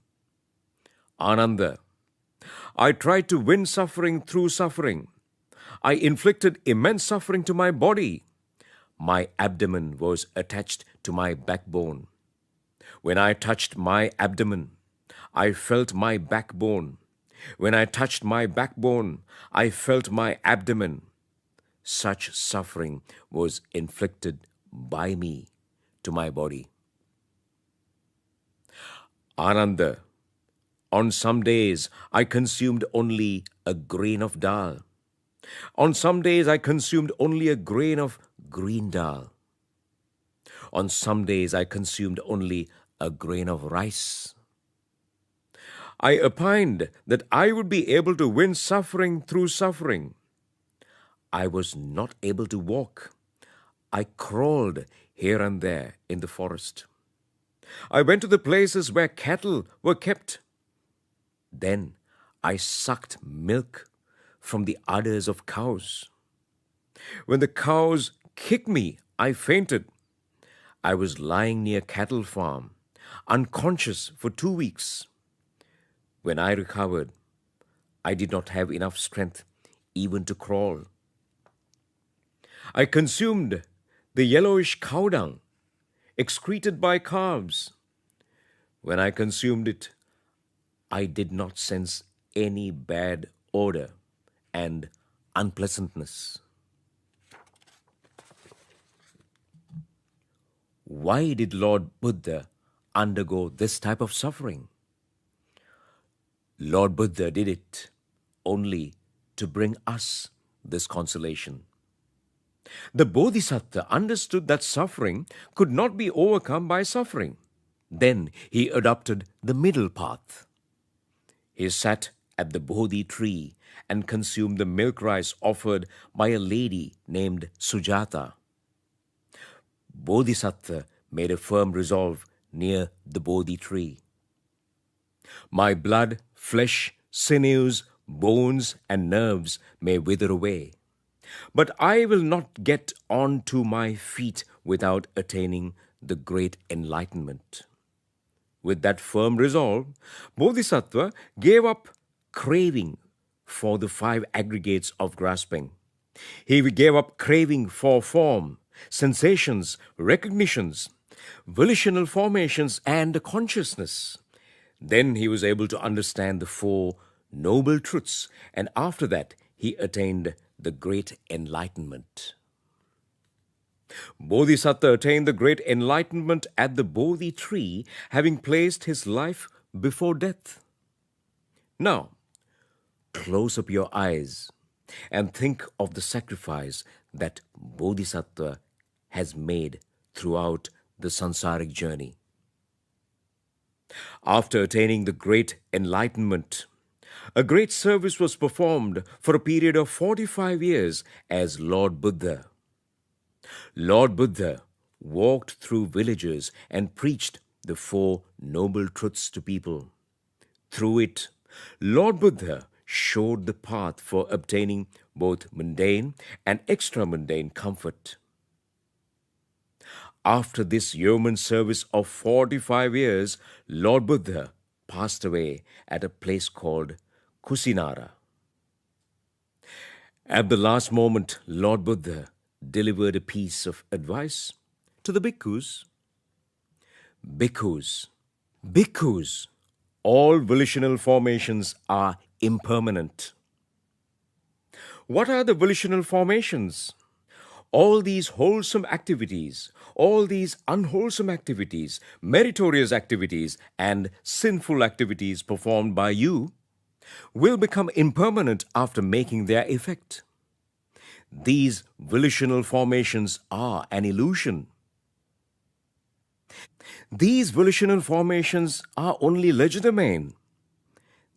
Ananda, I tried to win suffering through suffering. I inflicted immense suffering to my body. My abdomen was attached to my backbone. When I touched my abdomen, I felt my backbone. When I touched my backbone, I felt my abdomen. Such suffering was inflicted by me to my body. Ananda, on some days I consumed only a grain of dal. On some days I consumed only a grain of green dal. On some days I consumed only a grain of rice. I opined that I would be able to win suffering through suffering. I was not able to walk. I crawled here and there in the forest. I went to the places where cattle were kept. Then I sucked milk from the udders of cows. When the cows kicked me, I fainted. I was lying near cattle farm, unconscious for 2 weeks. When I recovered, I did not have enough strength even to crawl. I consumed the yellowish cow dung excreted by calves. When I consumed it, I did not sense any bad odor and unpleasantness. why did Lord Buddha undergo this type of suffering? Lord Buddha did it only to bring us this consolation. The Bodhisattva understood that suffering could not be overcome by suffering. Then he adopted the middle path. He sat at the Bodhi tree and consumed the milk rice offered by a lady named Sujata. Bodhisattva made a firm resolve near the Bodhi tree. My blood, flesh, sinews, bones, and nerves may wither away, but I will not get on to my feet without attaining the great enlightenment. With that firm resolve, Bodhisattva gave up craving for the 5 aggregates of grasping. He gave up craving for form, sensations, recognitions, volitional formations, and consciousness. Then he was able to understand the 4 noble truths, and after that he attained the great enlightenment. Bodhisattva attained the great enlightenment at the Bodhi tree, having placed his life before death. Now, close up your eyes and think of the sacrifice that Bodhisattva has made throughout the sansaric journey. After attaining the great enlightenment, a great service was performed for a period of 45 years as Lord Buddha. Lord Buddha walked through villages and preached the 4 noble truths to people. Through it, Lord Buddha showed the path for obtaining both mundane and extra-mundane comfort. After this yeoman service of 45 years, Lord Buddha passed away at a place called Kusinara. At the last moment, Lord Buddha delivered a piece of advice to the bhikkhus. Bhikkhus, all volitional formations are impermanent. What are the volitional formations? All these wholesome activities, all these unwholesome activities, meritorious activities, and sinful activities performed by you will become impermanent after making their effect. These volitional formations are an illusion. These volitional formations are only legerdemain.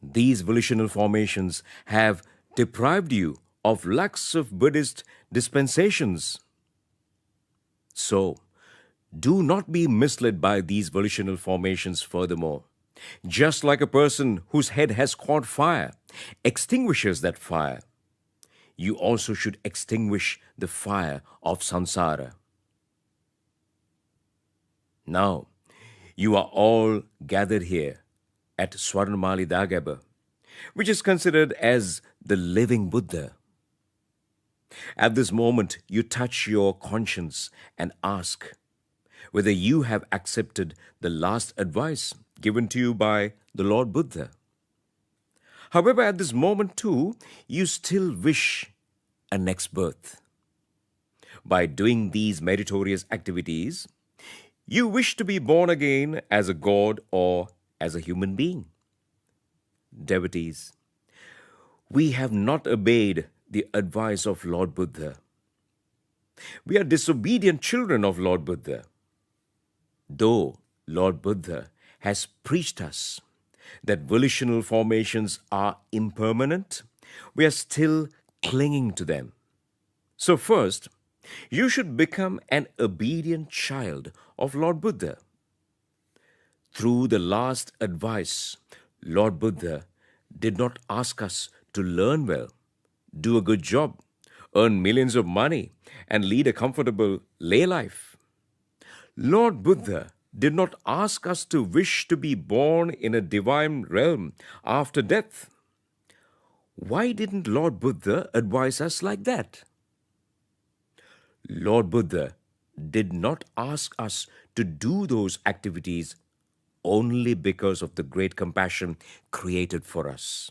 These volitional formations have deprived you of lakhs of Buddhist dispensations. So, do not be misled by these volitional formations furthermore. Just like a person whose head has caught fire extinguishes that fire, you also should extinguish the fire of samsara. Now, you are all gathered here at Swarnamali Dagaba, which is considered as the living Buddha. At this moment, you touch your conscience and ask whether you have accepted the last advice given to you by the Lord Buddha. However, at this moment too, you still wish a next birth. By doing these meritorious activities, you wish to be born again as a god or as a human being. Devotees, we have not obeyed the advice of Lord Buddha. We are disobedient children of Lord Buddha. Though Lord Buddha has preached us that volitional formations are impermanent, we are still clinging to them. So first, you should become an obedient child of Lord Buddha. Through the last advice, Lord Buddha did not ask us to learn well, do a good job, earn millions of money, and lead a comfortable lay life. Lord Buddha did not ask us to wish to be born in a divine realm after death. Why didn't Lord Buddha advise us like that? Lord Buddha did not ask us to do those activities only because of the great compassion created for us.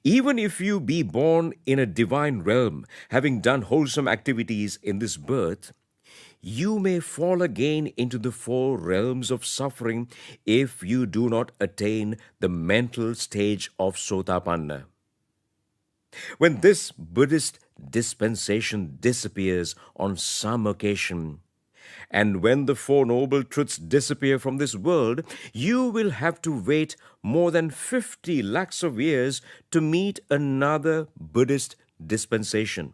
Even if you be born in a divine realm, having done wholesome activities in this birth, You may fall again into the four realms of suffering if you do not attain the mental stage of Sotapanna. When this Buddhist dispensation disappears on some occasion, and when the Four Noble Truths disappear from this world, you will have to wait more than 50 lakhs of years to meet another Buddhist dispensation.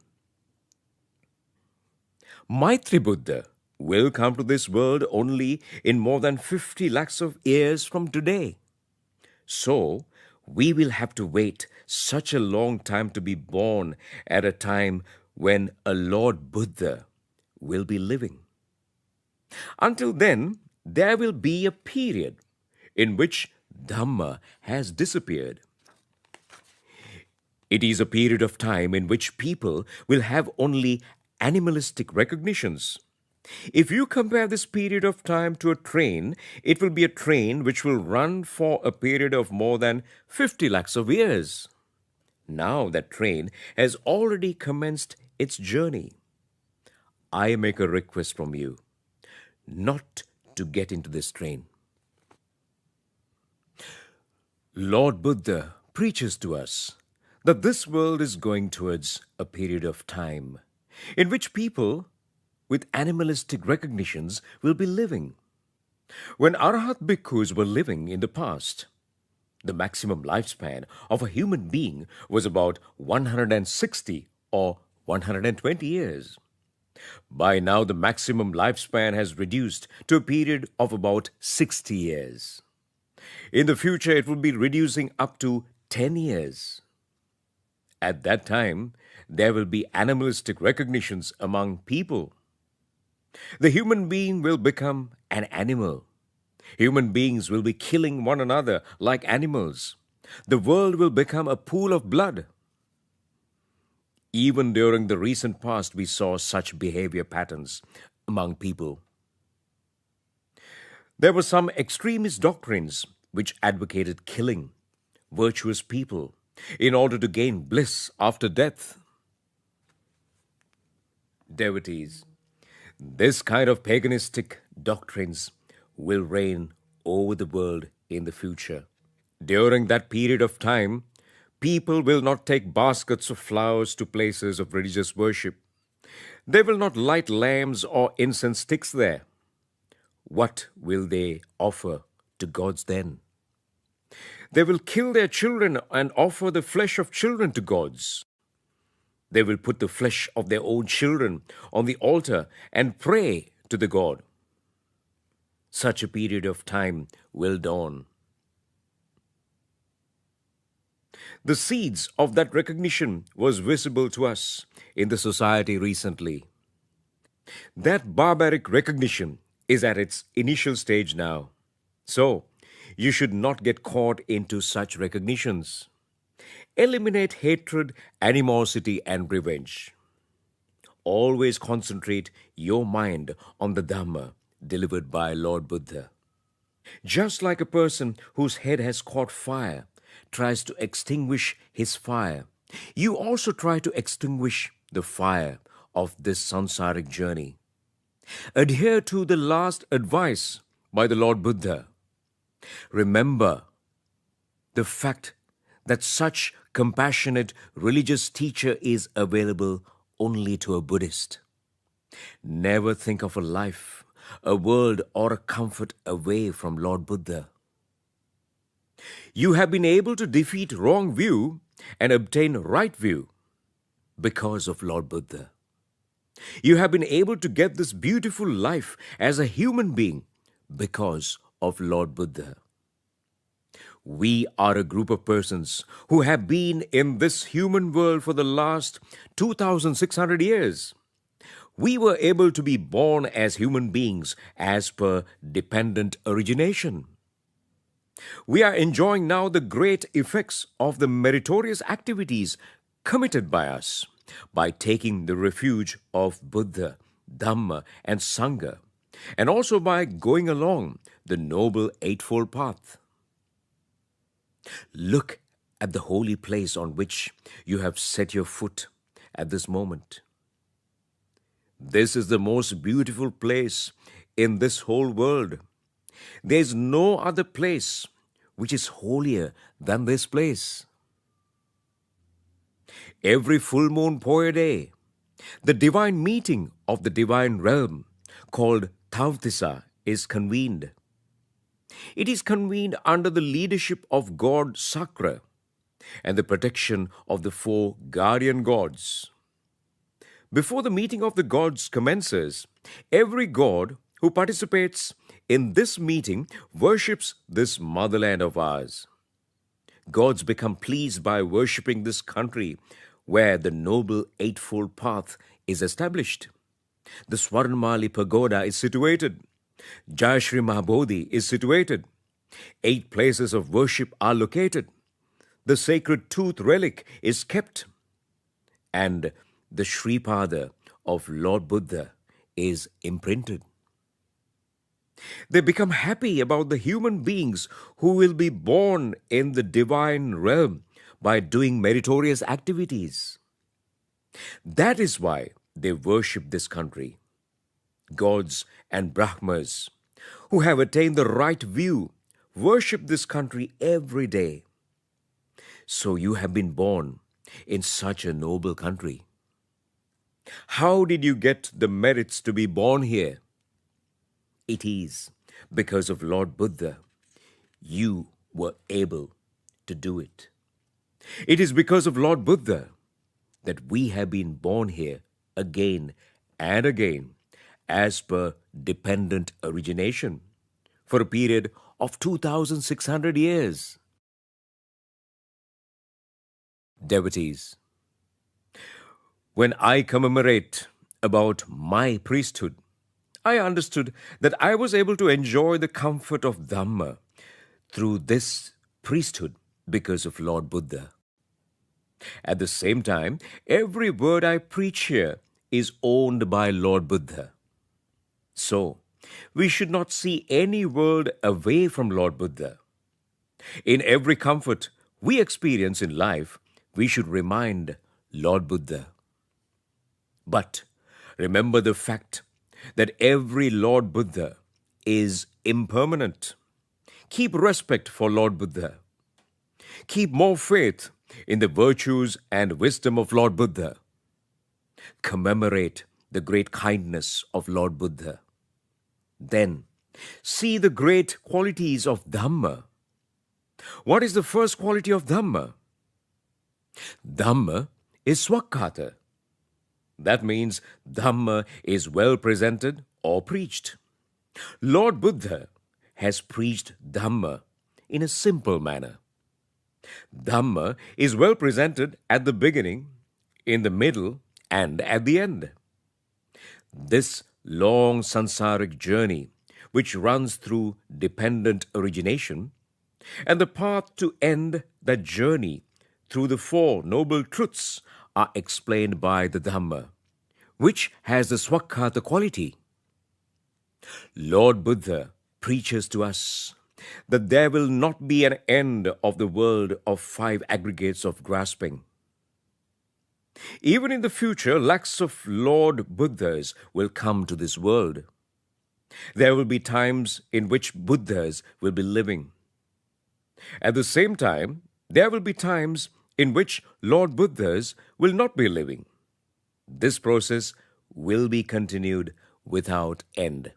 Maitri Buddha will come to this world only in more than 50 lakhs of years from today. So, we will have to wait such a long time to be born at a time when a Lord Buddha will be living. Until then, there will be a period in which Dhamma has disappeared. It is a period of time in which people will have only animalistic recognitions. If you compare this period of time to a train, it will be a train which will run for a period of more than 50 lakhs of years. Now that train has already commenced its journey. I make a request from you not to get into this train. Lord Buddha preaches to us that this world is going towards a period of time in which people with animalistic recognitions will be living. When Arahat bhikkhus were living in the past, the maximum lifespan of a human being was about 160 or 120 years. By now, the maximum lifespan has reduced to a period of about 60 years. In the future, it will be reducing up to 10 years. At that time, there will be animalistic recognitions among people. The human being will become an animal. Human beings will be killing one another like animals. The world will become a pool of blood. Even during the recent past, we saw such behavior patterns among people. There were some extremist doctrines which advocated killing virtuous people in order to gain bliss after death. Devotees, this kind of paganistic doctrines will reign over the world in the future. During that period of time, people will not take baskets of flowers to places of religious worship. They will not light lamps or incense sticks there. What will they offer to gods then? They will kill their children and offer the flesh of children to gods. They will put the flesh of their own children on the altar and pray to the god. Such a period of time will dawn. The seeds of that recognition was visible to us in the society recently. That barbaric recognition is at its initial stage now. So, you should not get caught into such recognitions. Eliminate hatred, animosity, and revenge. Always concentrate your mind on the Dhamma delivered by Lord Buddha. Just like a person whose head has caught fire tries to extinguish his fire, you also try to extinguish the fire of this samsaric journey. Adhere to the last advice by the Lord Buddha. Remember the fact that such compassionate religious teacher is available only to a Buddhist. Never think of a life, a world, or a comfort away from Lord Buddha. You have been able to defeat wrong view and obtain right view because of Lord Buddha. You have been able to get this beautiful life as a human being because of Lord Buddha. We are a group of persons who have been in this human world for the last 2,600 years. We were able to be born as human beings as per dependent origination. We are enjoying now the great effects of the meritorious activities committed by us by taking the refuge of Buddha, Dhamma, and Sangha, and also by going along the Noble Eightfold Path. Look at the holy place on which you have set your foot at this moment. This is the most beautiful place in this whole world. There is no other place which is holier than this place. Every full moon poe day, the divine meeting of the divine realm called Tavtisa is convened. It is convened under the leadership of God Sakra and the protection of the four guardian gods. Before the meeting of the gods commences, every god who participates in this meeting worships this motherland of ours. Gods become pleased by worshipping this country where the noble eightfold path is established. The Swarnmali Pagoda is situated. Jayashri Mahabodhi is situated. 8 places of worship are located. The sacred tooth relic is kept. And the Shripada of Lord Buddha is imprinted. They become happy about the human beings who will be born in the divine realm by doing meritorious activities. That is why they worship this country. Gods and Brahmas who have attained the right view worship this country every day. So you have been born in such a noble country. How did you get the merits to be born here? It is because of Lord Buddha. You were able to do it. It is because of Lord Buddha that we have been born here again and again as per dependent origination for a period of 2,600 years. Devotees, when I commemorate about my priesthood, I understood that I was able to enjoy the comfort of Dhamma through this priesthood because of Lord Buddha. At the same time, every word I preach here is owned by Lord Buddha. So, we should not see any word away from Lord Buddha. In every comfort we experience in life, we should remind Lord Buddha. But remember the fact that every Lord Buddha is impermanent. Keep respect for Lord Buddha. Keep more faith in the virtues and wisdom of Lord Buddha. Commemorate the great kindness of Lord Buddha. Then see the great qualities of Dhamma. What is the first quality of Dhamma? Dhamma is Swakkata. That means Dhamma is well presented or preached. Lord Buddha has preached Dhamma in a simple manner. Dhamma is well presented at the beginning, in the middle, and at the end. This long sansaric journey, which runs through dependent origination, and the path to end that journey through the 4 noble truths are explained by the Dhamma, which has the Swakkata quality. Lord Buddha preaches to us that there will not be an end of the world of 5 aggregates of grasping. Even in the future, lakhs of Lord Buddhas will come to this world. There will be times in which Buddhas will be living. At the same time, there will be times in which Lord Buddhas will not be living. This process will be continued without end.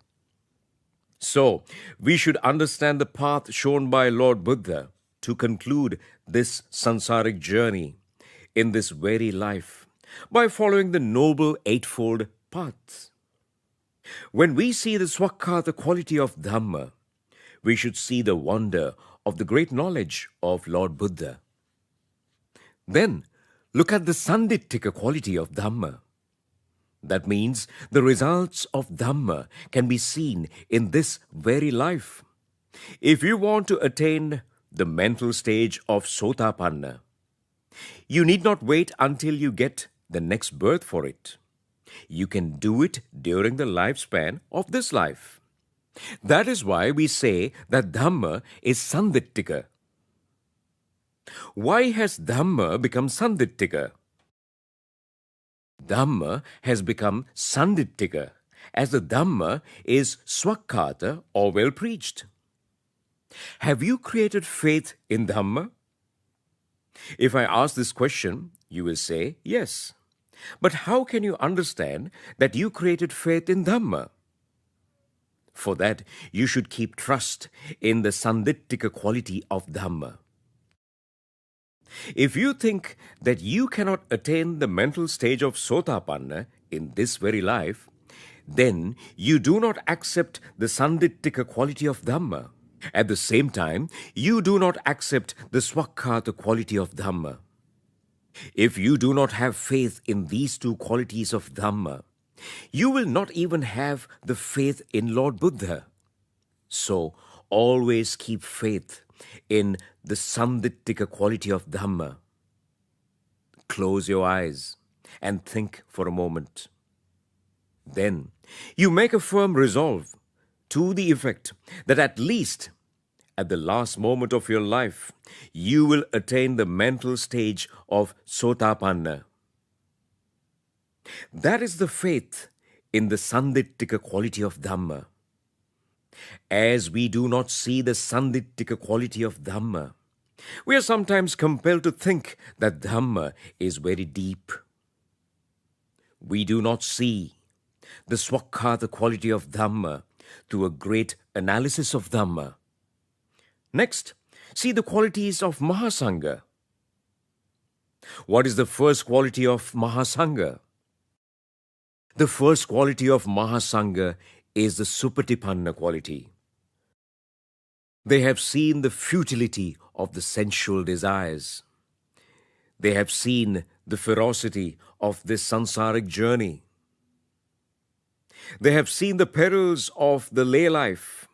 So, we should understand the path shown by Lord Buddha to conclude this sansaric journey in this very life by following the noble eightfold paths. When we see the Swakkata quality of Dhamma, we should see the wonder of the great knowledge of Lord Buddha. Then, look at the Sandittika quality of Dhamma. That means the results of Dhamma can be seen in this very life. If you want to attain the mental stage of Sotapanna, you need not wait until you get the next birth for it. You can do it during the lifespan of this life. That is why we say that Dhamma is Sandittika. Why has Dhamma become Sandittika? Dhamma has become Sandittika, as the Dhamma is Swakkata or well preached. Have you created faith in Dhamma? If I ask this question, you will say yes. But how can you understand that you created faith in Dhamma? For that, you should keep trust in the Sandittika quality of Dhamma. If you think that you cannot attain the mental stage of Sotapanna in this very life, then you do not accept the Sandittika quality of Dhamma. At the same time, you do not accept the Swakkata quality of Dhamma. If you do not have faith in these two qualities of Dhamma, you will not even have the faith in Lord Buddha. So, always keep faith in the Sandittika quality of Dhamma. Close your eyes and think for a moment. Then, you make a firm resolve to the effect that at least at the last moment of your life, you will attain the mental stage of Sotapanna. That is the faith in the Sandittika quality of Dhamma. As we do not see the Sandittika quality of Dhamma, we are sometimes compelled to think that Dhamma is very deep. We do not see the Swakkata quality of Dhamma through a great analysis of Dhamma. Next, see the qualities of Mahasangha. What is the first quality of Mahasangha? The first quality of Mahasangha is the Supatipanna quality. They have seen the futility of the sensual desires. They have seen the ferocity of this sansaric journey. They have seen the perils of the lay life.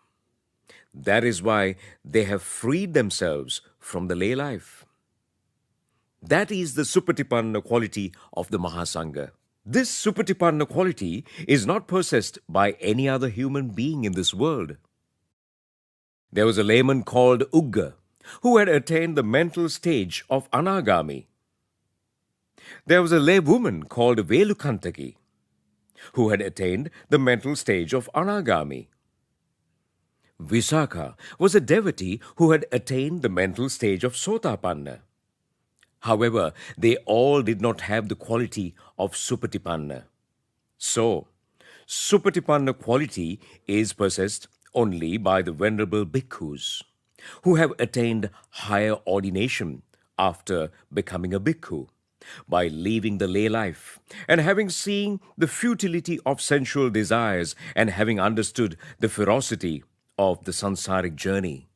That is why they have freed themselves from the lay life. That is the Supatipanna quality of the Mahasangha. This Supatipanna quality is not possessed by any other human being in this world. There was a layman called Ugga who had attained the mental stage of Anagami. There was a lay woman called Velukantaki who had attained the mental stage of Anagami. Visakha was a devotee who had attained the mental stage of Sotapanna. However, they all did not have the quality of Supatipanna. So, Supatipanna quality is possessed only by the venerable bhikkhus, who have attained higher ordination after becoming a bhikkhu, by leaving the lay life and having seen the futility of sensual desires and having understood the ferocity of the sansaric journey.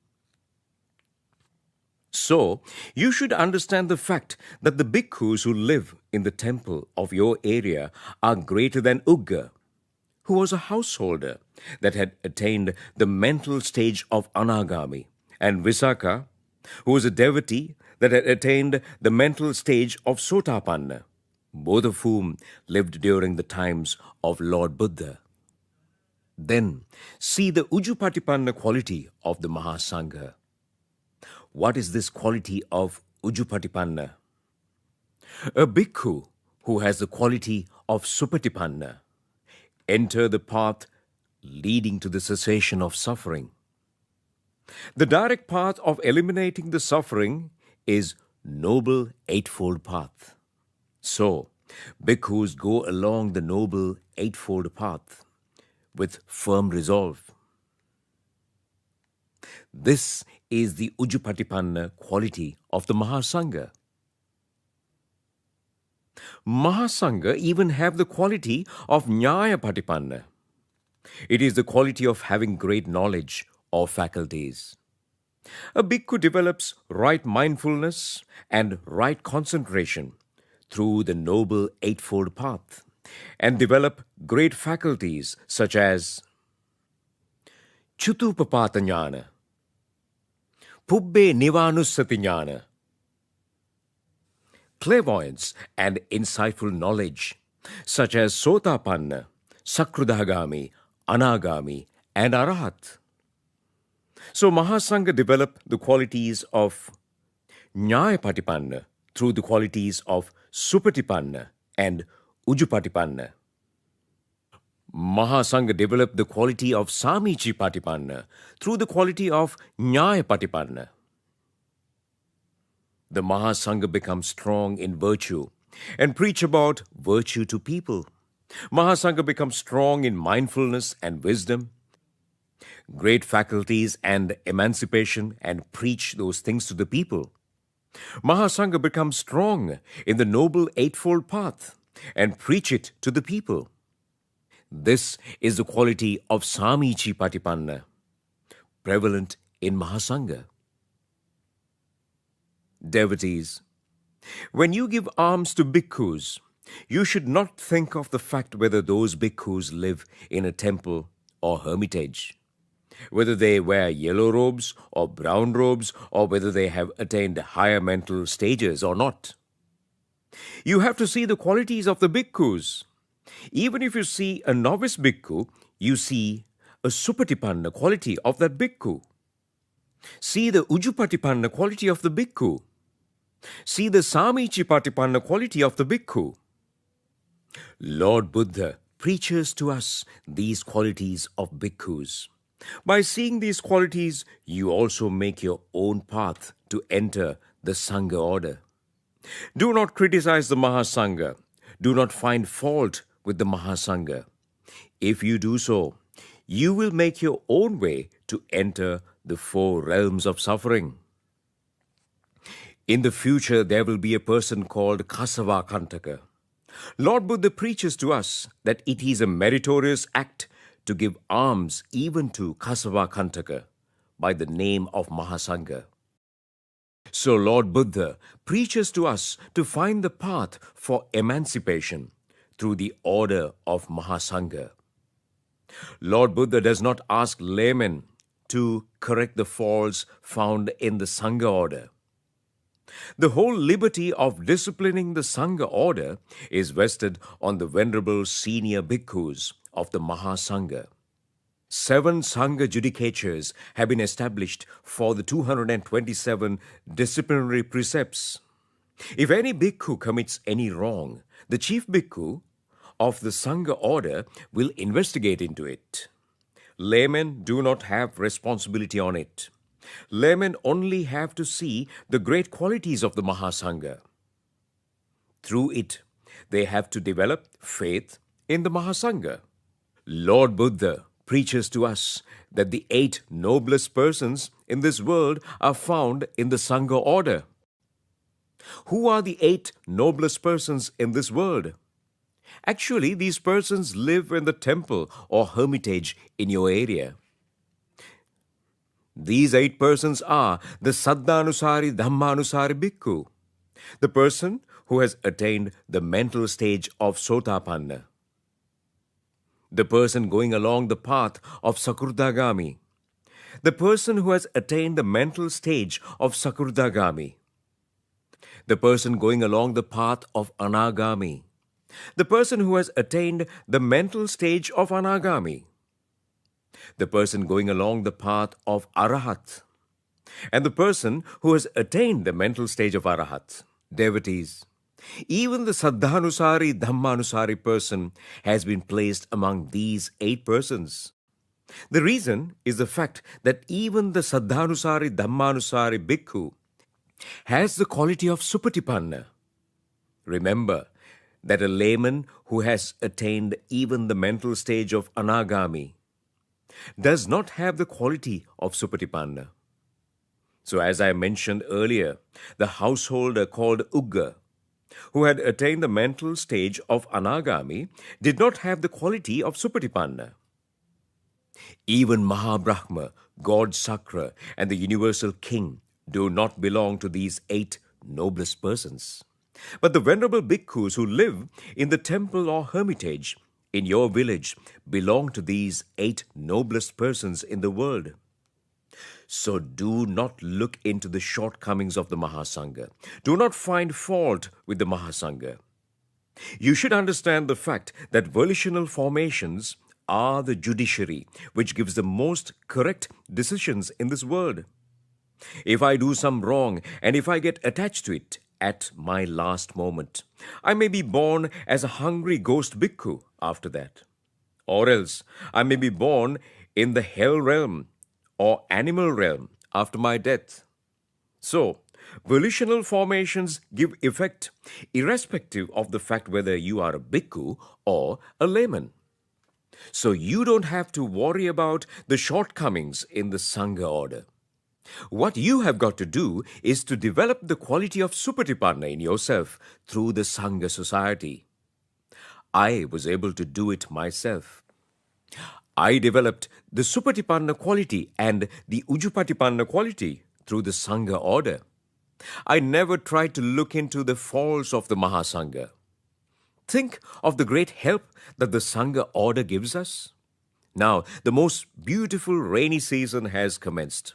So, you should understand the fact that the bhikkhus who live in the temple of your area are greater than Ugga, who was a householder that had attained the mental stage of Anagami, and Visakha, who was a devotee that had attained the mental stage of Sotapanna, both of whom lived during the times of Lord Buddha. Then, see the Ujupatipanna quality of the Mahasangha. What is this quality of Ujupatipanna? A bhikkhu who has the quality of Supatipanna enter the path leading to the cessation of suffering. The direct path of eliminating the suffering is Noble Eightfold Path. So, bhikkhus go along the Noble Eightfold Path with firm resolve. This is the Ujupatipanna quality of the Mahasangha. Mahasangha even have the quality of Nyayapatipanna. It is the quality of having great knowledge or faculties. A bhikkhu develops right mindfulness and right concentration through the Noble Eightfold Path and develop great faculties such as Chutupapata Jnana, Pubbe Nivanussati Jnana, clairvoyance and insightful knowledge such as Sotapanna, Sakrudagami, Anagami and Arahat. So Mahasangha develop the qualities of Nyayapatipanna through the qualities of Supatipanna and Ujupatipanna. Mahasangha developed the quality of Samichi Patipanna through the quality of Nyaya Patipanna. The Mahasangha becomes strong in virtue and preach about virtue to people. Mahasangha becomes strong in mindfulness and wisdom, great faculties and emancipation, and preach those things to the people. Mahasangha becomes strong in the noble eightfold path and preach it to the people. This is the quality of Samichi Patipanna, prevalent in Mahasangha. Devotees, when you give alms to bhikkhus, you should not think of the fact whether those bhikkhus live in a temple or hermitage, whether they wear yellow robes or brown robes, or whether they have attained higher mental stages or not. You have to see the qualities of the bhikkhus. Even if you see a novice bhikkhu, you see a supatipanna quality of that bhikkhu. See the ujupatipanna quality of the bhikkhu. See the samichi patipanna quality of the bhikkhu. Lord Buddha preaches to us these qualities of bhikkhus. By seeing these qualities, you also make your own path to enter the Sangha order. Do not criticize the Mahasangha. Do not find fault with the Mahasangha. If you do so, you will make your own way to enter the four realms of suffering. In the future, there will be a person called Kasava Kantaka. Lord Buddha preaches to us that it is a meritorious act to give alms even to Kasava Kantaka by the name of Mahasangha. So Lord Buddha preaches to us to find the path for emancipation through the order of Mahasangha. Lord Buddha does not ask laymen to correct the faults found in the Sangha order. The whole liberty of disciplining the Sangha order is vested on the venerable senior bhikkhus of the Mahasangha. 7 Sangha judicatures have been established for the 227 disciplinary precepts. If any bhikkhu commits any wrong, the chief bhikkhu of the Sangha order will investigate into it. Laymen do not have responsibility on it. Laymen only have to see the great qualities of the Mahasangha. Through it, they have to develop faith in the Mahasangha. Lord Buddha preaches to us that the 8 noblest persons in this world are found in the Sangha order. Who are the 8 noblest persons in this world? Actually, these persons live in the temple or hermitage in your area. These 8 persons are the Saddhanusari Dhammanusari Bhikkhu, the person who has attained the mental stage of Sotapanna, the person going along the path of Sakurdagami, the person who has attained the mental stage of Sakurdagami, the person going along the path of Anagami, the person who has attained the mental stage of Anagami, the person going along the path of Arahat, and the person who has attained the mental stage of Arahat. Devotees, even the Saddhanusari Dhammanusari person has been placed among these 8 persons. The reason is the fact that even the Saddhanusari Dhammanusari Bhikkhu has the quality of Supatipanna. Remember that a layman who has attained even the mental stage of Anagami does not have the quality of Supatipanna. So as I mentioned earlier, the householder called Ugga, who had attained the mental stage of Anagami, did not have the quality of Supatipanna. Even Mahabrahma, God Sakra, and the universal king do not belong to these 8 noblest persons. But the venerable bhikkhus who live in the temple or hermitage in your village belong to these 8 noblest persons in the world. So do not look into the shortcomings of the Mahasangha. Do not find fault with the Mahasangha. You should understand the fact that volitional formations are the judiciary which gives the most correct decisions in this world. If I do some wrong and if I get attached to it at my last moment. I may be born as a hungry ghost bhikkhu after that. Or else I may be born in the hell realm or animal realm after my death. So, volitional formations give effect irrespective of the fact whether you are a bhikkhu or a layman. So you don't have to worry about the shortcomings in the Sangha order. What you have got to do is to develop the quality of Supatipanna in yourself through the Sangha society. I was able to do it myself. I developed the Supatipanna quality and the Ujupatipanna quality through the Sangha order. I never tried to look into the faults of the Mahasangha. Think of the great help that the Sangha order gives us. Now, the most beautiful rainy season has commenced.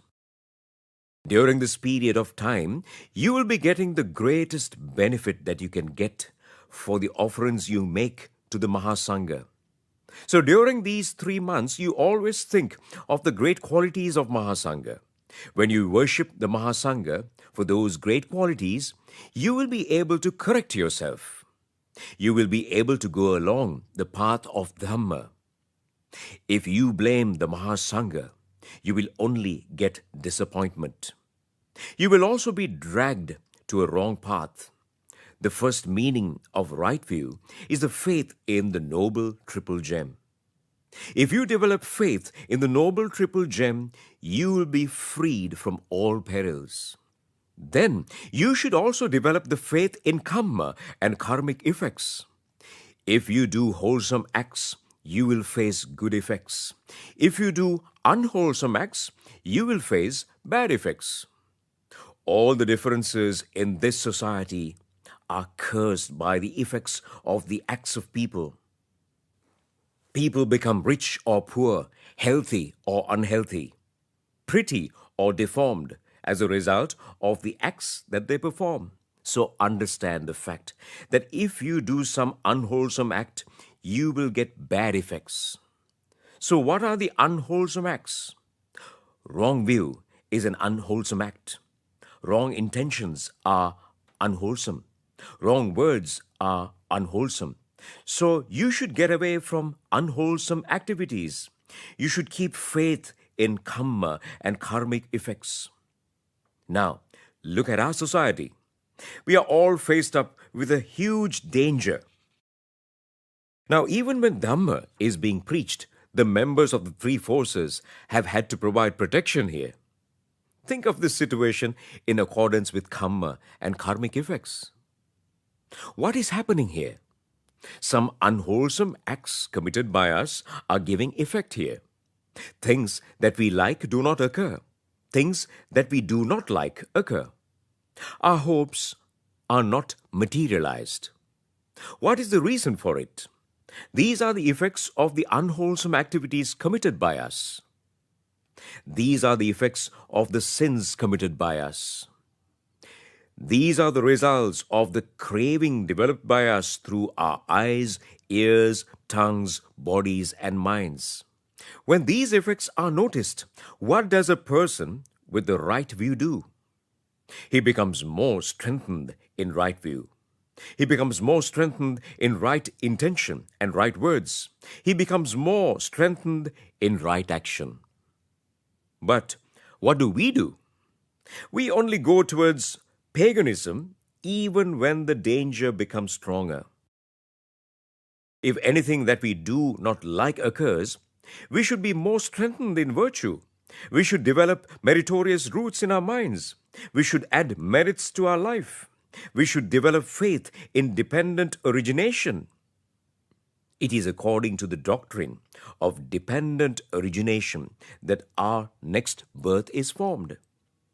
During this period of time, you will be getting the greatest benefit that you can get for the offerings you make to the Mahasangha. So during these 3 months, you always think of the great qualities of Mahasangha. When you worship the Mahasangha for those great qualities, you will be able to correct yourself. You will be able to go along the path of Dhamma. If you blame the Mahasangha, you will only get disappointment. You will also be dragged to a wrong path. The first meaning of right view is the faith in the noble triple gem. If you develop faith in the noble triple gem, you will be freed from all perils. Then you should also develop the faith in karma and karmic effects. If you do wholesome acts, you will face good effects. If you do unwholesome acts, you will face bad effects. All the differences in this society are cursed by the effects of the acts of people. People become rich or poor, healthy or unhealthy, pretty or deformed as a result of the acts that they perform. So understand the fact that if you do some unwholesome act, you will get bad effects. So what are the unwholesome acts? Wrong view is an unwholesome act. Wrong intentions are unwholesome. Wrong words are unwholesome. So you should get away from unwholesome activities. You should keep faith in karma and karmic effects. Now, look at our society. We are all faced up with a huge danger. Now, even when Dhamma is being preached, the members of the three forces have had to provide protection here. Think of this situation in accordance with karma and karmic effects. What is happening here? Some unwholesome acts committed by us are giving effect here. Things that we like do not occur. Things that we do not like occur. Our hopes are not materialized. What is the reason for it? These are the effects of the unwholesome activities committed by us. These are the effects of the sins committed by us. These are the results of the craving developed by us through our eyes, ears, tongues, bodies, and minds. When these effects are noticed, what does a person with the right view do? He becomes more strengthened in right view. He becomes more strengthened in right intention and right words. He becomes more strengthened in right action. But what do? We only go towards paganism even when the danger becomes stronger. If anything that we do not like occurs, we should be more strengthened in virtue. We should develop meritorious roots in our minds. We should add merits to our life. We should develop faith in dependent origination. It is according to the doctrine of dependent origination that our next birth is formed.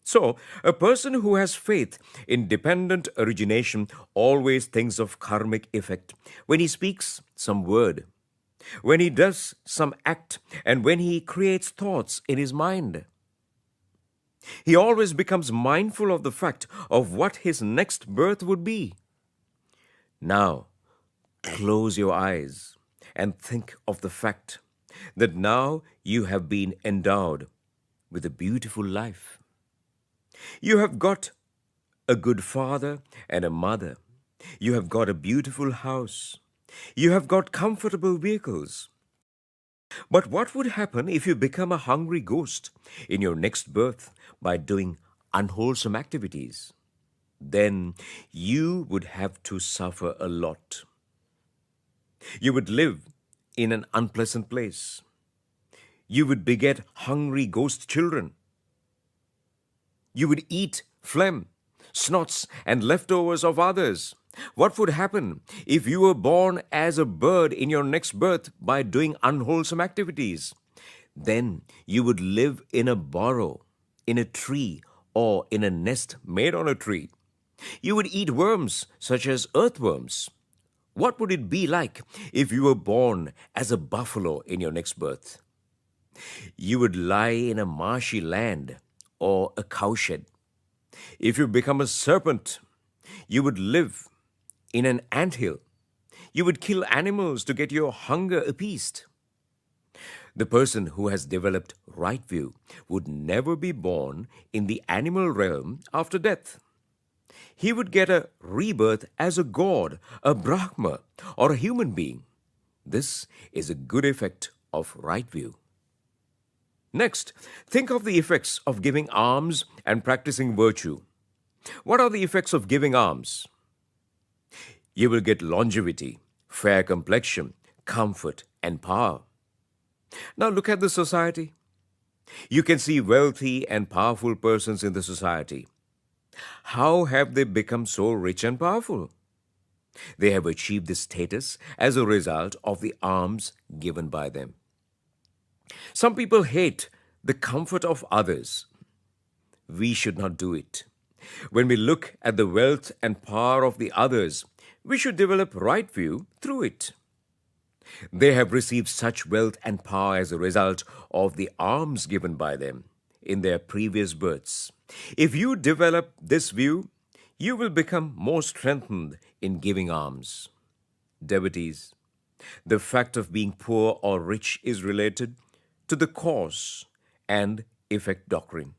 So, a person who has faith in dependent origination always thinks of karmic effect when he speaks some word, when he does some act, and when he creates thoughts in his mind. He always becomes mindful of the fact of what his next birth would be. Now, close your eyes and think of the fact that now you have been endowed with a beautiful life. You have got a good father and a mother. You have got a beautiful house. You have got comfortable vehicles. But what would happen if you become a hungry ghost in your next birth by doing unwholesome activities? Then you would have to suffer a lot. You would live in an unpleasant place. You would beget hungry ghost children. You would eat phlegm, snots, and leftovers of others. What would happen if you were born as a bird in your next birth by doing unwholesome activities? Then you would live in a burrow, in a tree, or in a nest made on a tree. You would eat worms such as earthworms. What would it be like if you were born as a buffalo in your next birth? You would lie in a marshy land or a cowshed. If you become a serpent, you would live in an anthill. You would kill animals to get your hunger appeased. The person who has developed right view would never be born in the animal realm after death. He would get a rebirth as a god, a Brahma, or a human being. This is a good effect of right view. Next, think of the effects of giving alms and practicing virtue. What are the effects of giving alms? You will get longevity, fair complexion, comfort, and power. Now look at the society. You can see wealthy and powerful persons in the society. How have they become so rich and powerful? They have achieved this status as a result of the alms given by them. Some people hate the comfort of others. We should not do it. When we look at the wealth and power of the others, we should develop right view through it. They have received such wealth and power as a result of the alms given by them in their previous births. If you develop this view, you will become more strengthened in giving alms. Devotees, the fact of being poor or rich is related to the cause and effect doctrine.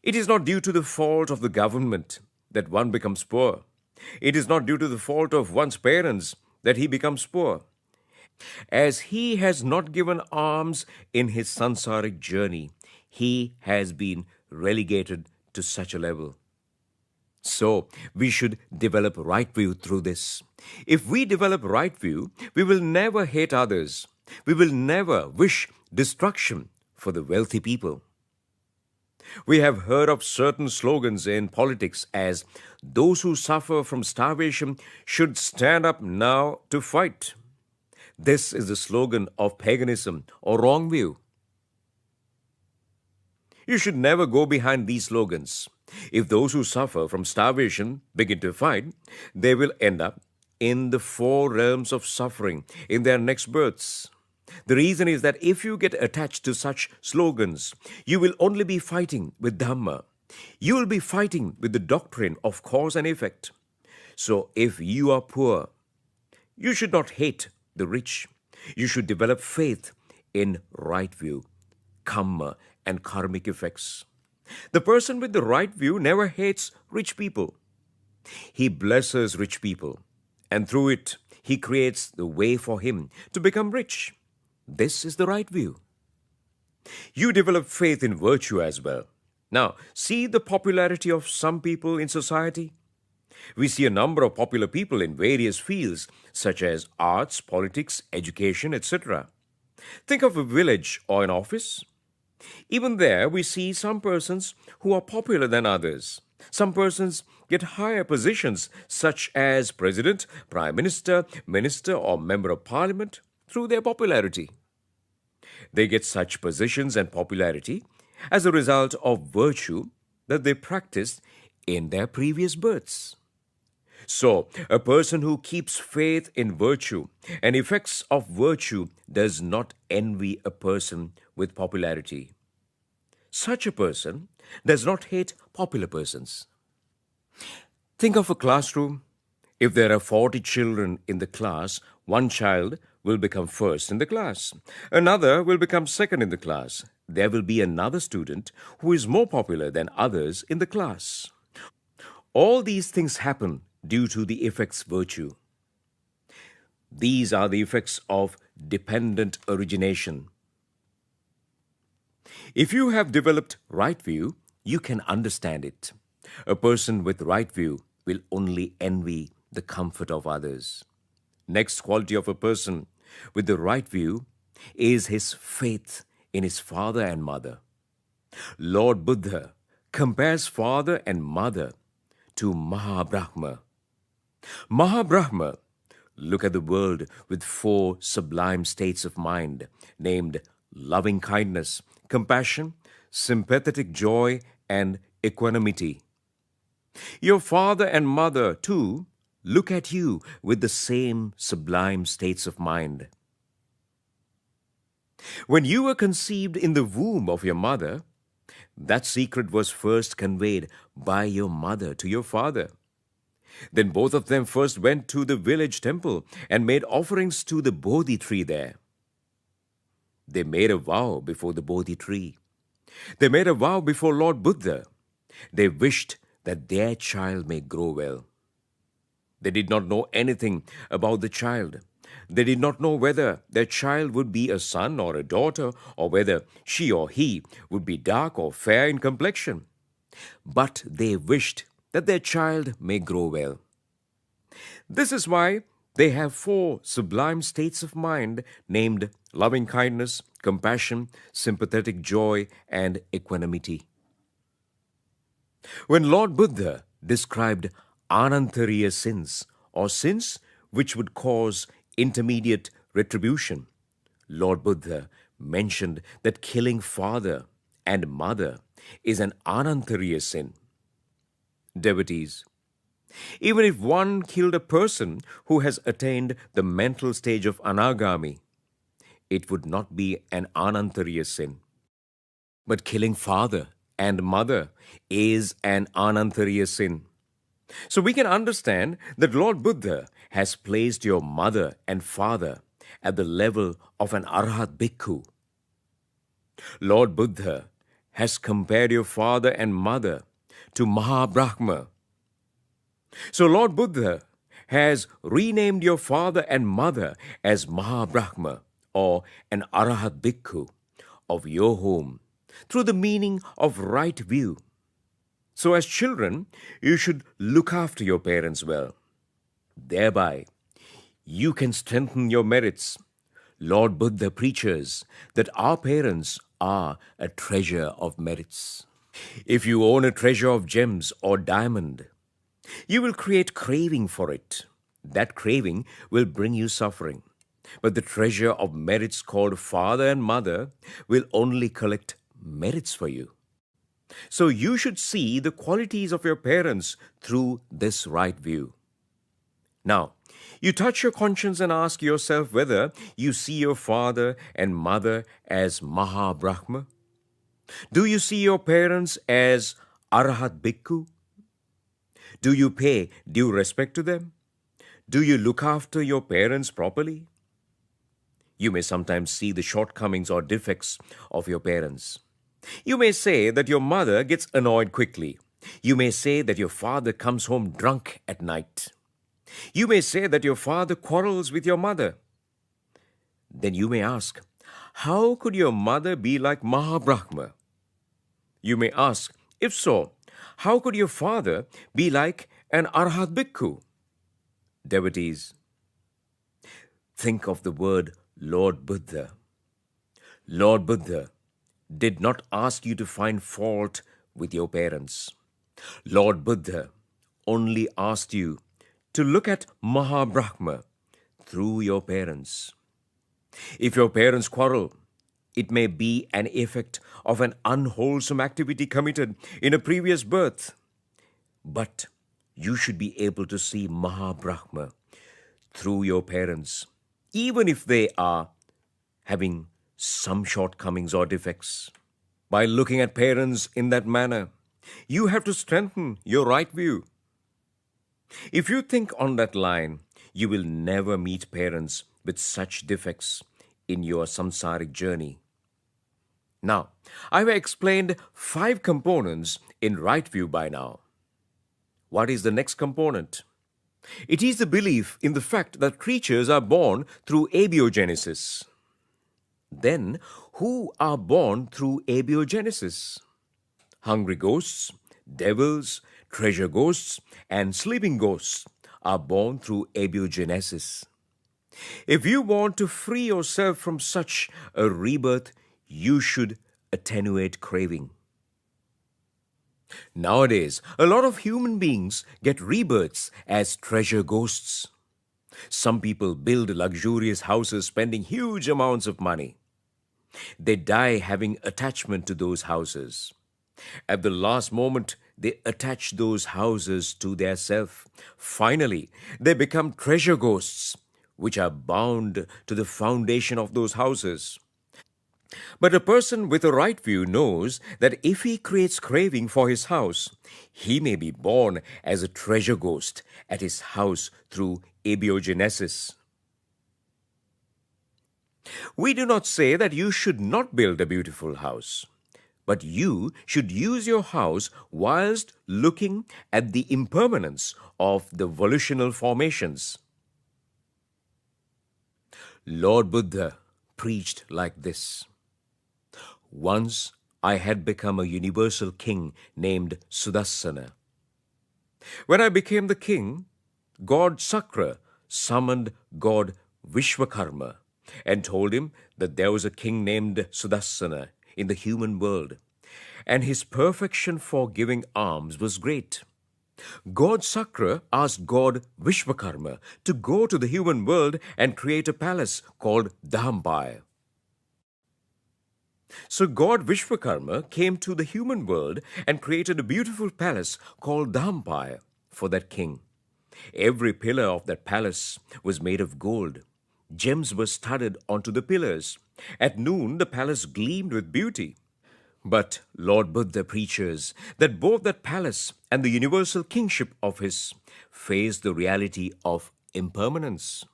It is not due to the fault of the government that one becomes poor. It is not due to the fault of one's parents that he becomes poor. As he has not given alms in his sansaric journey, he has been relegated to such a level. So, we should develop right view through this. If we develop right view, we will never hate others. We will never wish destruction for the wealthy people. We have heard of certain slogans in politics as those who suffer from starvation should stand up now to fight. This is the slogan of paganism or wrong view. You should never go behind these slogans. If those who suffer from starvation begin to fight, they will end up in the 4 realms of suffering in their next births. The reason is that if you get attached to such slogans, you will only be fighting with Dhamma. You will be fighting with the doctrine of cause and effect. So if you are poor, you should not hate the rich. You should develop faith in right view, karma, and karmic effects. The person with the right view never hates rich people. He blesses rich people, and through it, he creates the way for him to become rich. This is the right view. You develop faith in virtue as well. Now, see the popularity of some people in society. We see a number of popular people in various fields such as arts, politics, education, etc. Think of a village or an office. Even there, we see some persons who are popular than others. Some persons get higher positions such as president, prime minister, minister, or member of parliament through their popularity. They get such positions and popularity as a result of virtue that they practiced in their previous births. So, a person who keeps faith in virtue and effects of virtue does not envy a person with popularity. Such a person does not hate popular persons. Think of a classroom. If there are 40 children in the class, one child will become first in the class. Another will become second in the class. There will be another student who is more popular than others in the class. All these things happen due to the effects virtue. These are the effects of dependent origination. If you have developed right view, you can understand it. A person with right view will only envy the comfort of others. Next quality of a person with the right view is his faith in his father and mother. Lord Buddha compares father and mother to Mahabrahma. Mahabrahma, look at the world with 4 sublime states of mind named loving kindness, compassion, sympathetic joy, and equanimity. Your father and mother, too, look at you with the same sublime states of mind. When you were conceived in the womb of your mother, that secret was first conveyed by your mother to your father. Then both of them first went to the village temple and made offerings to the Bodhi tree there. They made a vow before the Bodhi tree. They made a vow before Lord Buddha. They wished that their child may grow well. They did not know anything about the child. They did not know whether their child would be a son or a daughter, or whether she or he would be dark or fair in complexion. But they wished that their child may grow well. This is why they have 4 sublime states of mind named loving kindness, compassion, sympathetic joy, and equanimity. When Lord Buddha described anantariya sins, or sins which would cause intermediate retribution, Lord Buddha mentioned that killing father and mother is an anantariya sin. Devotees, even if one killed a person who has attained the mental stage of anagami, it would not be an anantariya sin. But killing father and mother is an anantariya sin. So we can understand that Lord Buddha has placed your mother and father at the level of an Arhat Bhikkhu. Lord Buddha has compared your father and mother to Mahabrahma. So Lord Buddha has renamed your father and mother as Mahabrahma, or an Arhat Bhikkhu of your home, through the meaning of right view. So as children, you should look after your parents well. Thereby, you can strengthen your merits. Lord Buddha preaches that our parents are a treasure of merits. If you own a treasure of gems or diamond, you will create craving for it. That craving will bring you suffering. But the treasure of merits called father and mother will only collect merits for you. So you should see the qualities of your parents through this right view. Now, you touch your conscience and ask yourself whether you see your father and mother as Mahabrahma. Do you see your parents as Arhat Bhikkhu? Do you pay due respect to them? Do you look after your parents properly? You may sometimes see the shortcomings or defects of your parents. You may say that your mother gets annoyed quickly. You may say that your father comes home drunk at night. You may say that your father quarrels with your mother. Then you may ask, how could your mother be like Mahabrahma? You may ask, if so, how could your father be like an Arhat Bhikkhu? Devotees, think of the word Lord Buddha. Lord Buddha did not ask you to find fault with your parents. Lord Buddha only asked you to look at Mahabrahma through your parents. If your parents quarrel, it may be an effect of an unwholesome activity committed in a previous birth. But you should be able to see Mahabrahma through your parents, even if they are having some shortcomings or defects. By looking at parents in that manner, you have to strengthen your right view. If you think on that line, you will never meet parents with such defects in your samsaric journey. Now, I have explained 5 components in right view by now. what is the next component? It is the belief in the fact that creatures are born through abiogenesis. Then, who are born through abiogenesis? Hungry ghosts, devils, treasure ghosts, and sleeping ghosts are born through abiogenesis. If you want to free yourself from such a rebirth, you should attenuate craving. Nowadays, a lot of human beings get rebirths as treasure ghosts. Some people build luxurious houses spending huge amounts of money. They die having attachment to those houses. At the last moment, they attach those houses to their self. Finally, they become treasure ghosts, which are bound to the foundation of those houses. But a person with a right view knows that if he creates craving for his house, he may be born as a treasure ghost at his house through abiogenesis. We do not say that you should not build a beautiful house, but you should use your house whilst looking at the impermanence of the volitional formations. Lord Buddha preached like this. Once I had become a universal king named Sudassana. When I became the king, God Sakra summoned God Vishwakarma and told him that there was a king named Sudassana in the human world, and his perfection for giving alms was great. God Sakra asked God Vishwakarma to go to the human world and create a palace called Dhampaya. So God Vishwakarma came to the human world and created a beautiful palace called Dhampaya for that king. Every pillar of that palace was made of gold. Gems were studded onto the pillars. At noon, the palace gleamed with beauty. But Lord Buddha preaches that both that palace and the universal kingship of his face the reality of impermanence.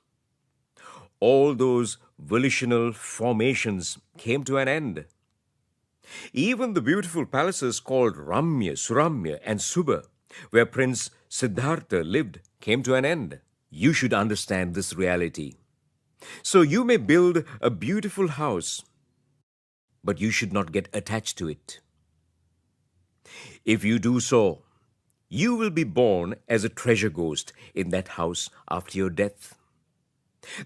All those volitional formations came to an end. Even the beautiful palaces called Ramya, Suramya and Subha, where Prince Siddhartha lived, came to an end. You should understand this reality. So you may build a beautiful house, but you should not get attached to it. If you do so, you will be born as a treasure ghost in that house after your death.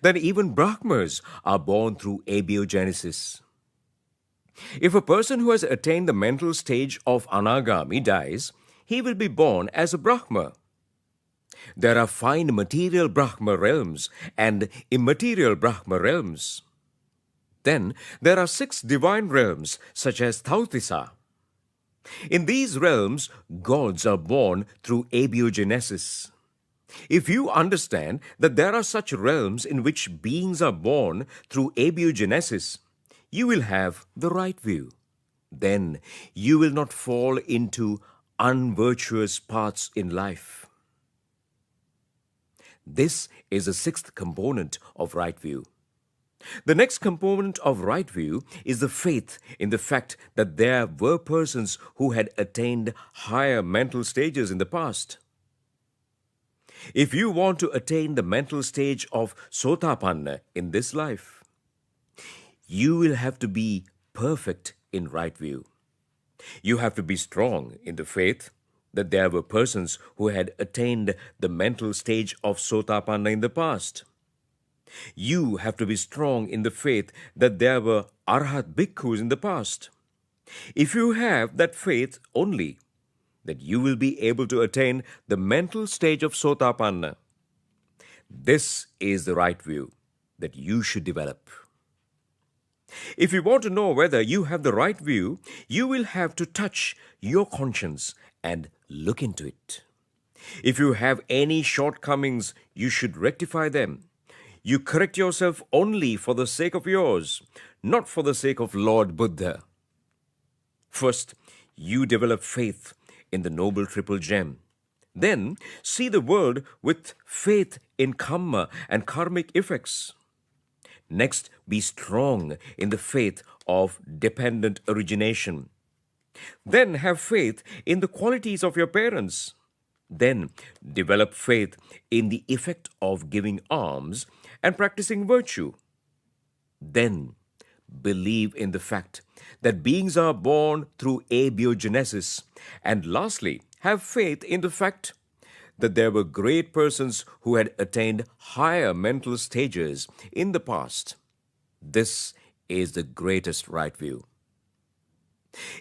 Then even Brahmas are born through abiogenesis. If a person who has attained the mental stage of Anagami dies, he will be born as a Brahma. There are fine material Brahma realms and immaterial Brahma realms. Then there are 6 divine realms such as Tautisa. In these realms, gods are born through abiogenesis. If you understand that there are such realms in which beings are born through abiogenesis, you will have the right view. Then you will not fall into unvirtuous paths in life. This is the 6th component of right view. The next component of right view is the faith in the fact that there were persons who had attained higher mental stages in the past. If you want to attain the mental stage of Sotapanna in this life, you will have to be perfect in right view. You have to be strong in the faith that there were persons who had attained the mental stage of Sotapanna in the past. You have to be strong in the faith that there were Arhat Bhikkhus in the past. If you have that faith only, that you will be able to attain the mental stage of Sotapanna. This is the right view that you should develop. If you want to know whether you have the right view, you will have to touch your conscience and look into it. If you have any shortcomings, you should rectify them. You correct yourself only for the sake of yours, not for the sake of Lord Buddha. First, you develop faith in the Noble Triple Gem. Then, see the world with faith in karma and karmic effects. Next, be strong in the faith of dependent origination. Then have faith in the qualities of your parents. Then develop faith in the effect of giving alms and practicing virtue. Then believe in the fact that beings are born through abiogenesis. And lastly, have faith in the fact that there were great persons who had attained higher mental stages in the past. This is the greatest right view.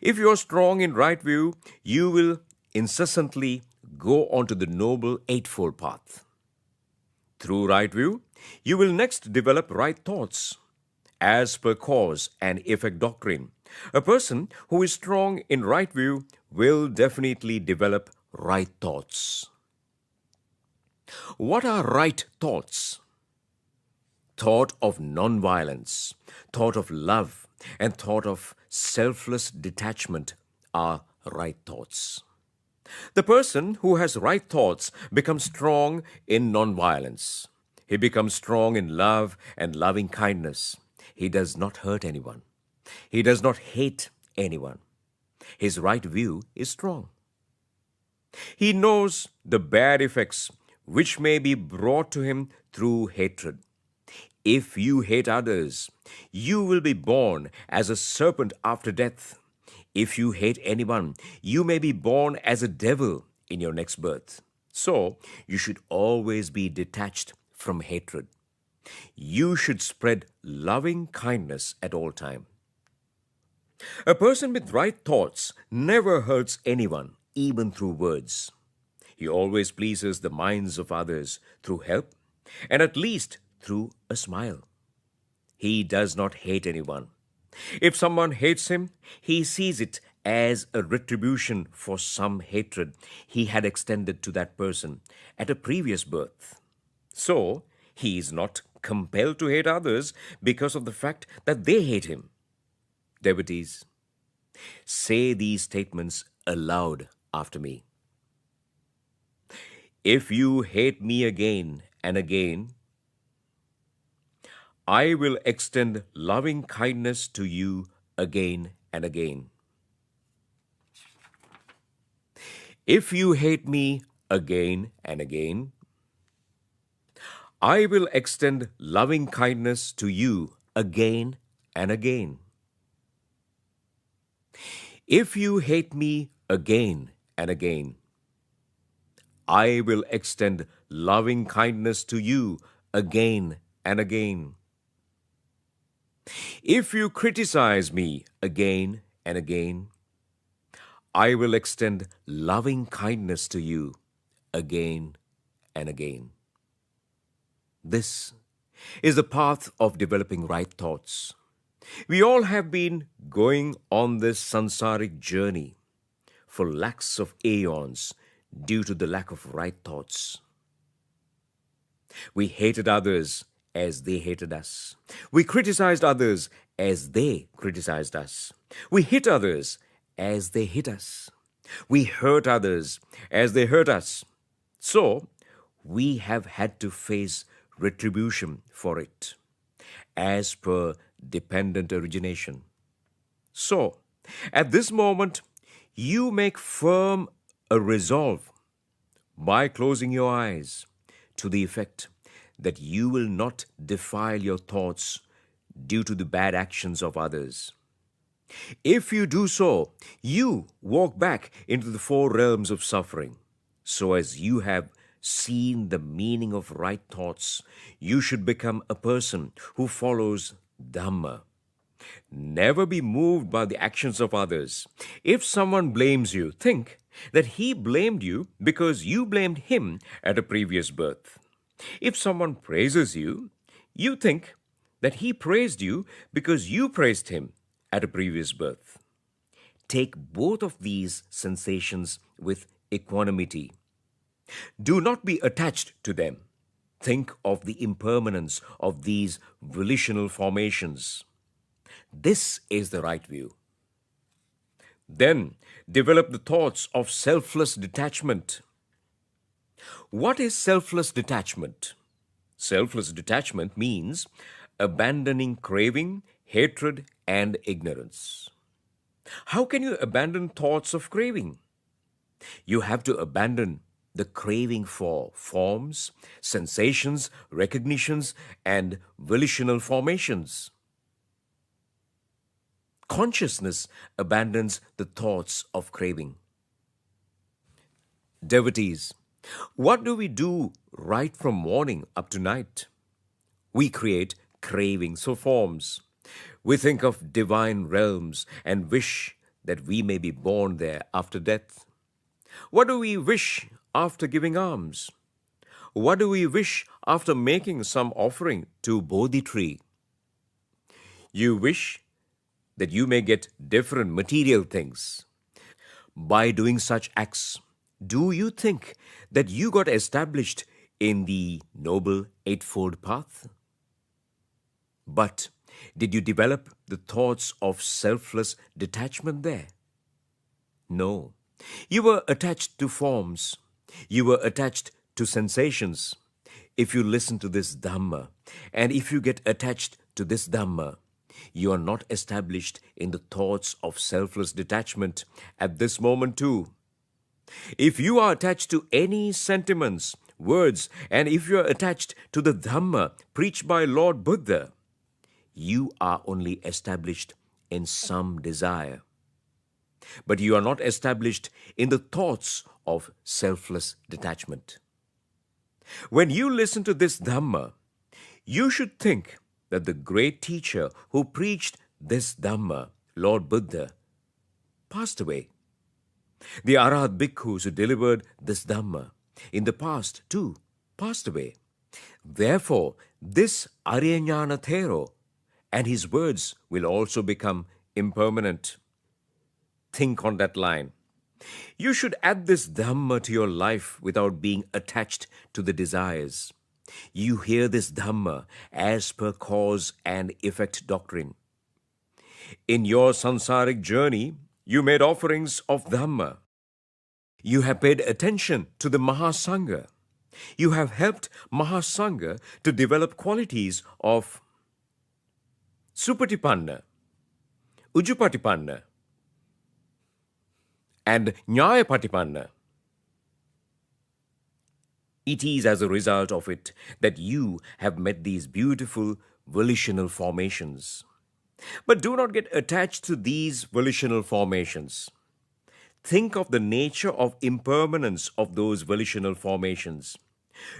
If you are strong in right view, you will incessantly go on to the noble eightfold path. Through right view, you will next develop right thoughts. As per cause and effect doctrine, a person who is strong in right view will definitely develop right thoughts. What are right thoughts? Thought of non-violence, thought of love, and thought of selfless detachment are right thoughts. The person who has right thoughts becomes strong in non-violence. He becomes strong in love and loving kindness. He does not hurt anyone. He does not hate anyone. His right view is strong. He knows the bad effects which may be brought to him through hatred. If you hate others, you will be born as a serpent after death. If you hate anyone, you may be born as a devil in your next birth. So, you should always be detached from hatred. You should spread loving kindness at all time. A person with right thoughts never hurts anyone, even through words. He always pleases the minds of others through help and at least through a smile. He does not hate anyone. If someone hates him, he sees it as a retribution for some hatred he had extended to that person at a previous birth. So, he is not compelled to hate others because of the fact that they hate him. Devotees, say these statements aloud after me. If you hate me again and again, I will extend loving kindness to you again and again. If you hate me again and again, I will extend loving kindness to you again and again. If you hate me again and again, I will extend loving kindness to you again and again. If you criticize me again and again, I will extend loving kindness to you again and again. This is the path of developing right thoughts. We all have been going on this sansaric journey for lakhs of aeons due to the lack of right thoughts. We hated others as they hated us. We criticized others as they criticized us. We hit others as they hit us. We hurt others as they hurt us. So, we have had to face retribution for it, as per dependent origination. So, at this moment, you make firm a resolve by closing your eyes to the effect that you will not defile your thoughts due to the bad actions of others. If you do so, you walk back into the four realms of suffering. So as you have seen the meaning of right thoughts, you should become a person who follows Dhamma. Never be moved by the actions of others. If someone blames you, think that he blamed you because you blamed him at a previous birth. If someone praises you, you think that he praised you because you praised him at a previous birth. Take both of these sensations with equanimity. Do not be attached to them. Think of the impermanence of these volitional formations. This is the right view. Then develop the thoughts of selfless detachment. What is selfless detachment? Selfless detachment means abandoning craving, hatred, and ignorance. How can you abandon thoughts of craving? You have to abandon the craving for forms, sensations, recognitions, and volitional formations. Consciousness abandons the thoughts of craving. Devotees, what do we do right from morning up to night? We create cravings for forms. We think of divine realms and wish that we may be born there after death. What do we wish after giving alms? What do we wish after making some offering to Bodhi tree? You wish that you may get different material things. By doing such acts, do you think that you got established in the Noble Eightfold Path? But did you develop the thoughts of selfless detachment there? No. You were attached to forms. You were attached to sensations. If you listen to this Dhamma, and if you get attached to this Dhamma, you are not established in the thoughts of selfless detachment at this moment too. If you are attached to any sentiments, words, and if you are attached to the Dhamma preached by Lord Buddha, you are only established in some desire. But you are not established in the thoughts of selfless detachment. When you listen to this Dhamma, you should think that the great teacher who preached this Dhamma, Lord Buddha, passed away. The Arhat bhikkhus who delivered this Dhamma in the past too passed away. Therefore, this Ariyagnana Thero and his words will also become impermanent. Think on that line. You should add this Dhamma to your life without being attached to the desires. You hear this Dhamma as per cause and effect doctrine. In your sansaric journey, you made offerings of Dhamma. You have paid attention to the Mahasangha. You have helped Mahasangha to develop qualities of Supatipanna, Ujupatipanna, and Nyayapatipanna. It is as a result of it that you have met these beautiful volitional formations. But do not get attached to these volitional formations. Think of the nature of impermanence of those volitional formations.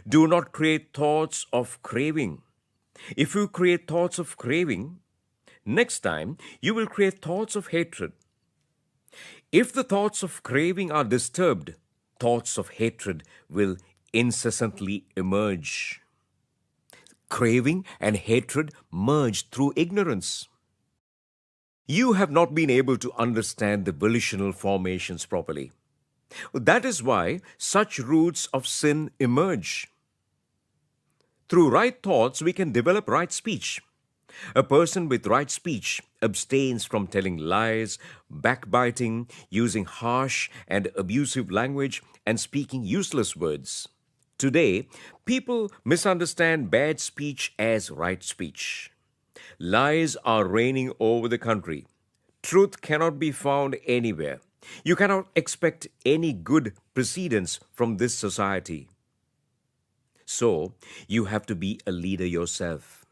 Do not create thoughts of craving. If you create thoughts of craving, next time you will create thoughts of hatred. If the thoughts of craving are disturbed, thoughts of hatred will incessantly emerge. Craving and hatred merge through ignorance. You have not been able to understand the volitional formations properly. That is why such roots of sin emerge. Through right thoughts, we can develop right speech. A person with right speech abstains from telling lies, backbiting, using harsh and abusive language, and speaking useless words. Today, people misunderstand bad speech as right speech. Lies are reigning over the country. Truth cannot be found anywhere. You cannot expect any good precedence from this society. So, you have to be a leader yourself.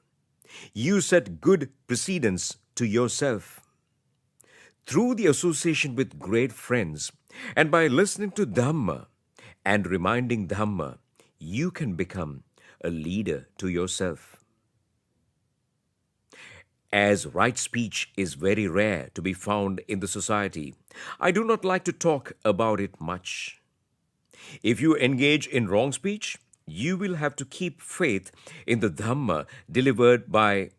You set good precedence to yourself. Through the association with great friends and by listening to Dhamma and reminding Dhamma, you can become a leader to yourself. As right speech is very rare to be found in the society, I do not like to talk about it much. If you engage in wrong speech, you will have to keep faith in the Dhamma delivered by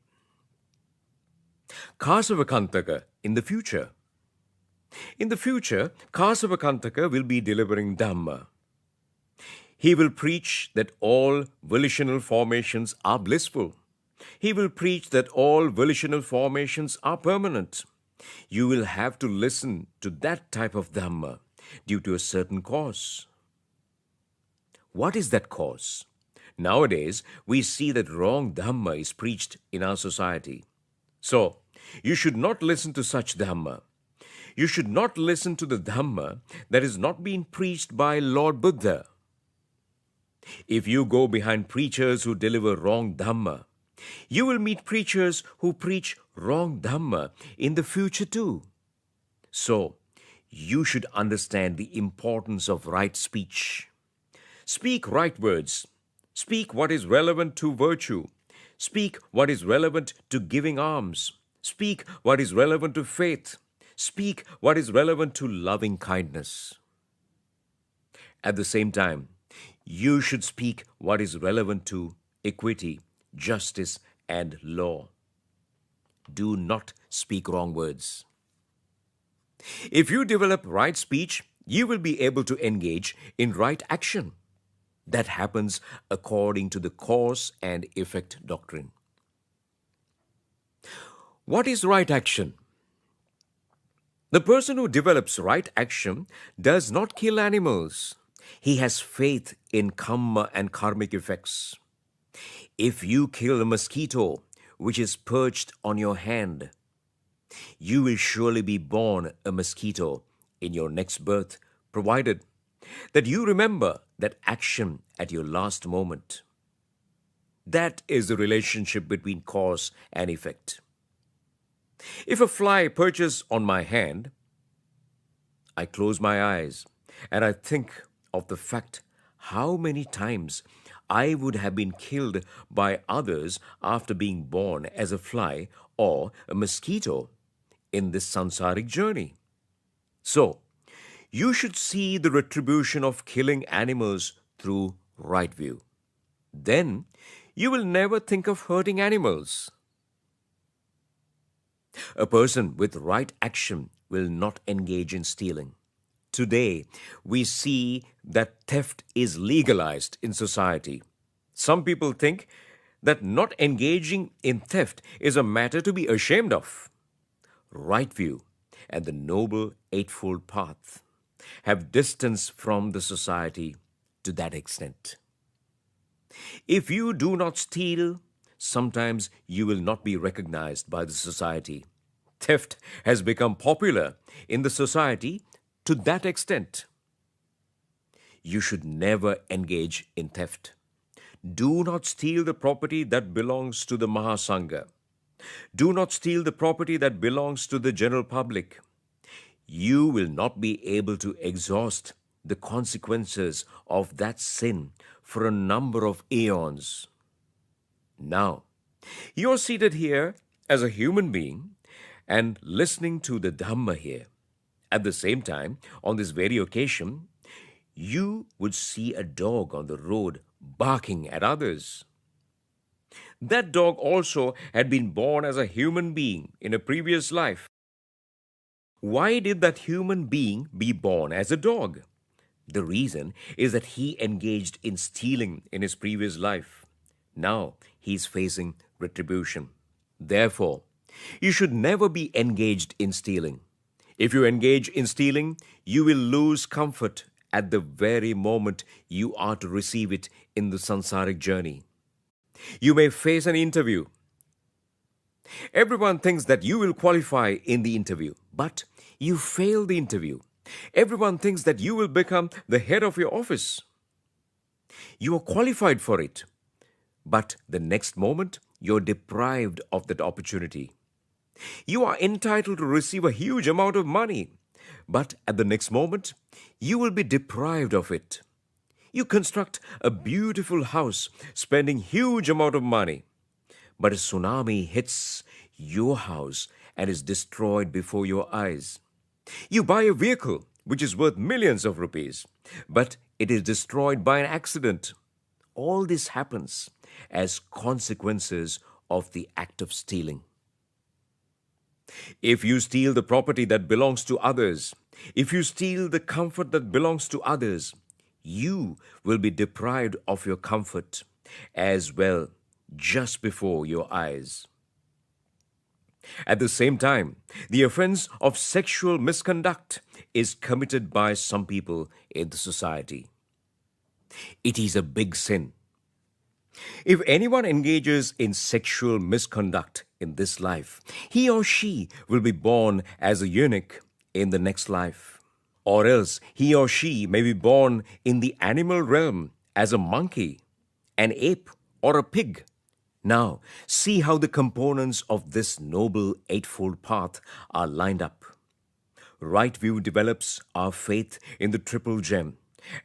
Kasavakantaka in the future. In the future, Kasavakantaka will be delivering Dhamma. He will preach that all volitional formations are blissful. He will preach that all volitional formations are permanent. You will have to listen to that type of Dhamma due to a certain cause. What is that cause? Nowadays, we see that wrong Dhamma is preached in our society. So, you should not listen to such Dhamma. You should not listen to the Dhamma that is not being preached by Lord Buddha. If you go behind preachers who deliver wrong Dhamma, you will meet preachers who preach wrong Dhamma in the future too. So, you should understand the importance of right speech. Speak right words. Speak what is relevant to virtue. Speak what is relevant to giving alms. Speak what is relevant to faith. Speak what is relevant to loving kindness. At the same time, you should speak what is relevant to equity, justice, and law. Do not speak wrong words. If you develop right speech, you will be able to engage in right action. That happens according to the cause and effect doctrine. What is right action? The person who develops right action does not kill animals. He has faith in karma and karmic effects. If you kill a mosquito which is perched on your hand, you will surely be born a mosquito in your next birth, provided that you remember that action at your last moment. That is the relationship between cause and effect. If a fly perches on my hand, I close my eyes and I think of the fact how many times I would have been killed by others after being born as a fly or a mosquito in this sansaric journey. So, you should see the retribution of killing animals through right view. Then, you will never think of hurting animals. A person with right action will not engage in stealing. Today, we see that theft is legalized in society. Some people think that not engaging in theft is a matter to be ashamed of. Right view and the Noble Eightfold Path have distanced from the society to that extent. If you do not steal, sometimes you will not be recognized by the society. Theft has become popular in the society to that extent. You should never engage in theft. Do not steal the property that belongs to the Mahasangha. Do not steal the property that belongs to the general public. You will not be able to exhaust the consequences of that sin for a number of aeons. Now, you're seated here as a human being and listening to the Dhamma here. At the same time, on this very occasion, you would see a dog on the road barking at others. That dog also had been born as a human being in a previous life. Why did that human being be born as a dog? The reason is that he engaged in stealing in his previous life. Now he is facing retribution. Therefore, you should never be engaged in stealing. If you engage in stealing, you will lose comfort at the very moment you are to receive it in the sansaric journey. You may face an interview. Everyone thinks that you will qualify in the interview, but you fail the interview. Everyone thinks that you will become the head of your office. You are qualified for it, but the next moment you're deprived of that opportunity. You are entitled to receive a huge amount of money, but at the next moment, you will be deprived of it. You construct a beautiful house, spending huge amount of money, but a tsunami hits your house and is destroyed before your eyes. You buy a vehicle which is worth millions of rupees, but it is destroyed by an accident. All this happens as consequences of the act of stealing. If you steal the property that belongs to others, if you steal the comfort that belongs to others, you will be deprived of your comfort as well just before your eyes. At the same time, the offense of sexual misconduct is committed by some people in the society. It is a big sin. If anyone engages in sexual misconduct in this life, he or she will be born as a eunuch in the next life. Or else he or she may be born in the animal realm as a monkey, an ape, or a pig. Now, see how the components of this noble eightfold path are lined up. Right view develops our faith in the triple gem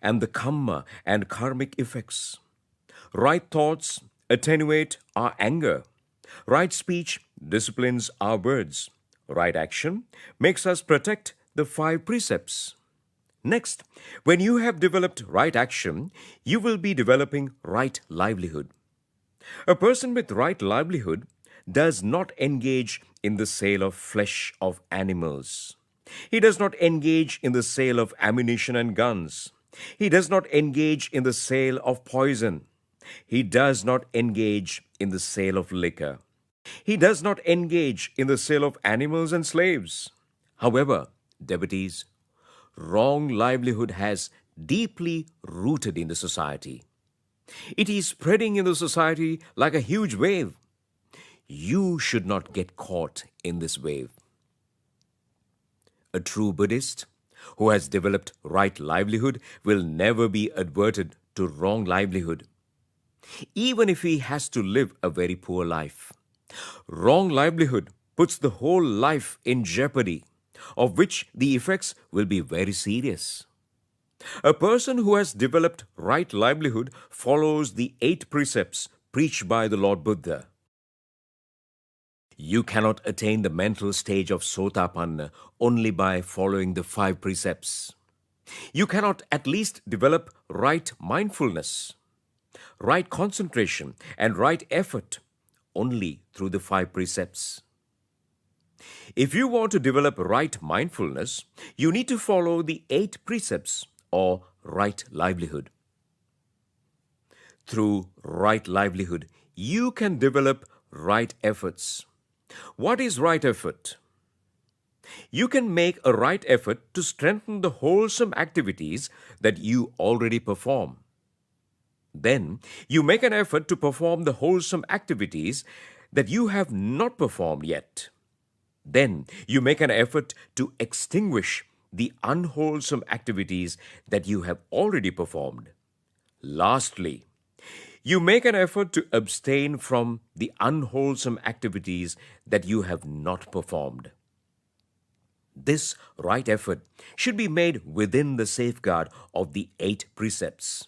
and the karma and karmic effects. Right thoughts attenuate our anger. Right speech disciplines our words. Right action makes us protect the 5 precepts. Next, when you have developed right action, you will be developing right livelihood. A person with right livelihood does not engage in the sale of flesh of animals. He does not engage in the sale of ammunition and guns. He does not engage in the sale of poison. He does not engage in the sale of liquor. He does not engage in the sale of animals and slaves. However, devotees, wrong livelihood has deeply rooted in the society. It is spreading in the society like a huge wave. You should not get caught in this wave. A true Buddhist who has developed right livelihood will never be adverted to wrong livelihood, even if he has to live a very poor life. Wrong livelihood puts the whole life in jeopardy, of which the effects will be very serious. A person who has developed right livelihood follows the 8 precepts preached by the Lord Buddha. You cannot attain the mental stage of Sotapanna only by following the 5 precepts. You cannot at least develop right mindfulness, right concentration, and right effort only through the 5 precepts. If you want to develop right mindfulness, you need to follow the 8 precepts or right livelihood. Through right livelihood, you can develop right efforts. What is right effort? You can make a right effort to strengthen the wholesome activities that you already perform. Then you make an effort to perform the wholesome activities that you have not performed yet. Then you make an effort to extinguish the unwholesome activities that you have already performed. Lastly, you make an effort to abstain from the unwholesome activities that you have not performed. This right effort should be made within the safeguard of the 8 precepts.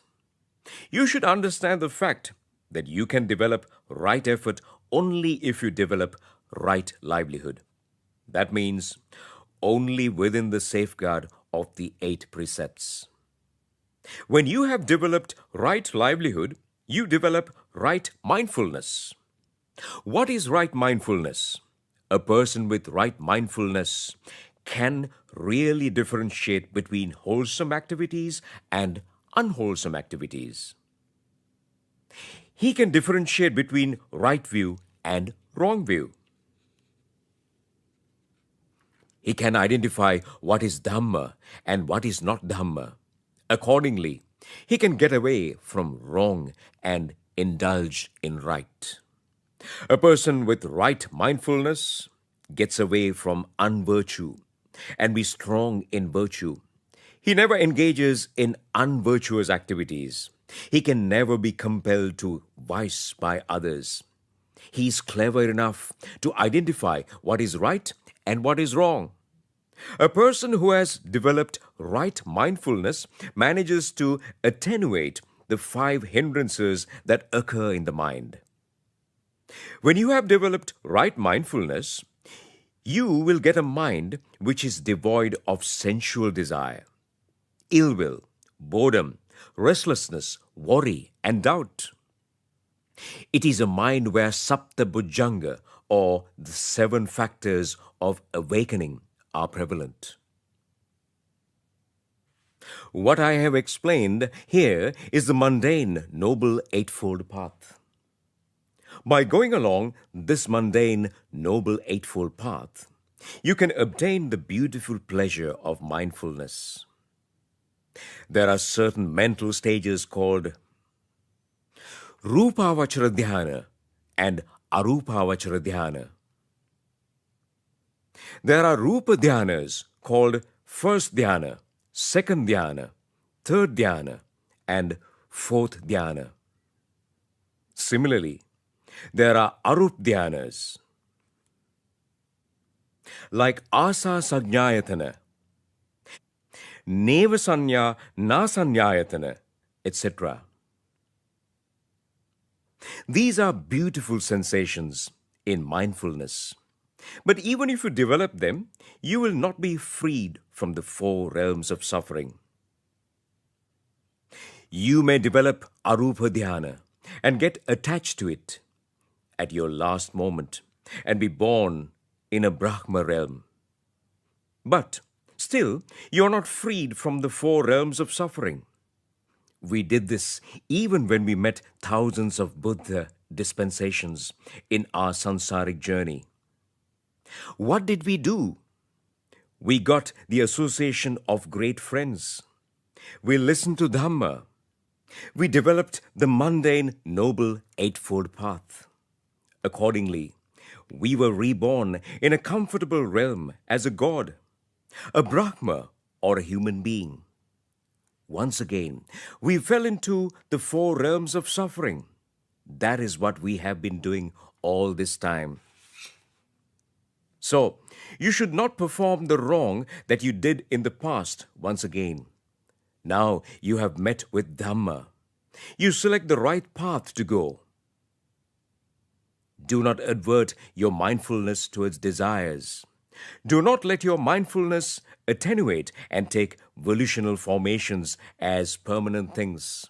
You should understand the fact that you can develop right effort only if you develop right livelihood. That means only within the safeguard of the 8 precepts. When you have developed right livelihood, you develop right mindfulness. What is right mindfulness? A person with right mindfulness can really differentiate between wholesome activities and unwholesome activities. He can differentiate between right view and wrong view. He can identify what is Dhamma and what is not Dhamma. Accordingly, he can get away from wrong and indulge in right. A person with right mindfulness gets away from unvirtue and be strong in virtue. He never engages in unvirtuous activities. He can never be compelled to vice by others. He is clever enough to identify what is right and what is wrong. A person who has developed right mindfulness manages to attenuate the 5 hindrances that occur in the mind. When you have developed right mindfulness, you will get a mind which is devoid of sensual desire, ill will, boredom, restlessness, worry, and doubt. It is a mind where Sapta Bhujanga, or the 7 factors of awakening, are prevalent. What I have explained here is the mundane, noble eightfold path. By going along this mundane, noble eightfold path, you can obtain the beautiful pleasure of mindfulness. There are certain mental stages called Rupavachara Dhyana and Arupavachara Dhyana. There are Rupa Dhyanas called first Dhyana, second Dhyana, third Dhyana, and fourth dhyana. Similarly, there are arup dhyanas like asa sajñāyatana, neva sanya na sanyayatana, etc. These are beautiful sensations in mindfulness. But even if you develop them, you will not be freed from the four realms of suffering. You may develop arupa dhyana and get attached to it at your last moment and be born in a Brahma realm. But still, you are not freed from the four realms of suffering. We did this even when we met thousands of Buddha dispensations in our sansaric journey. What did we do? We got the association of great friends. We listened to Dhamma. We developed the mundane, noble Eightfold Path. Accordingly, we were reborn in a comfortable realm as a god, a Brahma, or a human being. Once again, we fell into the four realms of suffering. That is what we have been doing all this time. So, you should not perform the wrong that you did in the past once again. Now you have met with Dhamma. You select the right path to go. Do not advert your mindfulness towards desires. Do not let your mindfulness attenuate and take volitional formations as permanent things.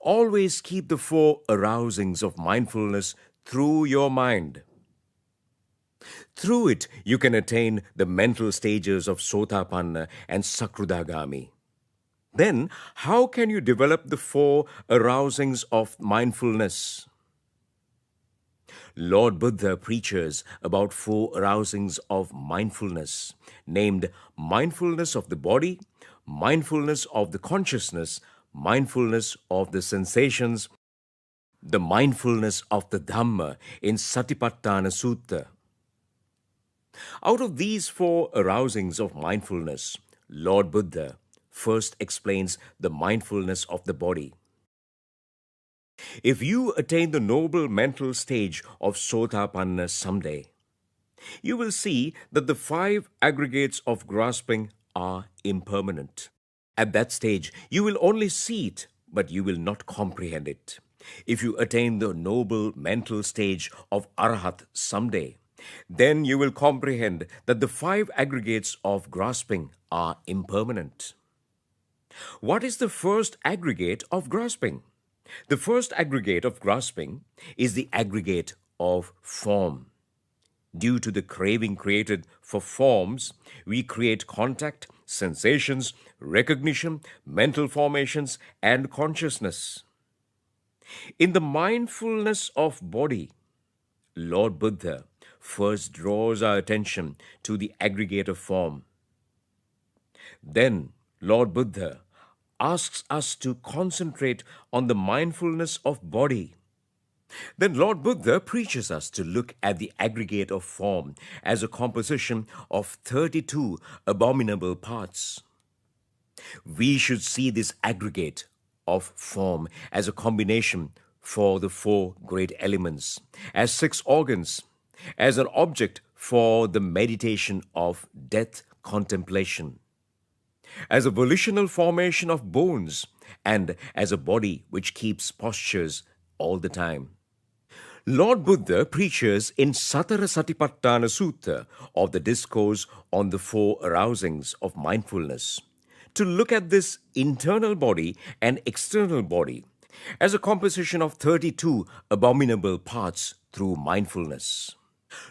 Always keep the four arousings of mindfulness through your mind. Through it, you can attain the mental stages of Sotapanna and Sakrudagami. Then, how can you develop the four arousings of mindfulness? Lord Buddha preaches about four arousings of mindfulness, named mindfulness of the body, mindfulness of the consciousness, mindfulness of the sensations, the mindfulness of the Dhamma in Satipatthana Sutta. Out of these four arousings of mindfulness, Lord Buddha first explains the mindfulness of the body. If you attain the noble mental stage of Sotapanna someday, you will see that the five aggregates of grasping are impermanent. At that stage, you will only see it, but you will not comprehend it. If you attain the noble mental stage of Arahat someday, then you will comprehend that the five aggregates of grasping are impermanent. What is the first aggregate of grasping? The first aggregate of grasping is the aggregate of form. Due to the craving created for forms, we create contact, sensations, recognition, mental formations, and consciousness. In the mindfulness of body, Lord Buddha first draws our attention to the aggregate of form. Then Lord Buddha asks us to concentrate on the mindfulness of body. Then Lord Buddha preaches us to look at the aggregate of form as a composition of 32 abominable parts. We should see this aggregate of form as a combination for the four great elements, as 6 organs, as an object for the meditation of death contemplation, as a volitional formation of bones, and as a body which keeps postures all the time. Lord Buddha preaches in Satara Satipatthana Sutta of the discourse on the four arousings of mindfulness to look at this internal body and external body as a composition of 32 abominable parts through mindfulness.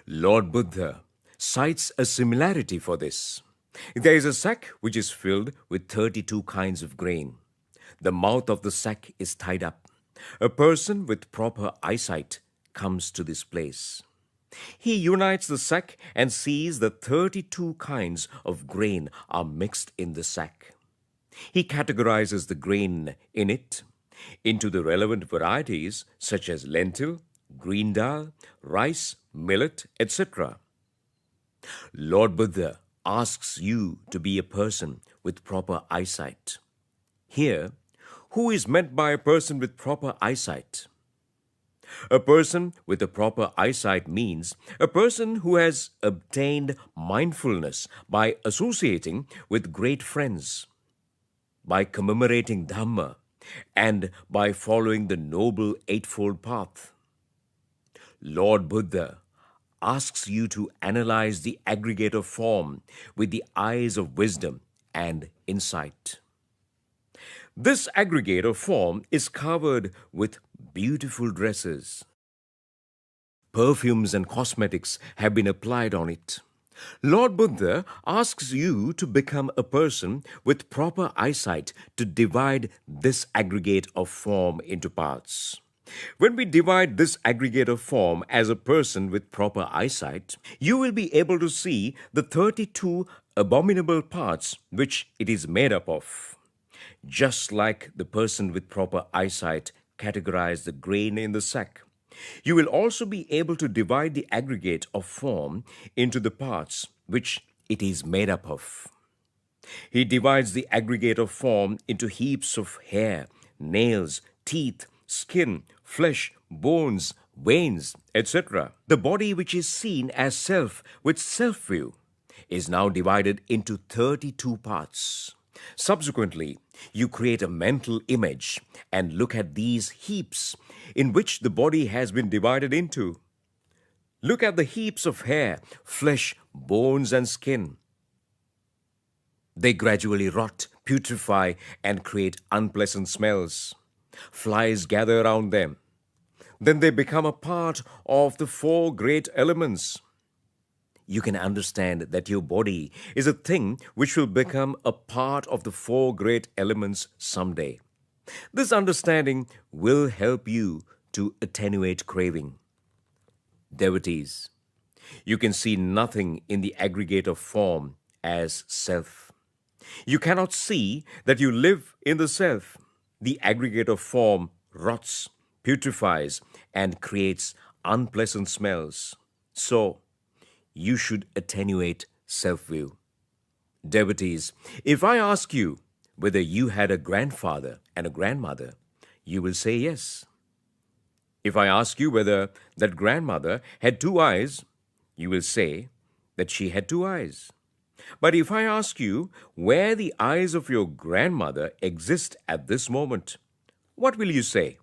Lord Buddha cites a similarity for this. There is a sack which is filled with 32 kinds of grain. The mouth of the sack is tied up. A person with proper eyesight comes to this place. He unites the sack and sees that 32 kinds of grain are mixed in the sack. He categorizes the grain in it into the relevant varieties such as lentil, green dal, rice, millet, etc. Lord Buddha asks you to be a person with proper eyesight. Here, Who is meant by a person with proper eyesight? A person with a proper eyesight means a person who has obtained mindfulness by associating with great friends, by commemorating Dhamma, and by following the Noble Eightfold Path. Lord Buddha asks you to analyze the aggregate of form with the eyes of wisdom and insight. This aggregate of form is covered with beautiful dresses. Perfumes and cosmetics have been applied on it. Lord Buddha asks you to become a person with proper eyesight to divide this aggregate of form into parts. When we divide this aggregate of form as a person with proper eyesight, you will be able to see the 32 abominable parts which it is made up of. Just like the person with proper eyesight categorized the grain in the sack, you will also be able to divide the aggregate of form into the parts which it is made up of. He divides the aggregate of form into heaps of hair, nails, teeth, skin, flesh, bones, veins, etc. The body which is seen as self with self-view is now divided into 32 parts. Subsequently, you create a mental image and look at these heaps in which the body has been divided into. Look at the heaps of hair, flesh, bones, and skin. They gradually rot, putrefy, and create unpleasant smells. Flies gather around them. Then they become a part of the 4 great elements. You can understand that your body is a thing which will become a part of the 4 great elements someday. This understanding will help you to attenuate craving. Devotees, you can see nothing in the aggregate of form as self. You cannot see that you live in the self. The aggregate of form rots, putrefies, and creates unpleasant smells. So, you should attenuate self-view. Devotees, if I ask you whether you had a grandfather and a grandmother, you will say yes. If I ask you whether that grandmother had 2 eyes, you will say that she had 2 eyes. But if I ask you where the eyes of your grandmother exist at this moment, what will you say?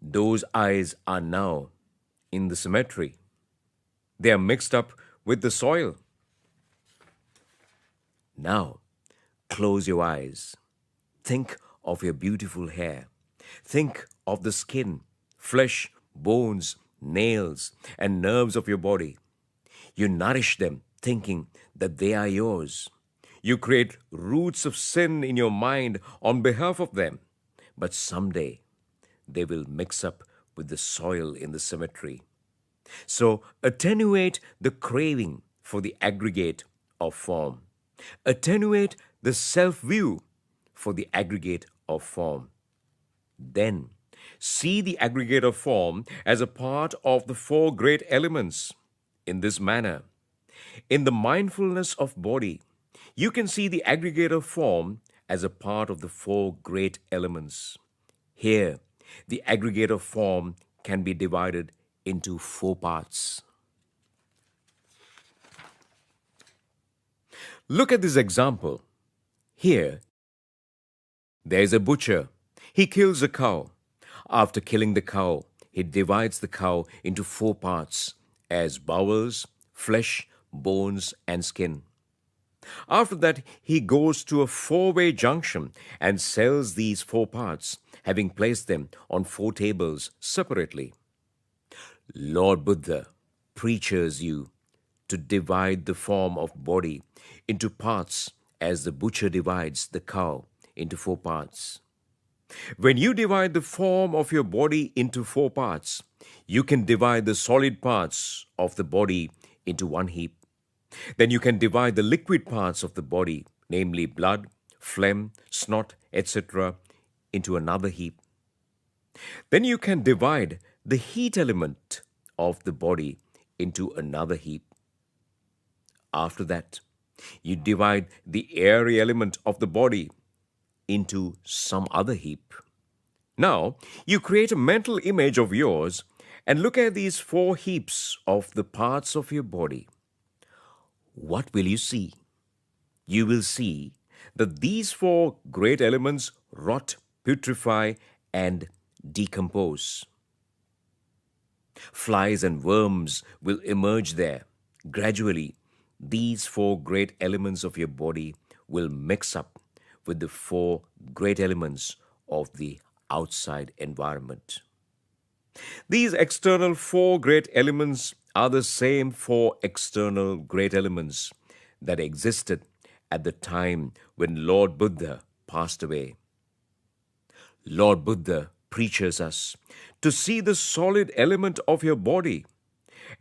Those eyes are now in the cemetery. They are mixed up with the soil. Now, close your eyes. Think of your beautiful hair. Think of the skin, flesh, bones, nails, and nerves of your body. You nourish them thinking that they are yours. You create roots of sin in your mind on behalf of them. But someday, they will mix up with the soil in the cemetery. So, attenuate the craving for the aggregate of form. Attenuate the self-view for the aggregate of form. Then, see the aggregate of form as a part of the 4 great elements. In this manner, in the mindfulness of body, you can see the aggregate of form as a part of the 4 great elements. Here, the aggregate of form can be divided into 4 parts. Look at this example. Here, there is a butcher. He kills a cow. After killing the cow, he divides the cow into 4 parts as bowels, flesh, bones, and skin. After that, he goes to a 4-way junction and sells these 4 parts, having placed them on 4 tables separately. Lord Buddha preaches you to divide the form of body into parts as the butcher divides the cow into 4 parts. When you divide the form of your body into 4 parts, you can divide the solid parts of the body into 1 heap. Then you can divide the liquid parts of the body, namely blood, phlegm, snot, etc., into another heap. Then you can divide the heat element of the body into another heap. After that, you divide the airy element of the body into some other heap. Now, you create a mental image of yours and look at these 4 heaps of the parts of your body. What will you see? You will see that these 4 great elements rot, putrefy, and decompose. Flies and worms will emerge there. Gradually, these 4 great elements of your body will mix up with the 4 great elements of the outside environment. These external 4 great elements are the same 4 external great elements that existed at the time when Lord Buddha passed away. Lord Buddha preaches us to see the solid element of your body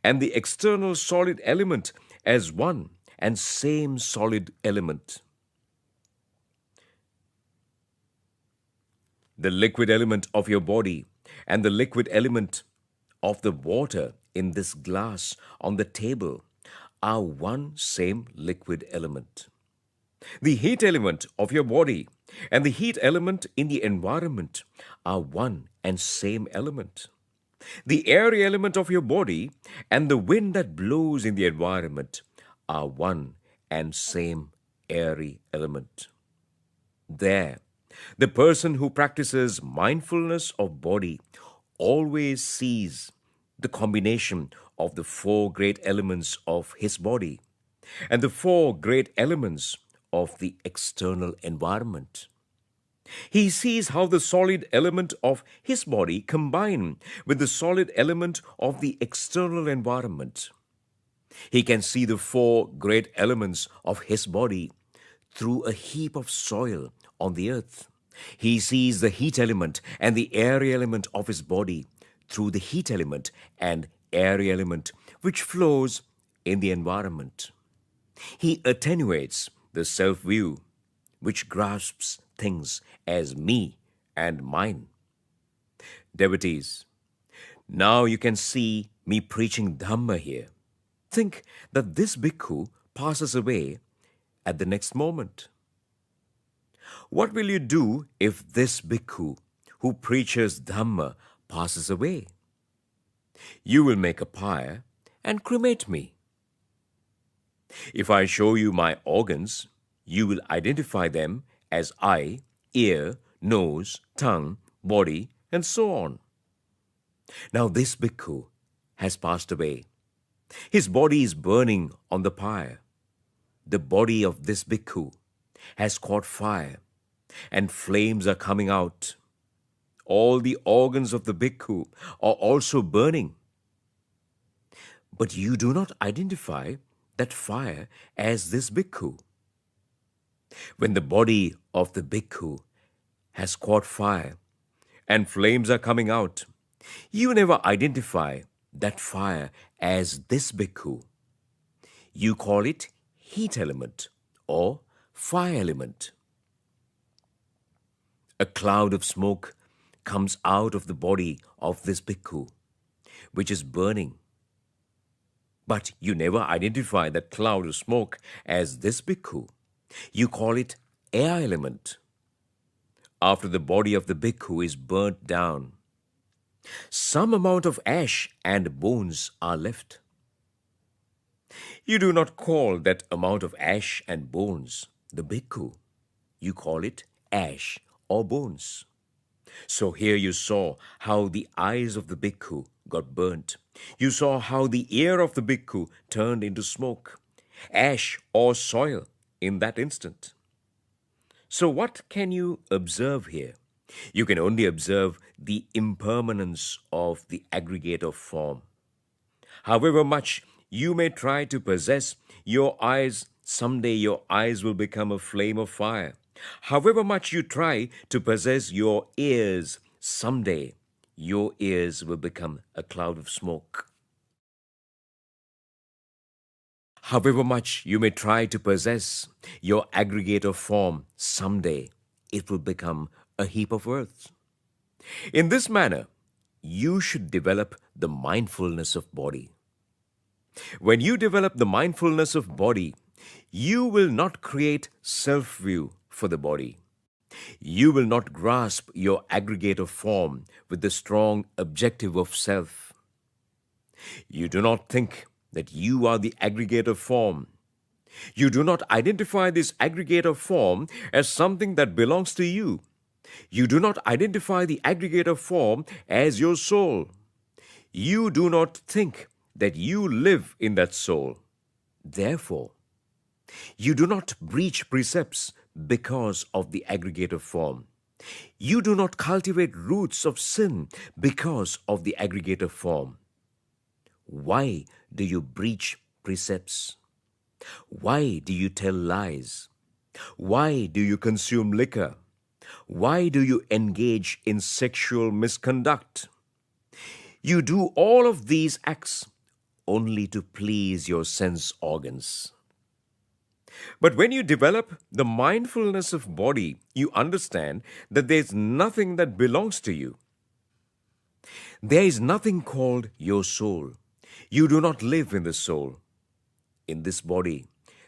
and the external solid element as one and same solid element. The liquid element of your body and the liquid element of the water in this glass on the table are one same liquid element. The heat element of your body and the heat element in the environment are one and same element. The airy element of your body and the wind that blows in the environment are one and same airy element. There, the person who practices mindfulness of body always sees the combination of the 4 great elements of his body and the 4 great elements of the external environment. He sees how the solid element of his body combine with the solid element of the external environment. He can see the 4 great elements of his body through a heap of soil on the earth. He sees the heat element and the airy element of his body through the heat element and airy element which flows in the environment. He attenuates the self-view which grasps things as me and mine. Devotees, now you can see me preaching Dhamma here. Think that this bhikkhu passes away at the next moment. What will you do if this bhikkhu who preaches Dhamma passes away? You will make a pyre and cremate me. If I show you my organs, you will identify them as eye, ear, nose, tongue, body, and so on. Now this bhikkhu has passed away. His body is burning on the pyre. The body of this bhikkhu has caught fire, and flames are coming out. All the organs of the bhikkhu are also burning. But you do not identify that fire as this bhikkhu. When the body of the bhikkhu has caught fire and flames are coming out, you never identify that fire as this bhikkhu. You call it heat element or fire element. A cloud of smoke comes out of the body of this bhikkhu, which is burning. But you never identify that cloud of smoke as this bhikkhu. You call it air element. After the body of the bhikkhu is burnt down, some amount of ash and bones are left. You do not call that amount of ash and bones the bhikkhu. You call it ash or bones. So here you saw how the eyes of the bhikkhu got burnt. You saw how the ear of the bhikkhu turned into smoke, ash or soil in that instant. So what can you observe here? You can only observe the impermanence of the aggregate of form. However much you may try to possess your eyes, someday your eyes will become a flame of fire. However much you try to possess your ears, someday your ears will become a cloud of smoke. However much you may try to possess your aggregate of form, someday it will become a heap of earth. In this manner, you should develop the mindfulness of body. When you develop the mindfulness of body, you will not create self-view for the body. You will not grasp your aggregator form with the strong objective of self. You do not think that you are the aggregator form. You do not identify this aggregator form as something that belongs to you. You do not identify the aggregator form as your soul. You do not think that you live in that soul. Therefore, you do not breach precepts because of the aggregator form. You do not cultivate roots of sin because of the aggregator form. Why do you breach precepts? Why do you tell lies? Why do you consume liquor? Why do you engage in sexual misconduct? You do all of these acts only to please your sense organs. But when you develop the mindfulness of body, you understand that there is nothing that belongs to you. There is nothing called your soul. You do not live in the soul. In this body,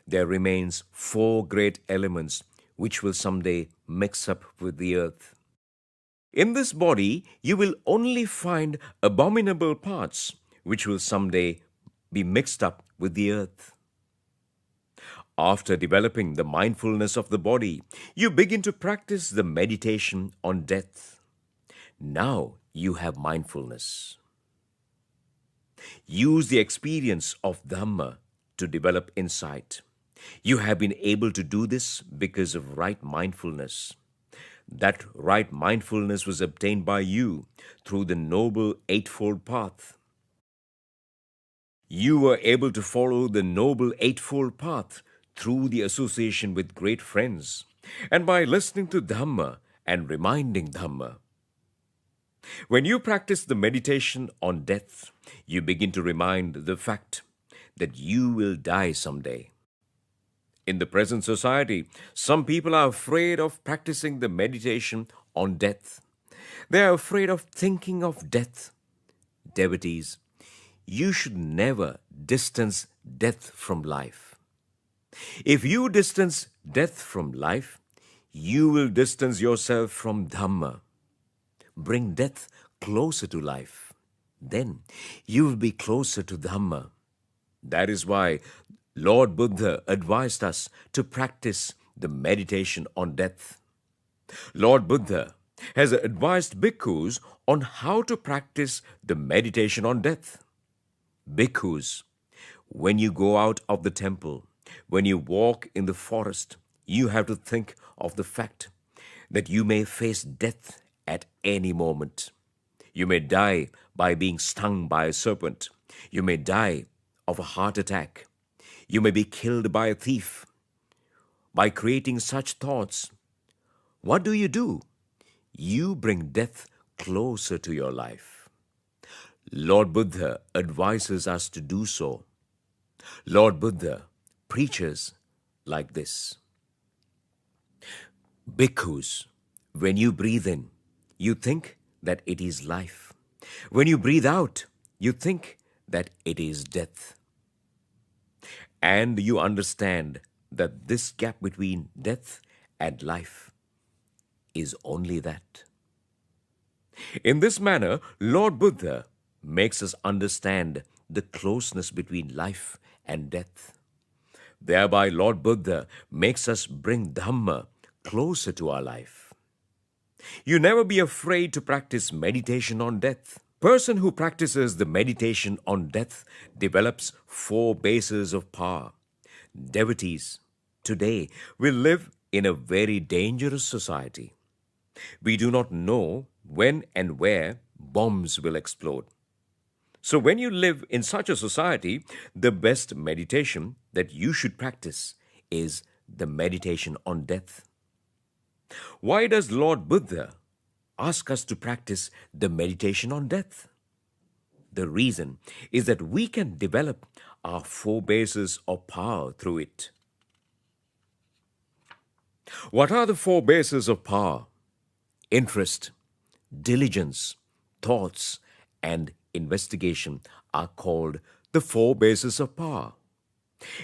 there remains 4 great elements which will someday mix up with the earth. In this body, you will only find abominable parts which will someday be mixed up with the earth. After developing the mindfulness of the body, you begin to practice the meditation on death. Now you have mindfulness. Use the experience of Dhamma to develop insight. You have been able to do this because of right mindfulness. That right mindfulness was obtained by you through the Noble Eightfold Path. You were able to follow the Noble Eightfold Path through the association with great friends and by listening to Dhamma and reminding Dhamma. When you practice the meditation on death, you begin to remind the fact that you will die someday. In the present society, some people are afraid of practicing the meditation on death. They are afraid of thinking of death. Devotees, you should never distance death from life. If you distance death from life, you will distance yourself from Dhamma. Bring death closer to life. Then you will be closer to Dhamma. That is why Lord Buddha advised us to practice the meditation on death. Lord Buddha has advised bhikkhus on how to practice the meditation on death. Bhikkhus, when you go out of the temple, when you walk in the forest, you have to think of the fact that you may face death at any moment. You may die by being stung by a serpent. You may die of a heart attack. You may be killed by a thief. By creating such thoughts, what do? You bring death closer to your life. Lord Buddha advises us to do so. Lord Buddha preaches like this. Bhikkhus, when you breathe in, you think that it is life. When you breathe out, you think that it is death. And you understand that this gap between death and life is only that. In this manner, Lord Buddha makes us understand the closeness between life and death. Thereby, Lord Buddha makes us bring Dhamma closer to our life. You never be afraid to practice meditation on death. Person who practices the meditation on death develops 4 bases of power. Devotees, today we live in a very dangerous society. We do not know when and where bombs will explode. So when you live in such a society, the best meditation that you should practice is the meditation on death. Why does Lord Buddha ask us to practice the meditation on death? The reason is that we can develop our 4 bases of power through it. What are the 4 bases of power? Interest, diligence, thoughts, and investigation are called the 4 bases of power.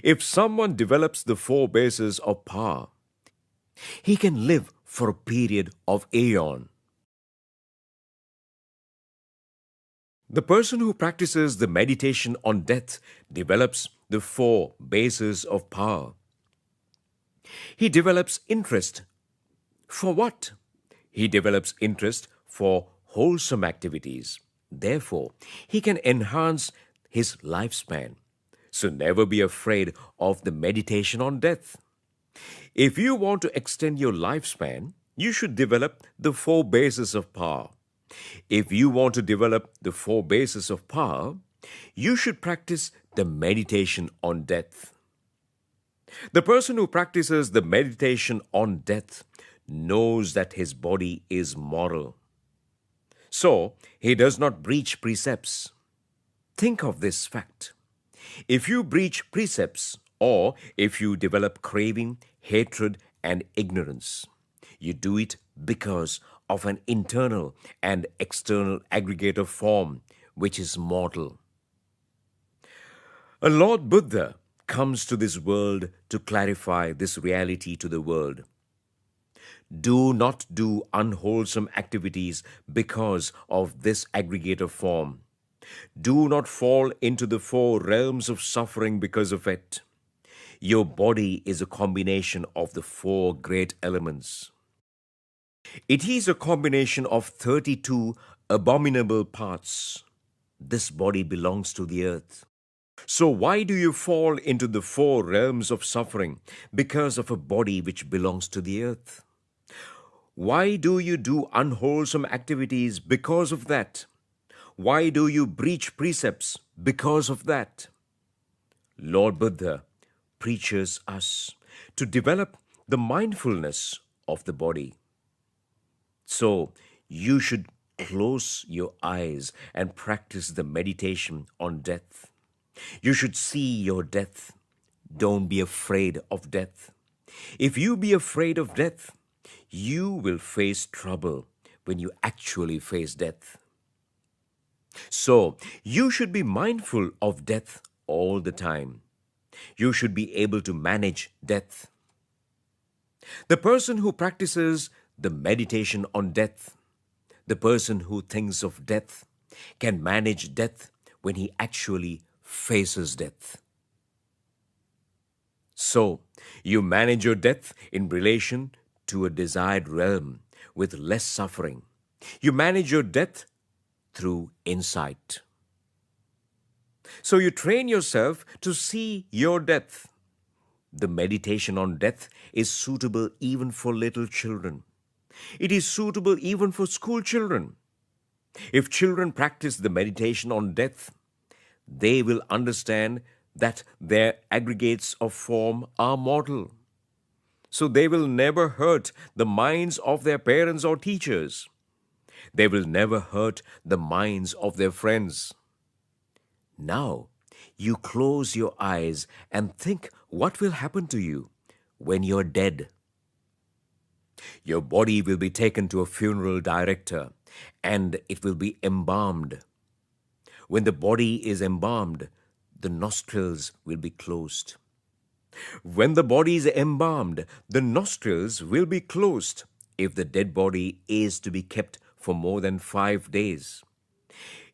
If someone develops the 4 bases of power, he can live for a period of aeon. The person who practices the meditation on death develops the four bases of power. He develops interest. For what? He develops interest for wholesome activities. Therefore, he can enhance his lifespan. So never be afraid of the meditation on death. If you want to extend your lifespan, you should develop the four bases of power. If you want to develop the four bases of power, you should practice the meditation on death. The person who practices the meditation on death knows that his body is moral. So, he does not breach precepts. Think of this fact. If you breach precepts, or if you develop craving, hatred, and ignorance, you do it because of an internal and external aggregator form which is mortal. A Lord Buddha comes to this world to clarify this reality to the world. Do not do unwholesome activities because of this aggregator form. Do not fall into the four realms of suffering because of it. Your body is a combination of the four great elements. It is a combination of 32 abominable parts. This body belongs to the earth. So why do you fall into the four realms of suffering because of a body which belongs to the earth? Why do you do unwholesome activities because of that? Why do you breach precepts because of that? Lord Buddha preaches us to develop the mindfulness of the body. So you should close your eyes and practice the meditation on death. You should see your death. Don't be afraid of death. If you be afraid of death, you will face trouble when you actually face death. So, you should be mindful of death all the time. You should be able to manage death. The person who practices the meditation on death, the person who thinks of death, can manage death when he actually faces death. So, you manage your death in relation to a desired realm with less suffering. You manage your death through insight. So you train yourself to see your death. The meditation on death is suitable even for little children. It is suitable even for school children. If children practice the meditation on death, they will understand that their aggregates of form are mortal. So they will never hurt the minds of their parents or teachers. They will never hurt the minds of their friends. Now, you close your eyes and think what will happen to you when you're dead. Your body will be taken to a funeral director and it will be embalmed. When the body is embalmed, the nostrils will be closed. When the body is embalmed, the nostrils will be closed if the dead body is to be kept for more than 5 days.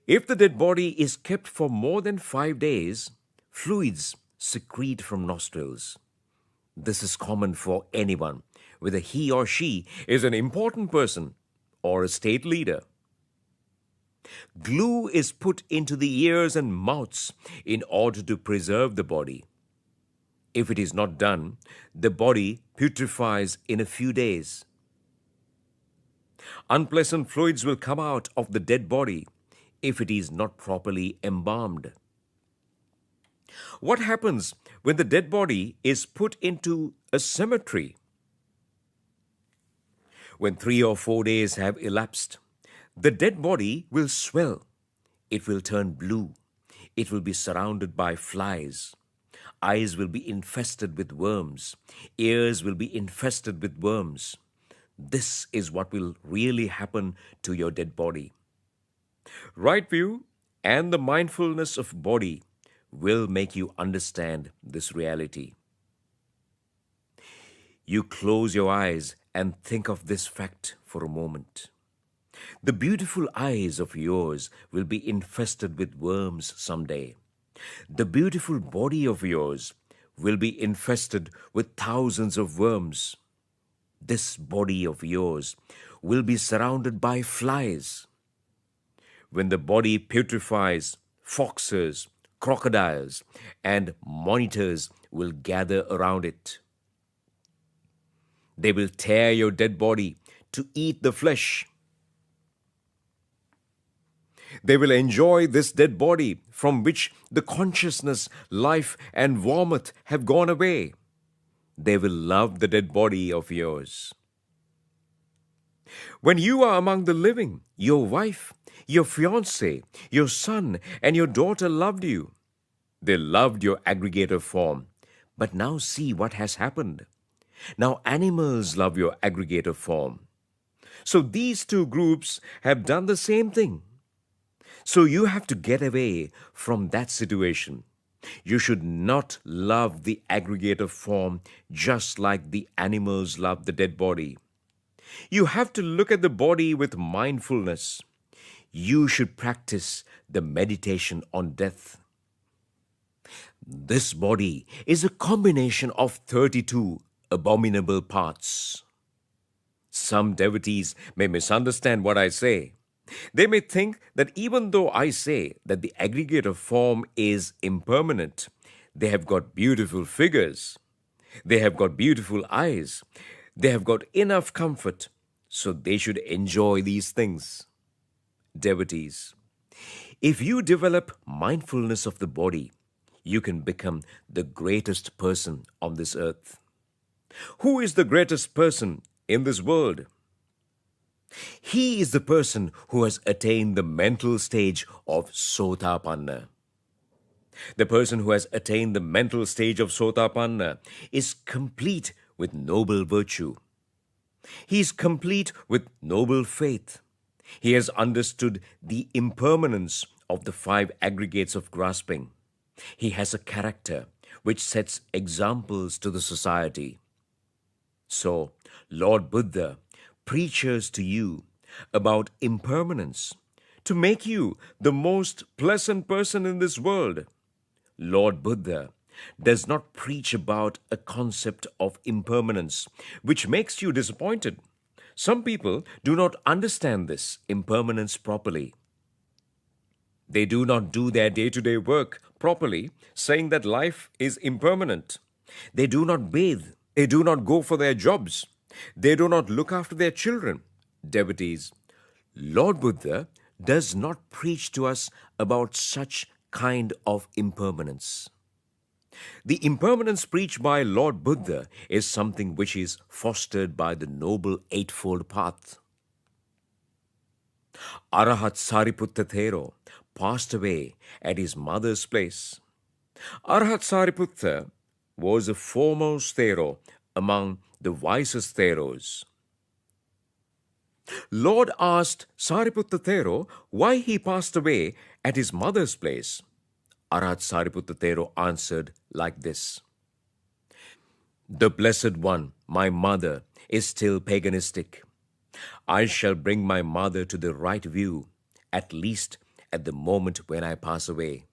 If the dead body is kept for more than 5 days, fluids secrete from nostrils. This is common for anyone, whether he or she is an important person or a state leader. Glue is put into the ears and mouths in order to preserve the body. If it is not done, the body putrefies in a few days. Unpleasant fluids will come out of the dead body if it is not properly embalmed. What happens when the dead body is put into a cemetery? When 3 or 4 days have elapsed, the dead body will swell. It will turn blue. It will be surrounded by flies. Eyes will be infested with worms. Ears will be infested with worms. This is what will really happen to your dead body. Right view and the mindfulness of body will make you understand this reality. You close your eyes and think of this fact for a moment. The beautiful eyes of yours will be infested with worms someday. The beautiful body of yours will be infested with thousands of worms. This body of yours will be surrounded by flies. When the body putrefies, foxes, crocodiles, and monitors will gather around it. They will tear your dead body to eat the flesh. They will enjoy this dead body from which the consciousness, life, and warmth have gone away. They will love the dead body of yours. When you are among the living, your wife, your fiancé, your son, and your daughter loved you. They loved your aggregator form. But now see what has happened. Now animals love your aggregator form. So these two groups have done the same thing. So you have to get away from that situation. You should not love the aggregator form just like the animals love the dead body. You have to look at the body with mindfulness. You should practice the meditation on death. This body is a combination of 32 abominable parts. Some devotees may misunderstand what I say. They may think that even though I say that the aggregator form is impermanent, they have got beautiful figures, they have got beautiful eyes, they have got enough comfort, so they should enjoy these things. Devotees, if you develop mindfulness of the body, you can become the greatest person on this earth. Who is the greatest person in this world? He is the person who has attained the mental stage of Sotapanna. The person who has attained the mental stage of Sotapanna is complete with noble virtue. He is complete with noble faith. He has understood the impermanence of the 5 aggregates of grasping. He has a character which sets examples to the society. So, Lord Buddha preaches to you about impermanence to make you the most pleasant person in this world. Lord Buddha does not preach about a concept of impermanence which makes you disappointed. Some people do not understand this impermanence properly. They do not do their day-to-day work properly, saying that life is impermanent. They do not bathe. They do not go for their jobs. They do not look after their children. Devotees, Lord Buddha does not preach to us about such kind of impermanence. The impermanence preached by Lord Buddha is something which is fostered by the Noble Eightfold Path. Arahat Sariputta Thero passed away at his mother's place. Arahat Sariputta was the foremost Thero among the wisest Theros. Lord asked Sariputta Thero why he passed away at his mother's place. Arahat Sariputta Thero answered like this: The Blessed One, my mother, is still paganistic. I shall bring my mother to the right view, at least at the moment when I pass away.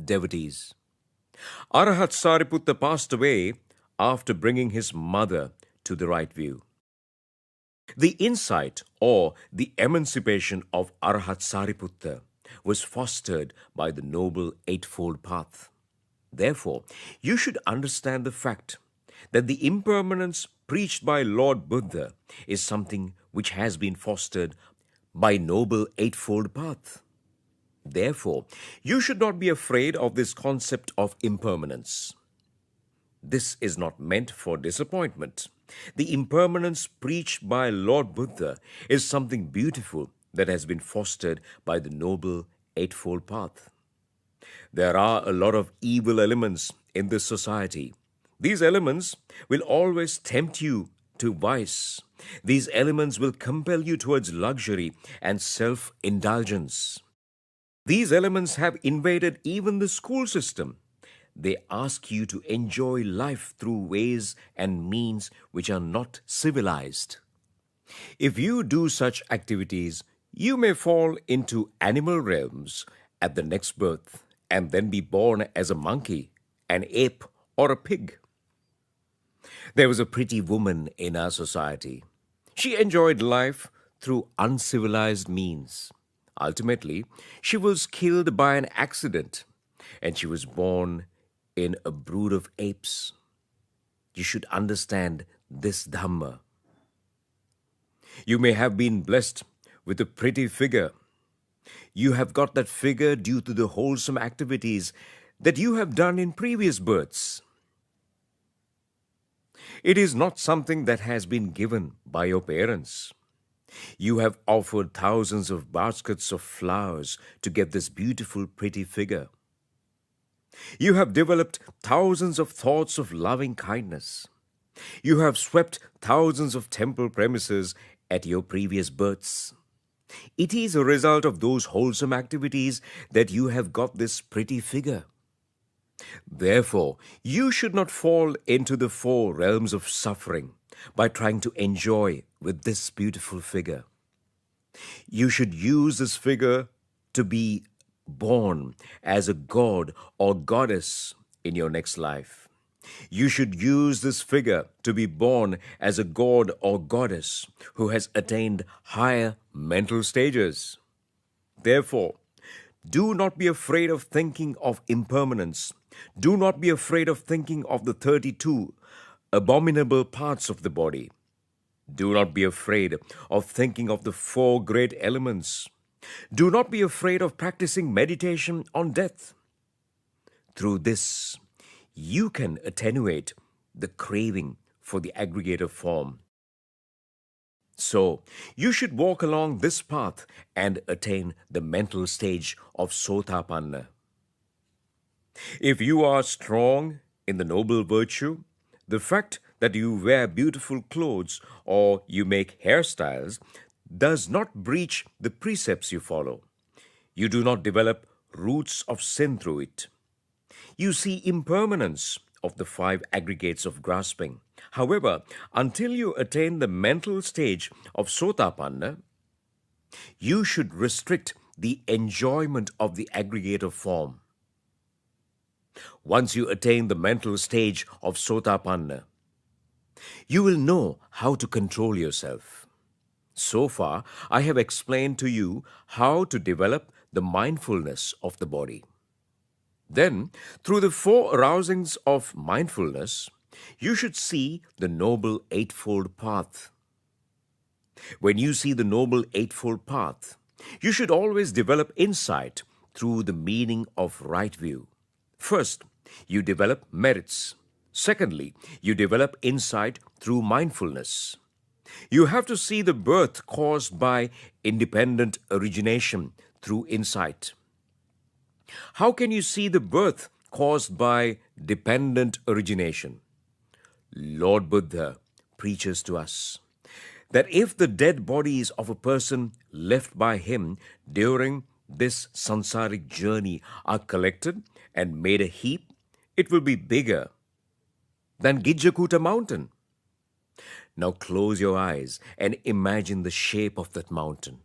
Devotees, Arahat Sariputta passed away after bringing his mother to the right view. The insight or the emancipation of Arahat Sariputta was fostered by the Noble Eightfold Path. Therefore, you should understand the fact that the impermanence preached by Lord Buddha is something which has been fostered by Noble Eightfold Path. Therefore, you should not be afraid of this concept of impermanence. This is not meant for disappointment. The impermanence preached by Lord Buddha is something beautiful that has been fostered by the Noble Eightfold Path. There are a lot of evil elements in this society. These elements will always tempt you to vice. These elements will compel you towards luxury and self-indulgence. These elements have invaded even the school system. they ask you to enjoy life through ways and means which are not civilized. If you do such activities, you may fall into animal realms at the next birth and then be born as a monkey, an ape, or a pig. There was a pretty woman in our society. She enjoyed life through uncivilized means. Ultimately, she was killed by an accident, and she was born in a brood of apes. You should understand this Dhamma. You may have been blessed with a pretty figure. You have got that figure due to the wholesome activities that you have done in previous births. It is not something that has been given by your parents. You have offered thousands of baskets of flowers to get this beautiful, pretty figure. You have developed thousands of thoughts of loving kindness. You have swept thousands of temple premises at your previous births. It is a result of those wholesome activities that you have got this pretty figure. Therefore, you should not fall into the four realms of suffering by trying to enjoy with this beautiful figure. You should use this figure to be born as a god or goddess in your next life. You should use this figure to be born as a god or goddess who has attained higher mental stages. Therefore, do not be afraid of thinking of impermanence. Do not be afraid of thinking of the 32 abominable parts of the body. Do not be afraid of thinking of the 4 great elements. Do not be afraid of practicing meditation on death. Through this, you can attenuate the craving for the aggregator form. So, you should walk along this path and attain the mental stage of Sotapanna. If you are strong in the noble virtue, the fact that you wear beautiful clothes or you make hairstyles does not breach the precepts you follow. You do not develop roots of sin through it. You see impermanence of the 5 aggregates of grasping. However, until you attain the mental stage of Sotapanna, you should restrict the enjoyment of the aggregator form. Once you attain the mental stage of Sotapanna, you will know how to control yourself. So far, I have explained to you how to develop the mindfulness of the body. Then, through the 4 arousings of mindfulness, you should see the Noble Eightfold Path. When you see the Noble Eightfold Path, you should always develop insight through the meaning of right view. First, you develop merits. Secondly, you develop insight through mindfulness. You have to see the birth caused by independent origination through insight. How can you see the birth caused by dependent origination? Lord Buddha preaches to us that if the dead bodies of a person left by him during this sansaric journey are collected and made a heap, it will be bigger than Gijjakuta mountain. Now close your eyes and imagine the shape of that mountain.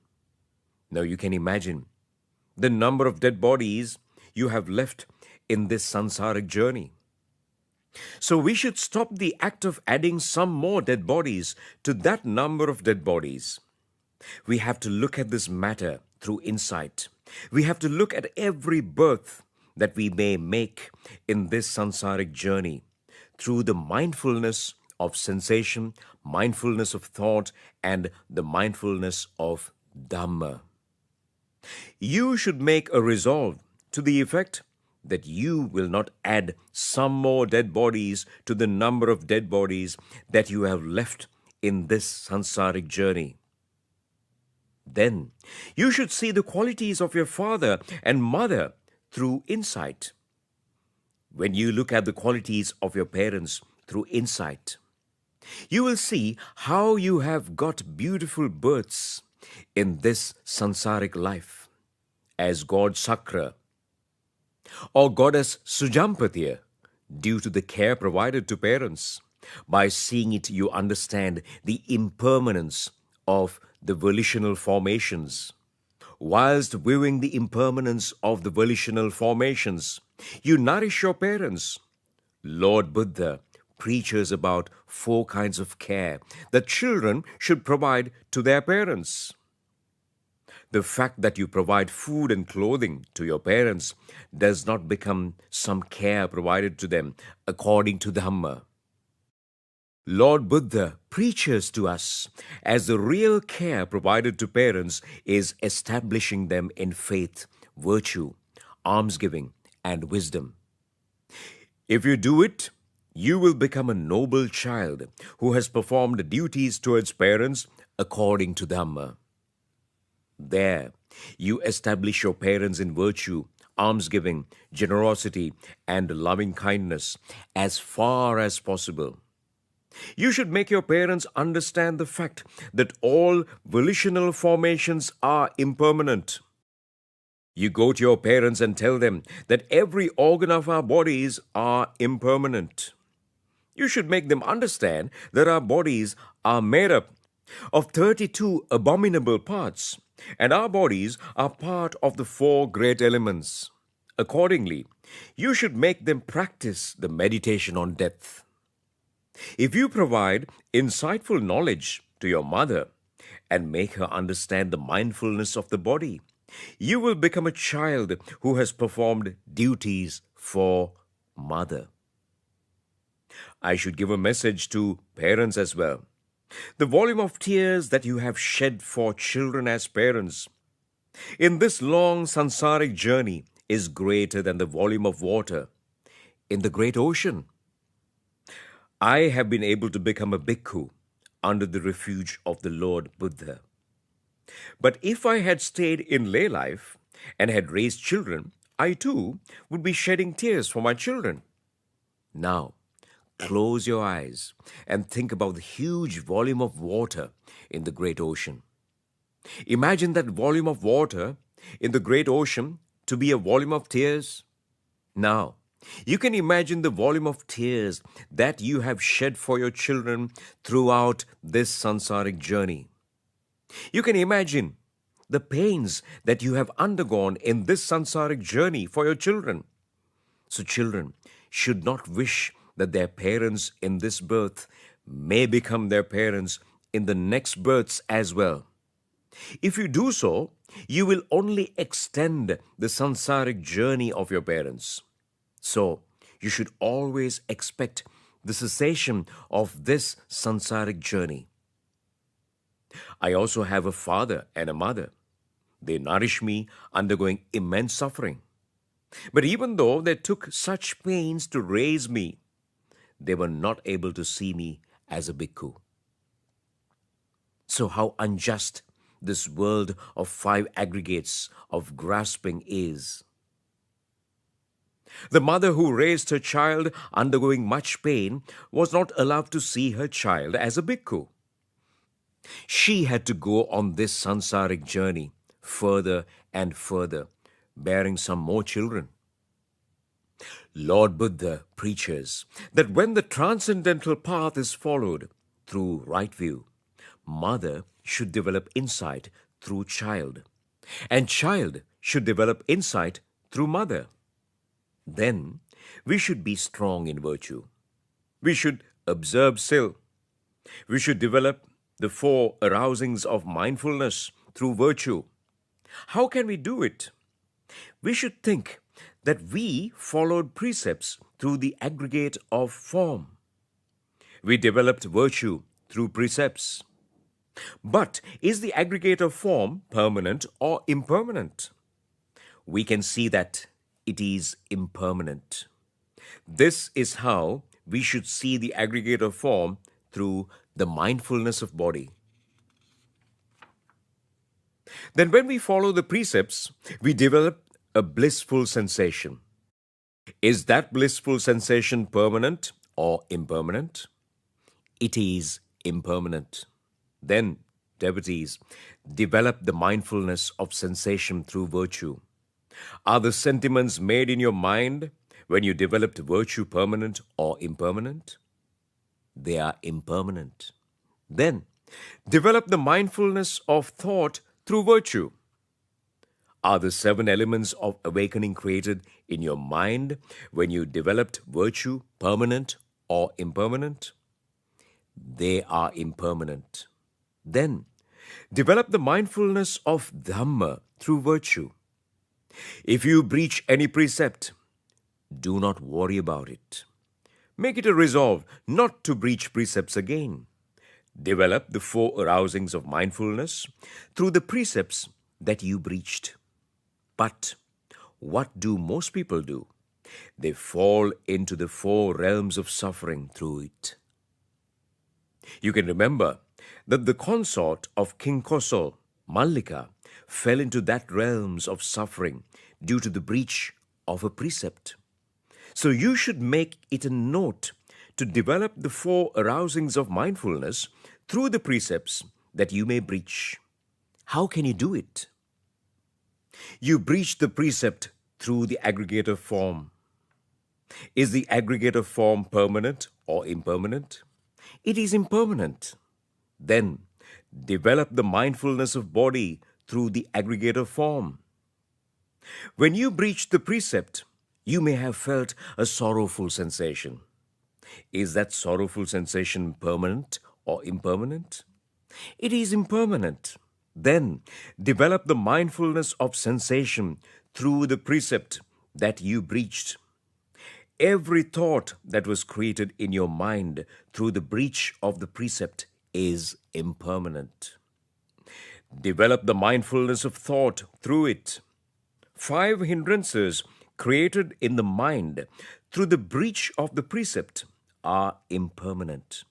Now you can imagine the number of dead bodies you have left in this sansaric journey. So we should stop the act of adding some more dead bodies to that number of dead bodies. We have to look at this matter through insight. We have to look at every birth that we may make in this sansaric journey through the mindfulness of sensation, mindfulness of thought, and the mindfulness of Dhamma. You should make a resolve to the effect that you will not add some more dead bodies to the number of dead bodies that you have left in this sansaric journey. Then you should see the qualities of your father and mother through insight. When you look at the qualities of your parents through insight, you will see how you have got beautiful births in this sansaric life as God Sakra. or goddess Sujampatiya, due to the care provided to parents. By seeing it, you understand the impermanence of the volitional formations. Whilst viewing the impermanence of the volitional formations, you nourish your parents. Lord Buddha preaches about 4 kinds of care that children should provide to their parents. The fact that you provide food and clothing to your parents does not become some care provided to them according to Dhamma. Lord Buddha preaches to us as the real care provided to parents is establishing them in faith, virtue, almsgiving, and wisdom. If you do it, you will become a noble child who has performed duties towards parents according to Dhamma. There, you establish your parents in virtue, almsgiving, generosity, and loving kindness as far as possible. You should make your parents understand the fact that all volitional formations are impermanent. You go to your parents and tell them that every organ of our bodies are impermanent. You should make them understand that our bodies are made up of 32 abominable parts, and our bodies are part of the 4 great elements. Accordingly, you should make them practice the meditation on death. If you provide insightful knowledge to your mother and make her understand the mindfulness of the body, you will become a child who has performed duties for mother. I should give a message to parents as well. The volume of tears that you have shed for children as parents in this long sansaric journey is greater than the volume of water in the great ocean. I have been able to become a bhikkhu under the refuge of the Lord Buddha. But if I had stayed in lay life and had raised children, I too would be shedding tears for my children. Now, close your eyes and think about the huge volume of water in the great ocean. Imagine that volume of water in the great ocean to be a volume of tears. Now, you can imagine the volume of tears that you have shed for your children throughout this sansaric journey. You can imagine the pains that you have undergone in this sansaric journey for your children. So children should not wish that their parents in this birth may become their parents in the next births as well. If you do so, you will only extend the sansaric journey of your parents. So, you should always expect the cessation of this sansaric journey. I also have a father and a mother. They nourish me undergoing immense suffering. But even though they took such pains to raise me, they were not able to see me as a bhikkhu. So how unjust this world of 5 aggregates of grasping is. The mother who raised her child undergoing much pain was not allowed to see her child as a bhikkhu. She had to go on this sansaric journey further and further, bearing some more children. Lord Buddha preaches that when the transcendental path is followed through right view, mother should develop insight through child, and child should develop insight through mother. Then we should be strong in virtue. We should observe sil. We should develop the 4 arousings of mindfulness through virtue. How can we do it? We should think that we followed precepts through the aggregate of form. We developed virtue through precepts. But is the aggregate of form permanent or impermanent? We can see that it is impermanent. This is how we should see the aggregate of form through the mindfulness of body. Then when we follow the precepts, we develop a blissful sensation. Is that blissful sensation permanent or impermanent? It is impermanent. Then, devotees, develop the mindfulness of sensation through virtue. Are the sentiments made in your mind when you developed virtue permanent or impermanent? They are impermanent. Then, develop the mindfulness of thought through virtue. Are the 7 elements of awakening created in your mind when you developed virtue permanent or impermanent? They are impermanent. Then, develop the mindfulness of Dhamma through virtue. If you breach any precept, do not worry about it. Make it a resolve not to breach precepts again. Develop the 4 arousings of mindfulness through the precepts that you breached. But what do most people do? They fall into the 4 realms of suffering through it. You can remember that the consort of King Kosal, Mallika, fell into that realms of suffering due to the breach of a precept. So you should make it a note to develop the 4 arousings of mindfulness through the precepts that you may breach. How can you do it? You breach the precept through the aggregator form. Is the aggregator form permanent or impermanent? It is impermanent. Then, develop the mindfulness of body through the aggregator form. When you breach the precept, you may have felt a sorrowful sensation. Is that sorrowful sensation permanent or impermanent? It is impermanent. Then, develop the mindfulness of sensation through the precept that you breached. Every thought that was created in your mind through the breach of the precept is impermanent. Develop the mindfulness of thought through it. 5 hindrances created in the mind through the breach of the precept are impermanent.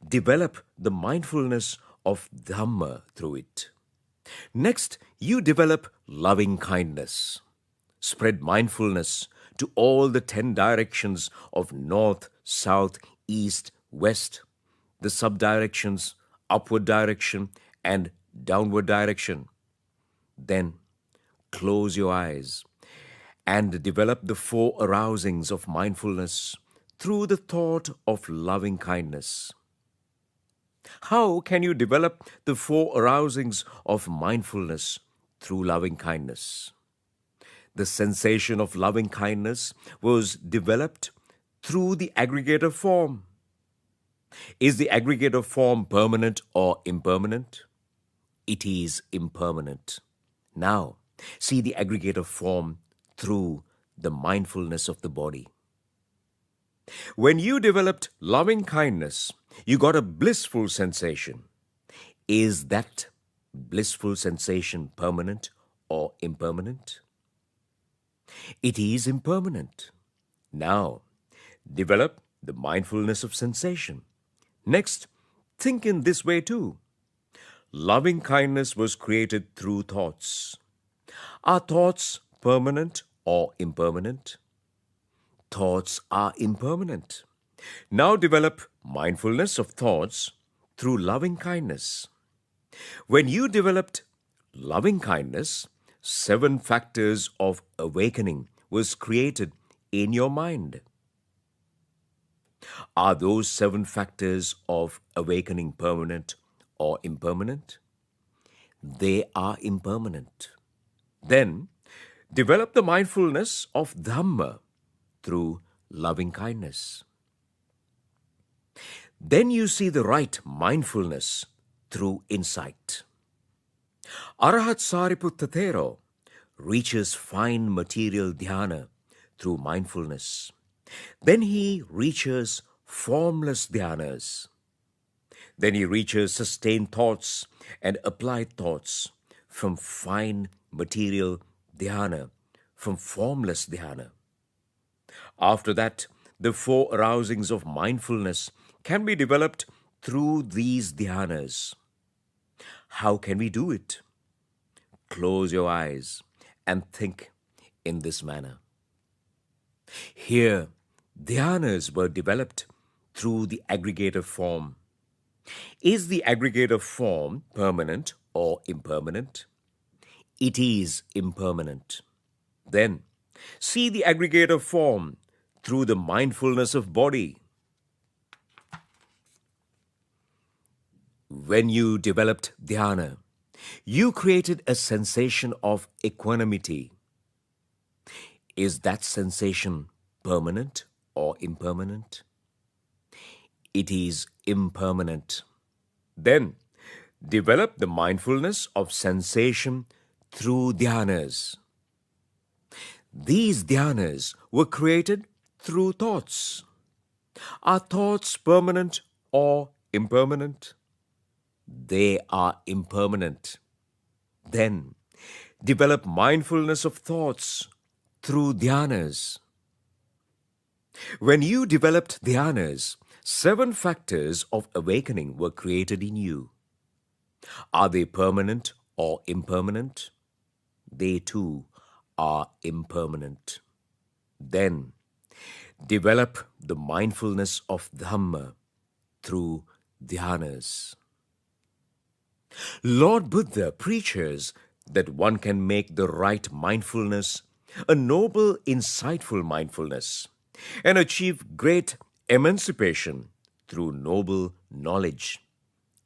Develop the mindfulness of Dhamma through it. Next, you develop loving kindness. Spread mindfulness to all the 10 directions of north, south, east, west, the subdirections, upward direction, and downward direction. Then, close your eyes and develop the 4 arousings of mindfulness through the thought of loving kindness. How can you develop the 4 arousings of mindfulness through loving kindness? The sensation of loving kindness was developed through the aggregator form. Is the aggregator form permanent or impermanent? It is impermanent. Now, see the aggregator form through the mindfulness of the body. When you developed loving kindness, you got a blissful sensation. Is that blissful sensation permanent or impermanent? It is impermanent. Now, develop the mindfulness of sensation. Next, think in this way too. Loving kindness was created through thoughts. Are thoughts permanent or impermanent? Thoughts are impermanent. Now develop mindfulness of thoughts through loving kindness. When you developed loving kindness, 7 factors of awakening was created in your mind. Are those 7 factors of awakening permanent or impermanent? They are impermanent. Then, develop the mindfulness of Dhamma through loving kindness. Then you see the right mindfulness through insight. Arahat Sariputta Thero reaches fine material dhyana through mindfulness. Then he reaches formless dhyanas. Then he reaches sustained thoughts and applied thoughts from fine material dhyana, from formless dhyana. After that, the 4 arousings of mindfulness can be developed through these dhyanas. How can we do it? Close your eyes and think in this manner. Here, dhyanas were developed through the aggregator form. Is the aggregator form permanent or impermanent? It is impermanent. Then, see the aggregator form through the mindfulness of body. When you developed dhyana, you created a sensation of equanimity. Is that sensation permanent or impermanent? It is impermanent. Then, develop the mindfulness of sensation through dhyanas. These dhyanas were created through thoughts. Are thoughts permanent or impermanent? They are impermanent. Then, develop mindfulness of thoughts through dhyanas. When you developed dhyanas, 7 factors of awakening were created in you. Are they permanent or impermanent? They too are impermanent. Then, develop the mindfulness of Dhamma through dhyanas. Lord Buddha preaches that one can make the right mindfulness a noble, insightful mindfulness and achieve great emancipation through noble knowledge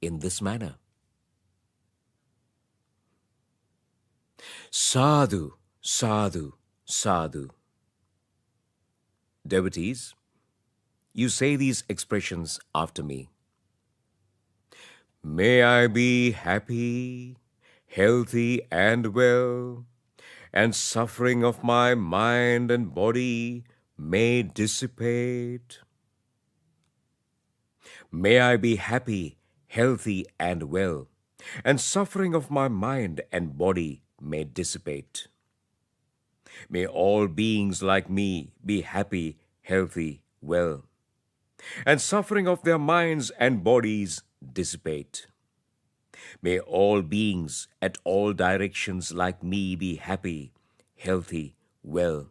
in this manner. Sadhu, sadhu, sadhu. Devotees, you say these expressions after me. May I be happy, healthy and well, and suffering of my mind and body may dissipate. May I be happy, healthy and well, and suffering of my mind and body may dissipate. May all beings like me be happy, healthy, well, and suffering of their minds and bodies dissipate. May all beings at all directions like me be happy, healthy, well,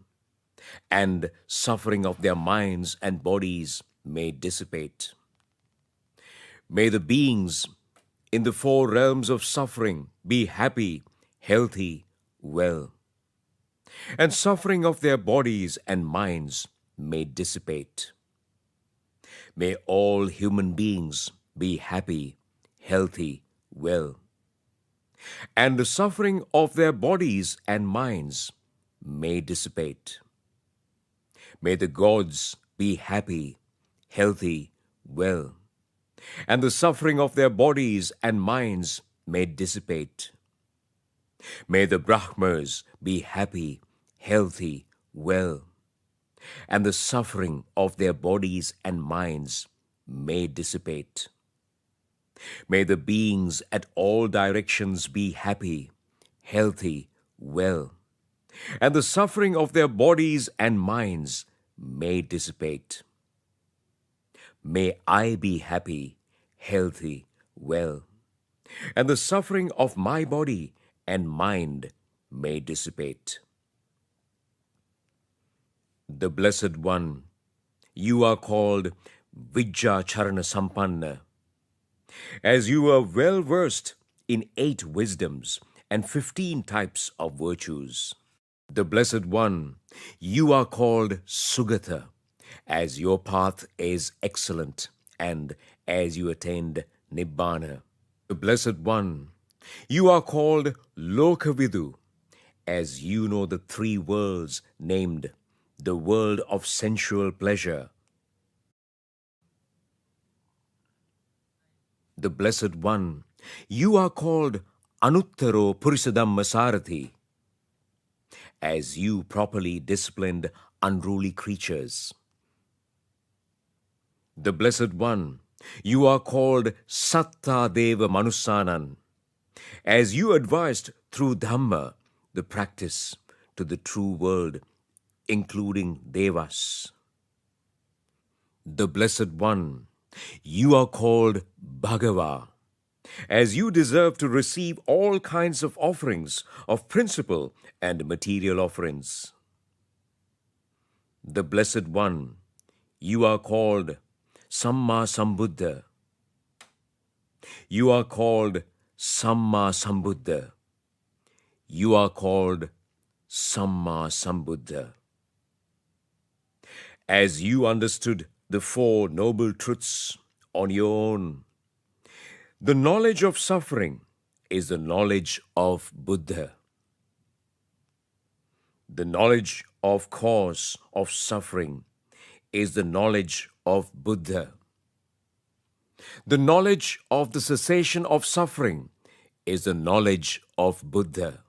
and suffering of their minds and bodies may dissipate. May the beings in the 4 realms of suffering be happy, healthy, well, and suffering of their bodies and minds may dissipate. May all human beings be happy, healthy, well, and the suffering of their bodies and minds may dissipate. May the gods be happy, healthy, well, and the suffering of their bodies and minds may dissipate. May the Brahmas be happy, healthy, well, and the suffering of their bodies and minds may dissipate. May the beings at all directions be happy, healthy, well, and the suffering of their bodies and minds may dissipate. May I be happy, healthy, well, and the suffering of my body and mind may dissipate. The Blessed One, you are called Vijja Charana Sampanna, as you are well versed in 8 wisdoms and 15 types of virtues. The Blessed One, you are called Sugata, as your path is excellent and as you attained Nibbana. The Blessed One, you are called Lokavidu, as you know the 3 worlds named the world of sensual pleasure. The Blessed One, you are called Anuttaro Purisadhamma Sarathi, as you properly disciplined unruly creatures. The Blessed One, you are called Satta Deva Manusanan, as you advised through Dhamma the practice to the true world, including Devas. The Blessed One, you are called Bhagava, as you deserve to receive all kinds of offerings of principal and material offerings. The Blessed One, you are called Samma Sambuddha. You are called Samma Sambuddha. You are called Samma Sambuddha. As you understood the Four Noble Truths on your own, the knowledge of suffering is the knowledge of Buddha. The knowledge of cause of suffering is the knowledge of Buddha. The knowledge of the cessation of suffering is the knowledge of Buddha.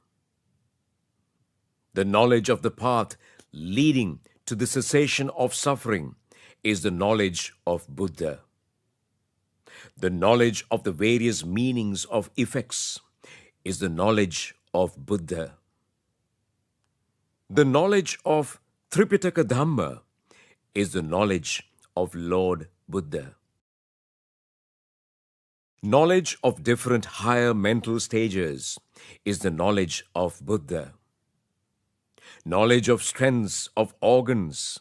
The knowledge of the path leading to the cessation of suffering is the knowledge of Buddha. The knowledge of the various meanings of effects is the knowledge of Buddha. The knowledge of Tripitaka Dhamma is the knowledge of Lord Buddha. Knowledge of different higher mental stages is the knowledge of Buddha. Knowledge of strengths of organs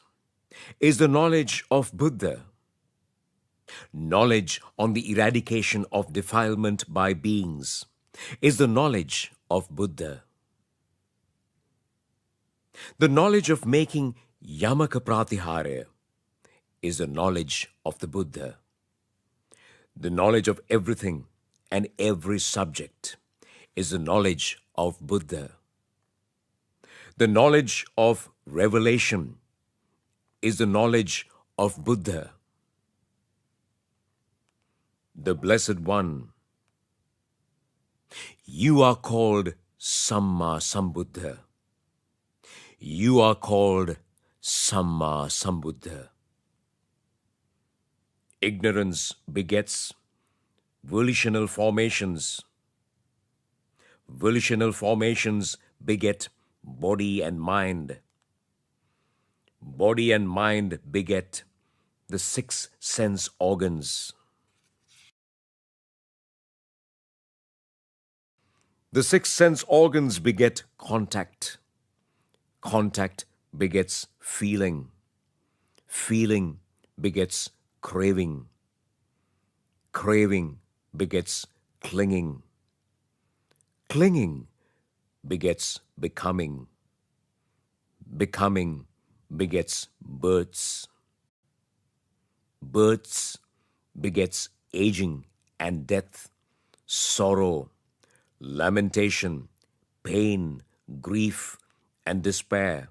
is the knowledge of Buddha. Knowledge on the eradication of defilement by beings is the knowledge of Buddha. The knowledge of making yamaka pratihara is the knowledge of the Buddha. The knowledge of everything and every subject is the knowledge of Buddha. The knowledge of revelation is the knowledge of Buddha. The Blessed One, you are called Samma Sambuddha. You are called Samma Sambuddha. Ignorance begets volitional formations. Volitional formations beget body and mind. Body and mind beget the 6 sense organs. The 6 sense organs beget contact. Contact begets feeling. Feeling begets craving. Craving begets clinging. Clinging begets becoming. Becoming begets births. Births begets aging and death, sorrow, lamentation, pain, grief, and despair.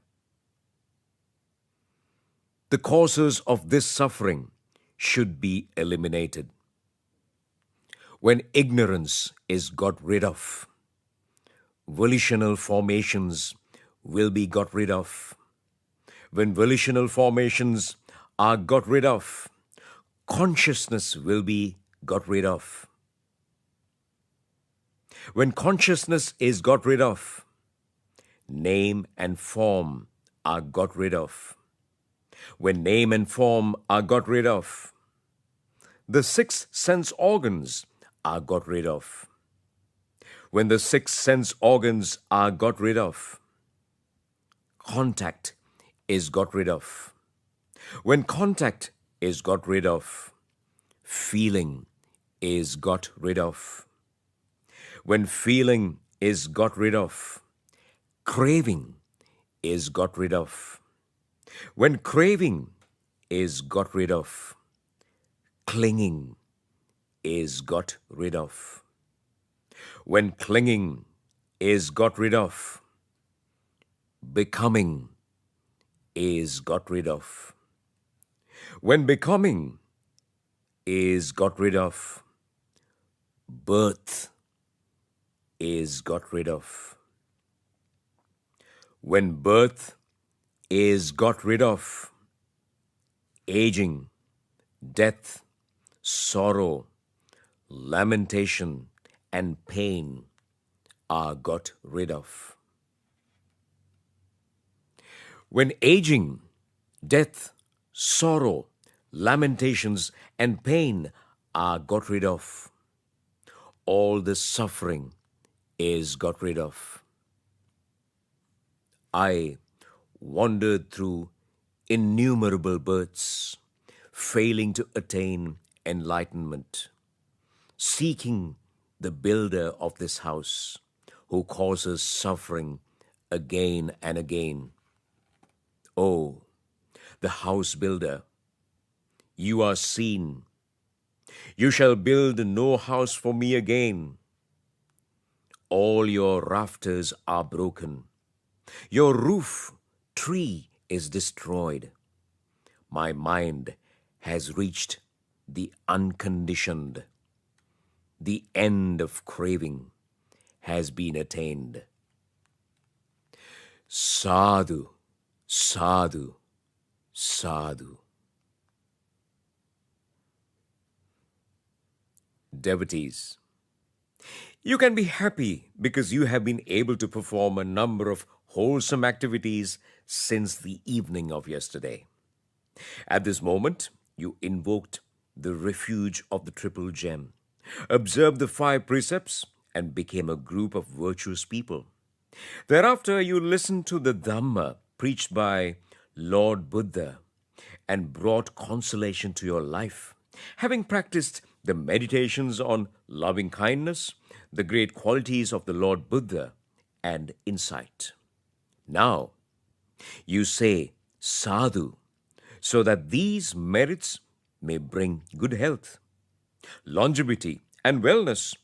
The causes of this suffering should be eliminated. When ignorance is got rid of, volitional formations will be got rid of. When volitional formations are got rid of, consciousness will be got rid of. When consciousness is got rid of, name and form are got rid of. When name and form are got rid of, the 6 sense organs are got rid of. When the 6 sense organs are got rid of, contact is got rid of. When contact is got rid of, feeling is got rid of. When feeling is got rid of, craving is got rid of. When craving is got rid of, clinging is got rid of. When clinging is got rid of, becoming is got rid of. When becoming is got rid of, birth is got rid of. When birth is got rid of, aging, death, sorrow, lamentation, and pain are got rid of. When aging, death, sorrow, lamentations, and pain are got rid of, all the suffering is got rid of. I wandered through innumerable births, failing to attain enlightenment, seeking the builder of this house, who causes suffering again and again. Oh, the house builder, you are seen. You shall build no house for me again. All your rafters are broken. Your roof tree is destroyed. My mind has reached the unconditioned. The end of craving has been attained. Sadhu, sadhu, sadhu. Devotees, you can be happy because you have been able to perform a number of wholesome activities since the evening of yesterday. At this moment, you invoked the refuge of the triple gem, observed the 5 precepts, and became a group of virtuous people. Thereafter, you listened to the Dhamma preached by Lord Buddha and brought consolation to your life, having practiced the meditations on loving kindness, the great qualities of the Lord Buddha, and insight. Now, you say sadhu, so that these merits may bring good health, longevity, and wellness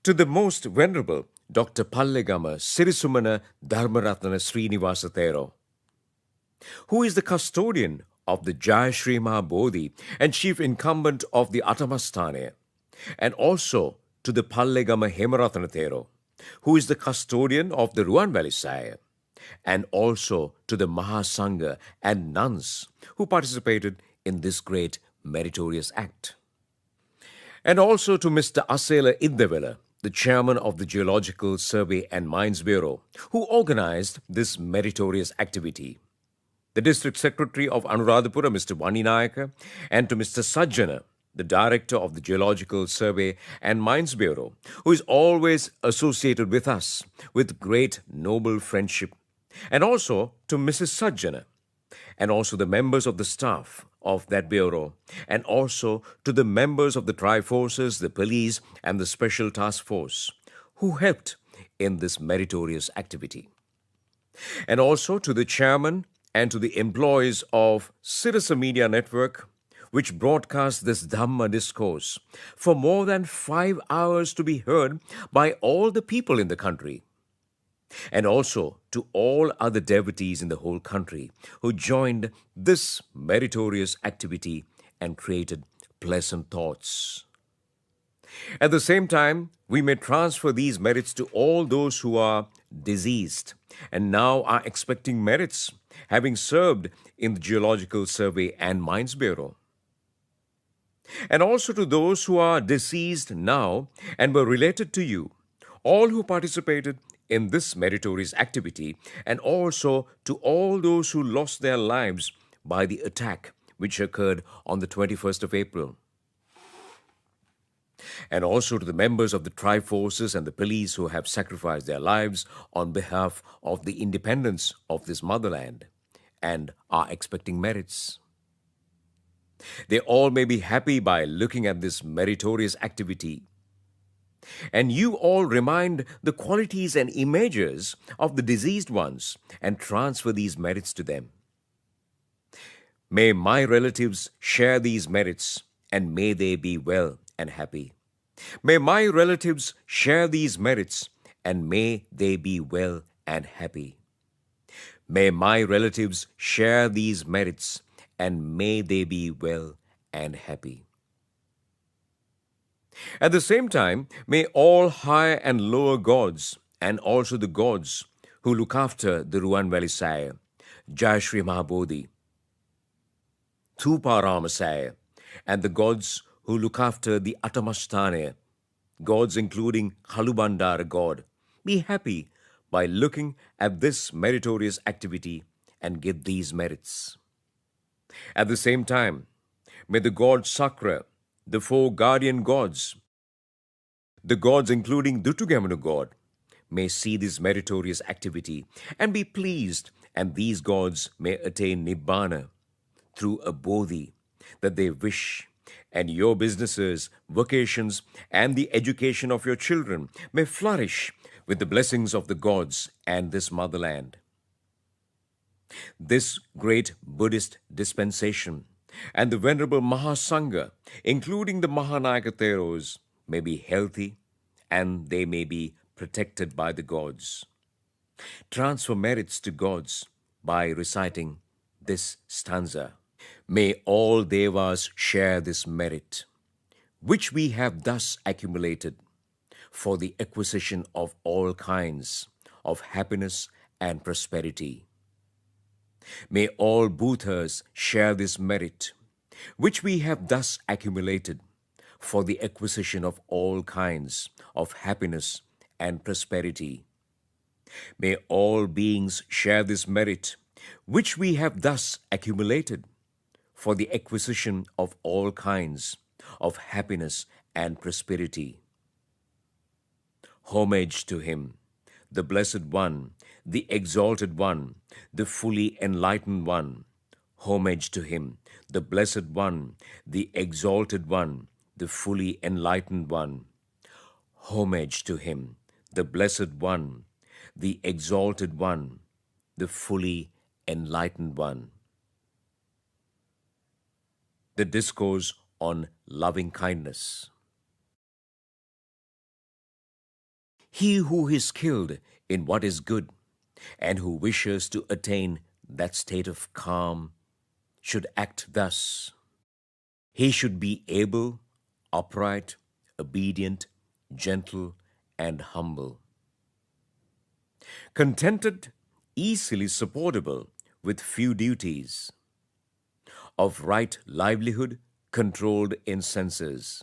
to the most venerable Dr. Pallegama Sirisumana Dharmaratana Srinivasa Thero, who is the custodian of the Jayashri Mahabodhi and chief incumbent of the Atamasthane, and also to the Pallegama Hemaratana Thero, who is the custodian of the Ruan Valley Saya, and also to the Mahasangha and nuns who participated in this great meritorious act. And also to Mr. Asela Indevela, the chairman of the Geological Survey and Mines Bureau, who organized this meritorious activity. The district secretary of Anuradhapura, Mr. Vaninayaka, and to Mr. Sajjana, the director of the Geological Survey and Mines Bureau, who is always associated with us with great noble friendship, and also to Mrs. Sajjana, and also the members of the staff of that bureau, and also to the members of the Tri-Forces, the police, and the Special Task Force, who helped in this meritorious activity. And also to the chairman and to the employees of Sirasa Media Network, which broadcast this Dhamma discourse for more than 5 hours to be heard by all the people in the country. And also to all other devotees in the whole country who joined this meritorious activity and created pleasant thoughts. At the same time, we may transfer these merits to all those who are diseased and now are expecting merits, having served in the Geological Survey and Mines Bureau. And also to those who are deceased now and were related to you, all who participated in this meritorious activity, and also to all those who lost their lives by the attack which occurred on the 21st of April. And also to the members of the Tri-Forces and the police who have sacrificed their lives on behalf of the independence of this motherland and are expecting merits. They all may be happy by looking at this meritorious activity. And you all remind the qualities and images of the deceased ones and transfer these merits to them. May my relatives share these merits and may they be well and happy. May my relatives share these merits and may they be well and happy. May my relatives share these merits and may they be well and happy. At the same time, may all higher and lower gods, and also the gods who look after the Ruan Valley Saya, Jayashri Mahabodhi, Thuparama Saya, and the gods who look after the Atamasthane, gods including Kalubandara god, be happy by looking at this meritorious activity and get these merits. At the same time, may the god Sakra, the 4 guardian gods, the gods including Dutugamanu god, may see this meritorious activity and be pleased, and these gods may attain Nibbana through a bodhi that they wish, and your businesses, vocations, and the education of your children may flourish with the blessings of the gods and this motherland. This great Buddhist dispensation and the Venerable Mahasangha, including the Mahanayaka Theros, may be healthy and they may be protected by the gods. Transfer merits to gods by reciting this stanza. May all devas share this merit, which we have thus accumulated for the acquisition of all kinds of happiness and prosperity. May all Bhutas share this merit, which we have thus accumulated for the acquisition of all kinds of happiness and prosperity. May all beings share this merit, which we have thus accumulated for the acquisition of all kinds of happiness and prosperity. Homage to him, the Blessed One, the Exalted One, the fully enlightened One. Homage to him, the Blessed One, the Exalted One, the fully enlightened One. Homage to him, the Blessed One, the Exalted One, the fully enlightened One. The Discourse on Loving Kindness. He who is skilled in what is good and who wishes to attain that state of calm should act thus. He should be able, upright, obedient, gentle, and humble. Contented, easily supportable with few duties. Of right livelihood, controlled in senses.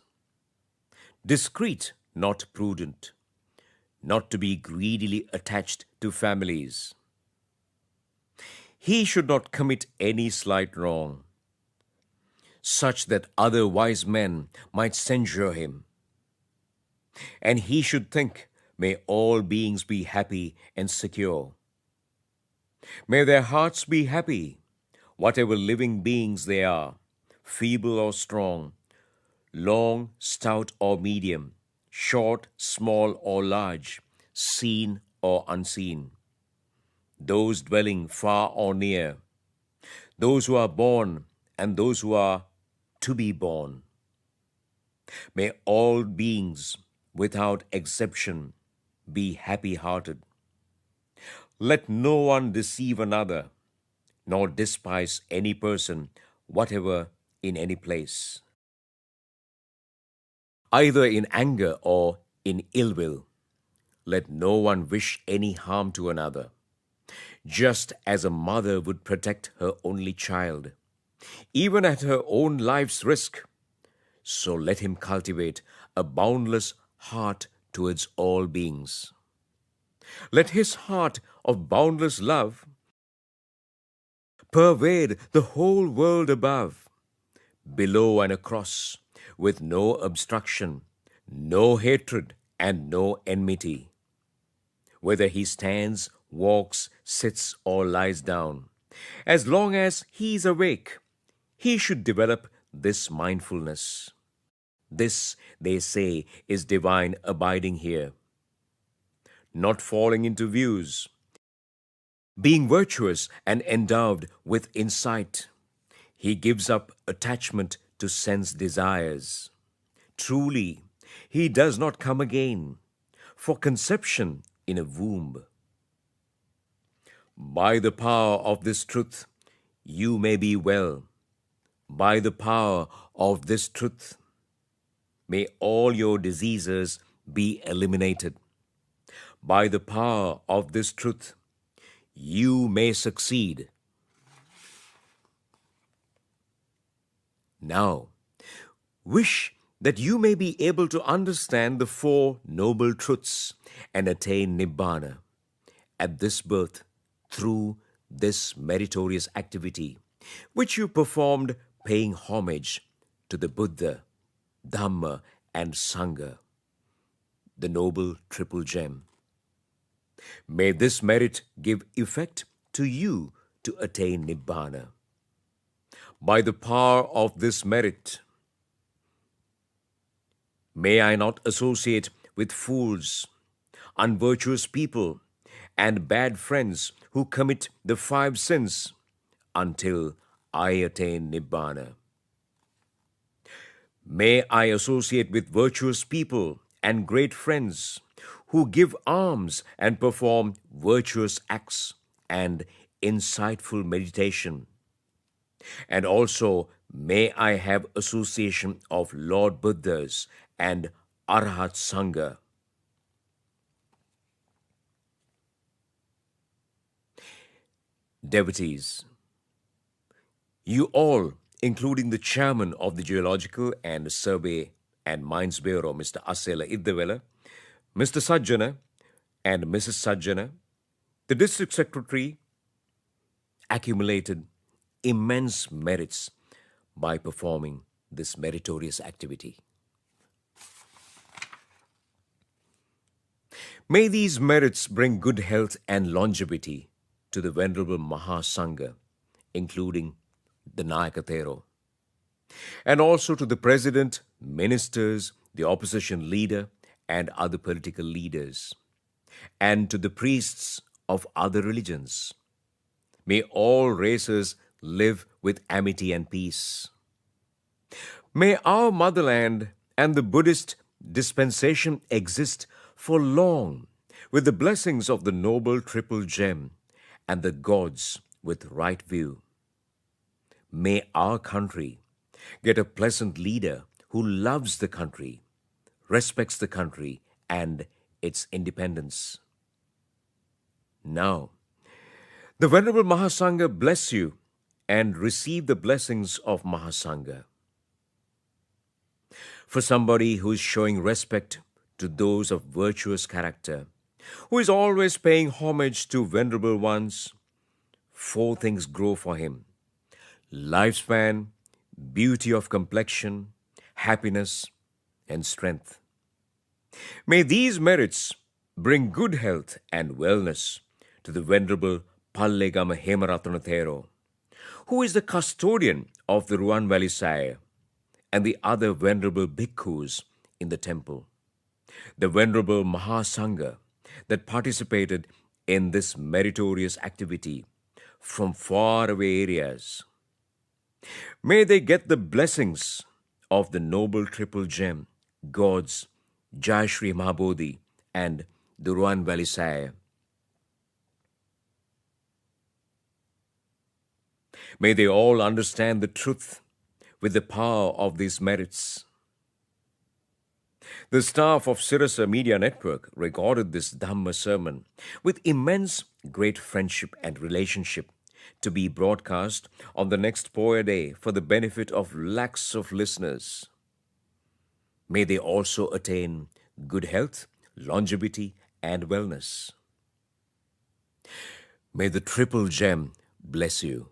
Discreet, not prudent. Not to be greedily attached to families. He should not commit any slight wrong, such that other wise men might censure him. And he should think, may all beings be happy and secure. May their hearts be happy, whatever living beings they are, feeble or strong, long, stout or medium, short, small or large, seen or unseen, those dwelling far or near, those who are born and those who are to be born. May all beings, without exception, be happy-hearted. Let no one deceive another, nor despise any person, whatever in any place, either in anger or in ill will. Let no one wish any harm to another, just as a mother would protect her only child, even at her own life's risk. So let him cultivate a boundless heart towards all beings. Let his heart of boundless love pervade the whole world above, below and across, with no obstruction, no hatred, and no enmity. Whether he stands, walks, sits, or lies down, as long as he is awake, he should develop this mindfulness. This, they say, is divine abiding here. Not falling into views, being virtuous and endowed with insight, he gives up attachment to sense desires. Truly, he does not come again for conception in a womb. By the power of this truth, you may be well. By the power of this truth, may all your diseases be eliminated. By the power of this truth, you may succeed. Now, wish that you may be able to understand the four noble truths and attain Nibbana at this birth through this meritorious activity, which you performed paying homage to the Buddha, Dhamma, and Sangha, the noble triple gem. May this merit give effect to you to attain Nibbana. By the power of this merit, may I not associate with fools, unvirtuous people, and bad friends who commit the 5 sins until I attain Nibbana. May I associate with virtuous people and great friends who give alms and perform virtuous acts and insightful meditation. And also, may I have association of Lord Buddhas and Arhat Sangha. Devotees, you all, including the chairman of the Geological and Survey and Mines Bureau, Mr. Asela Iddavela, Mr. Sajjana and Mrs. Sajjana, the district secretary, accumulated immense merits by performing this meritorious activity. May these merits bring good health and longevity to the Venerable Mahasangha, including the Nayaka Thero, and also to the president, ministers, the opposition leader, and other political leaders, and to the priests of other religions. May all races live with amity and peace. May our motherland and the Buddhist dispensation exist for long with the blessings of the noble triple gem and the gods with right view. May our country get a pleasant leader who loves the country, respects the country and its independence. Now, the Venerable Mahasangha bless you and receive the blessings of Mahasangha. For somebody who is showing respect to those of virtuous character, who is always paying homage to venerable ones, 4 things grow for him: lifespan, beauty of complexion, happiness, and strength. May these merits bring good health and wellness to the Venerable Pallegama Hemaratana Thero, who is the custodian of the Ruan Valley Sire, and the other venerable bhikkhus in the temple, the Venerable Mahasangha that participated in this meritorious activity from far away areas. May they get the blessings of the noble triple gem, gods Jai Shri Mahabodhi and the Ruan Valley Sire. May they all understand the truth with the power of these merits. The staff of Sirasa Media Network recorded this Dhamma sermon with immense great friendship and relationship to be broadcast on the next Poya Day for the benefit of lakhs of listeners. May they also attain good health, longevity, and wellness. May the triple gem bless you.